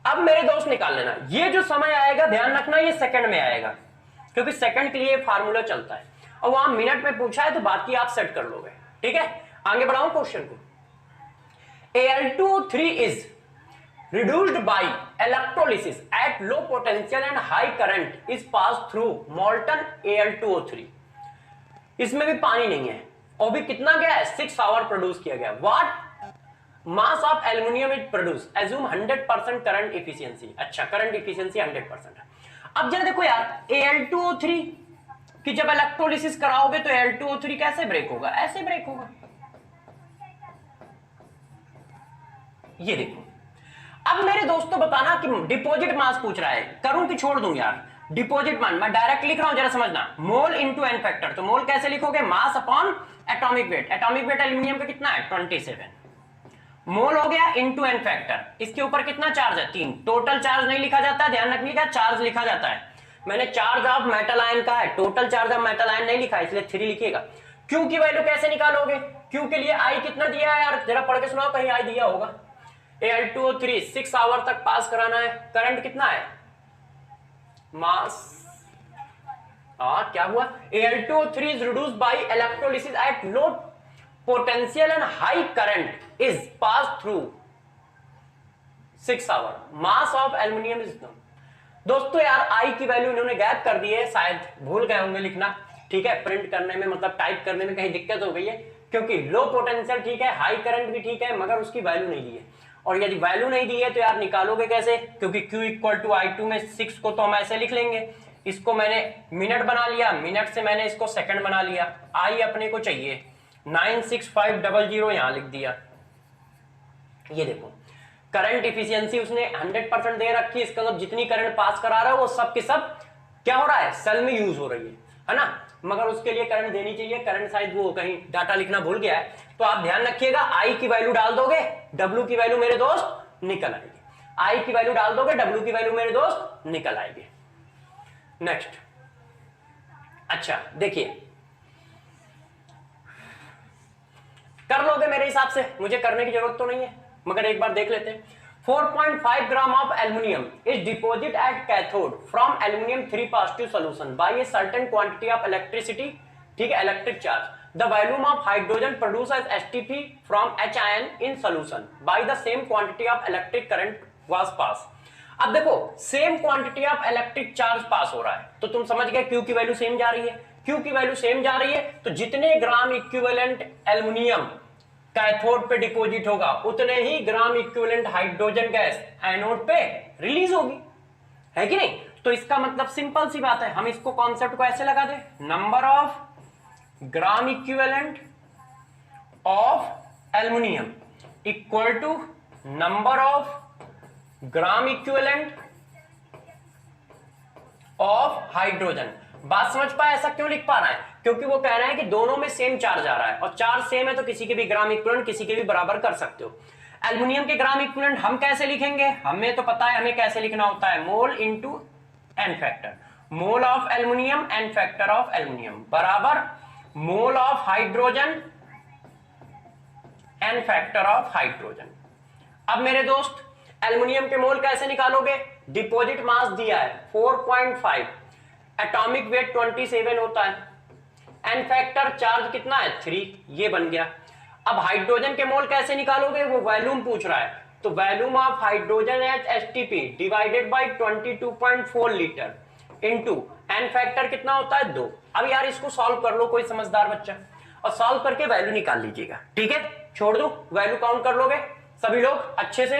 A: अब मेरे दोस्त निकाल लेना, ये जो समय आएगा ध्यान रखना ये सेकंड में आएगा, क्योंकि सेकंड के लिए फार्मूला चलता है, और वहां मिनट में पूछा है तो बाकी आप सेट कर लोगे, ठीक है। आगे बढ़ाऊं क्वेश्चन को, Al2O3 is reduced by electrolysis at low potential and high current is passed through molten Al2O3, इसमें भी पानी नहीं है और भी कितना गया है 6 आवर प्रोड्यूस किया गया, what mass of aluminium is produce, assume 100% current efficiency, अच्छा करंट इफिशियंसी 100% है। अब जरा देखो यार Al2O3 कि जब इलेक्ट्रोलिसिस कराओगे तो Al2O3 कैसे ब्रेक होगा, ऐसे ब्रेक होगा, ये देखो। अब मेरे दोस्तों बताना कि डिपॉजिट मास पूछ रहा है, करूं कि छोड़ दूं यार, डिपॉजिट मान मैं डायरेक्ट लिख रहा हूं, जरा समझना, मोल इंटू एन फैक्टर, तो मोल कैसे लिखोगे, mass upon atomic wait, atomic weight aluminium का कितना है 27, मोल हो गया इंटू एन फैक्टर, इसके ऊपर कितना चार्ज है 3, टोटल चार्ज नहीं लिखा जाता है, ध्यान रखिएगा चार्ज लिखा जाता है, मैंने चार्ज ऑफ मेटल आयन का है, total charge of metal ion नहीं लिखा इसलिए 3 लिखिएगा। क्यू की वैल्यू कैसे निकालोगे, क्यू के लिए आई कितना दिया है यार, जरा पढ़ के सुनाओ, कहीं आई दिया होगा, Al2O3 6 आवर तक पास कराना है, करंट कितना है, मास, क्या हुआ, Al2O3 is reduced by electrolysis at low potential and high current is passed through 6 hour, mass of aluminium is known। दोस्तों यार आई की वैल्यू इन्होंने गैप कर दी है, शायद भूल गए होंगे लिखना, ठीक है, प्रिंट करने में मतलब टाइप करने में कहीं दिक्कत हो गई है, क्योंकि लो पोटेंशियल ठीक है, हाई करंट भी ठीक है, मगर उसकी वैल्यू नहीं दी है, और यदि वैल्यू नहीं दी है तो यार निकालोगे कैसे, क्योंकि Q इक्वल टू I2 में 6 को तो हम ऐसे लिख लेंगे, इसको मैंने मिनट बना लिया, मिनट से मैंने इसको सेकंड बना लिया, आई अपने को चाहिए 96500 यहां लिख दिया, ये देखो करंट इफिशियंसी उसने 100% दे रखी, इसका मतलब जितनी करंट पास करा रहा है वो सब के सब क्या हो रहा है, सेल में यूज हो रही है ना, मगर उसके लिए करंट देनी चाहिए, करंट शायद वो कहीं डाटा लिखना भूल गया है, तो आप ध्यान रखिएगा आई की वैल्यू डाल दोगे, डब्ल्यू की वैल्यू मेरे दोस्त निकल आएगी, आई की वैल्यू डाल दोगे, डब्ल्यू की वैल्यू मेरे दोस्त निकल आएगी। नेक्स्ट, अच्छा देखिए कर लोगे मेरे हिसाब से, मुझे करने की जरूरत तो नहीं है, मगर एक बार देख लेते हैं। 4.5 gram of aluminium is deposit at cathode from aluminium 3 positive solution by a certain quantity of electricity, ठीक है, electric charge, the volume of hydrogen produce as STP from H ion in solution by the same quantity of electric current was pass. अब देखो same quantity of electric charge pass हो रहा है, तो तुम समझ गए क्यू की वैल्यू सेम जा रही है, क्यू की वैल्यू सेम जा रही है, तो जितने ग्राम इक्विवेलेंट एल्यूमिनियम कैथोड पे डिपॉजिट होगा उतने ही gram equivalent hydrogen gas anode पे रिलीज होगी, है कि नहीं। तो इसका मतलब सिंपल सी बात है, हम इसको कॉन्सेप्ट को ऐसे लगा दे, number of gram equivalent of aluminium equal to number of gram equivalent of hydrogen. बात समझ पाए, ऐसा क्यों लिख पा रहा है, क्योंकि वो कह रहे हैं कि दोनों में सेम चार्ज आ रहा है, और चार्ज सेम है तो किसी के भी ग्राम इक्विवेलेंट किसी के भी बराबर कर सकते हो। एल्यूमिनियम के ग्राम इक्विवेलेंट हम कैसे लिखेंगे, हमें तो पता है हमें कैसे लिखना होता है, mole into N factor, mole of aluminium n factor of aluminium बराबर mole of hydrogen n factor of hydrogen. अब मेरे दोस्त एल्यूमिनियम के मोल कैसे निकालोगे, डिपॉजिट मास दिया है 4.5, एटॉमिक वेट 27 होता है, एन फैक्टर चार्ज कितना है 3, ये बन गया। अब हाइड्रोजन के मोल कैसे निकालोगे, वो वॉल्यूम पूछ रहा है, तो volume of hydrogen at STP divided by 22.4 litre into N factor कितना होता है 2। अब यार इसको सॉल्व कर लो कोई समझदार बच्चा, और सॉल्व करके वैल्यू निकाल लीजिएगा, ठीक है। छोड़ दो, वैल्यू काउंट कर लोगे सभी लोग अच्छे से।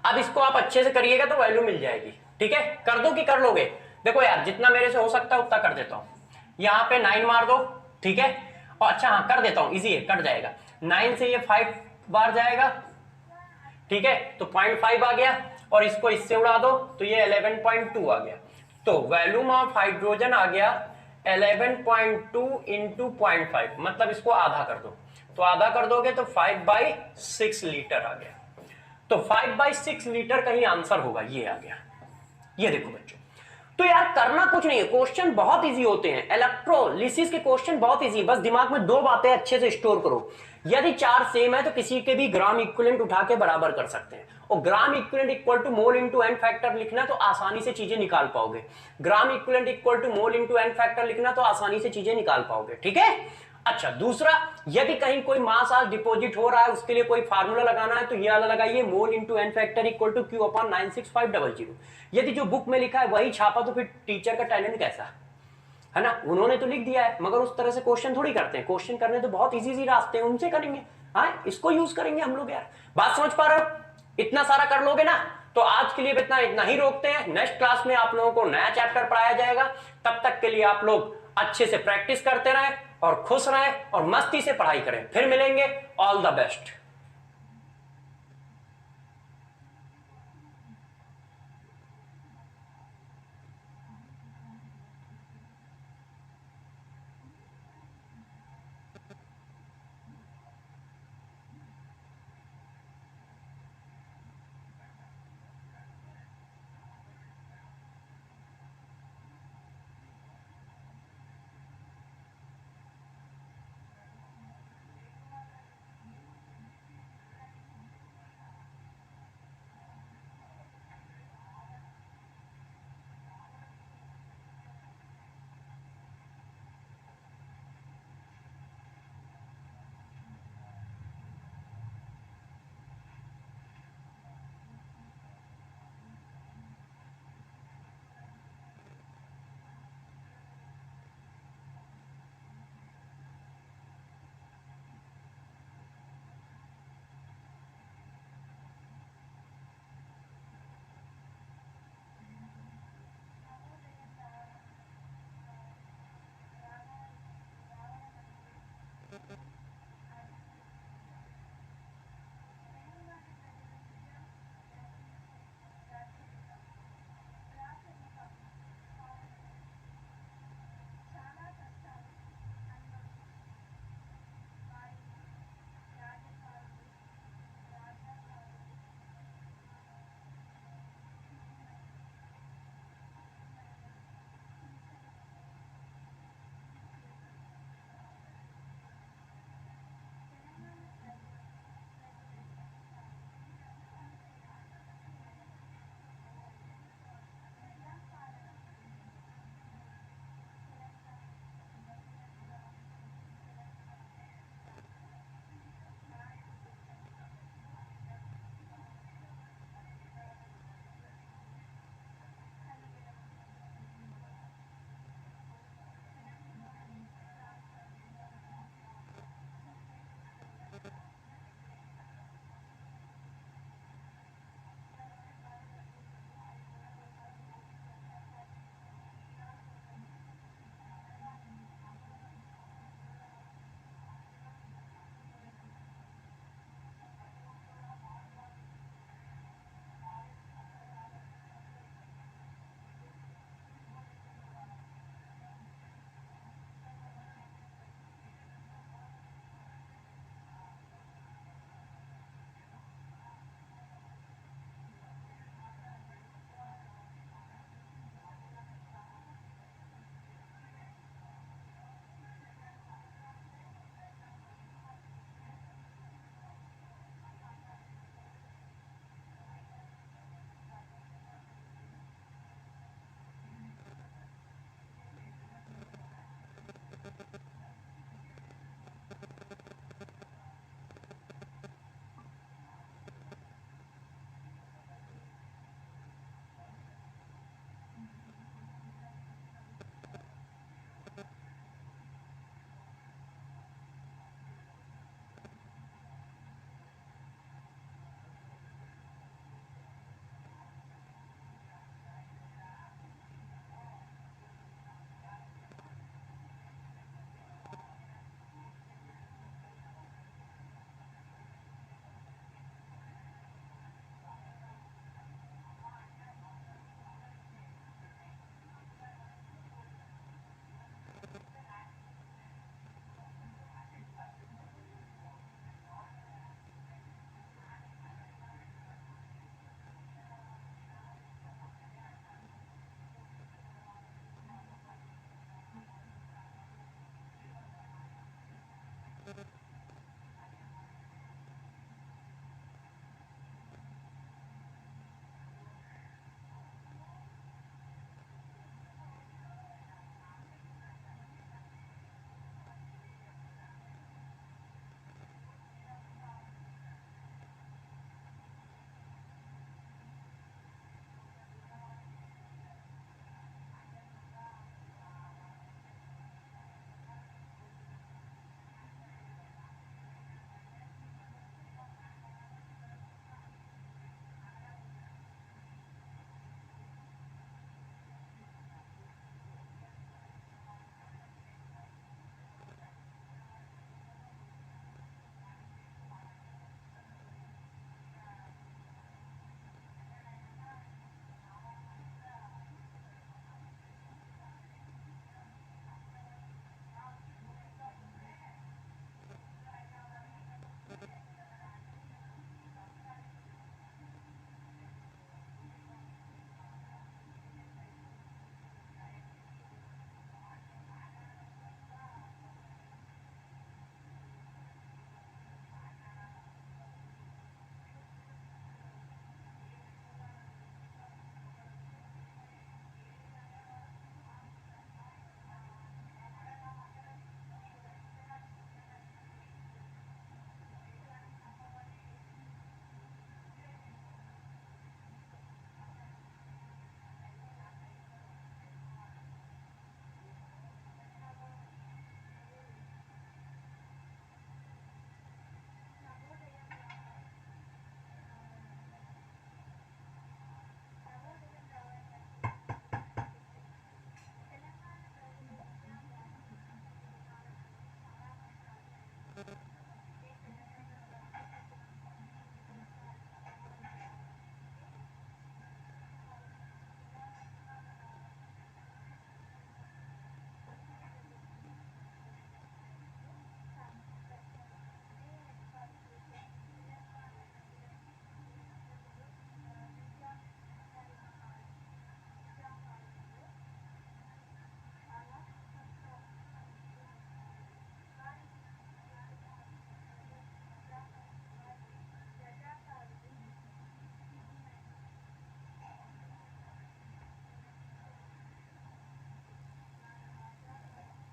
A: अब इसको आप अच्छे से करिएगा तो वैल्यू मिल जाएगी, ठीक है। कर दो कि कर लोगे, देखो यार जितना मेरे से हो सकता है उतना कर देता हूं। यहां पे 9 मार दो, ठीक है। और अच्छा हाँ कर देता हूं, इजी है, कट जाएगा। 9 से ये 5 बार जाएगा, ठीक है, तो 0.5 आ गया, और इसको इससे उड़ा दो तो ये 11.2 आ गया। तो वॉल्यूम ऑफ हाइड्रोजन आ गया 11.2 इंटू 0.5, मतलब इसको आधा कर दो, तो आधा कर दोगे तो 5/6 लीटर आ गया। तो 5/6 लीटर कहीं आंसर होगा, ये आ गया। ये देखो बच्चों, तो यार करना कुछ नहीं है, क्वेश्चन बहुत इजी होते हैं, इलेक्ट्रोलिसिस के क्वेश्चन बहुत इजी, बस दिमाग में दो बातें अच्छे से स्टोर करो। यदि चार सेम है तो किसी के भी ग्राम इक्विवेलेंट उठा के बराबर कर सकते हैं, और gram equivalent equal to mole into N factor लिखना तो आसानी से चीजें निकाल पाओगे। Gram equivalent equal to mole into N factor लिखना तो आसानी से चीजें निकाल पाओगे, ठीक है। अच्छा दूसरा, यदि कहीं कोई मास आज डिपॉजिट हो रहा है उसके लिए कोई फार्मूला लगाना है तो ये वाला लगाइए, mole into N factor equal to Q upon 96500। यदि जो बुक में लिखा है वही छापा तो फिर टीचर का टैलेंट कैसा है ना, उन्होंने तो लिख दिया है, मगर उस तरह से क्वेश्चन थोड़ी करते हैं। क्वेश्चन करने तो बहुत इजी रास्ते हैं, उनसे करेंगे। हाँ इसको यूज करेंगे हम लोग। यार बात समझ पा रहे हो, इतना सारा कर लोगे ना, तो आज के लिए इतना ही रोकते हैं। नेक्स्ट क्लास में आप लोगों को नया चैप्टर पढ़ाया जाएगा, तब तक के लिए आप लोग अच्छे से प्रैक्टिस करते रहें और खुश रहें और मस्ती से पढ़ाई करें। फिर मिलेंगे, ऑल द बेस्ट।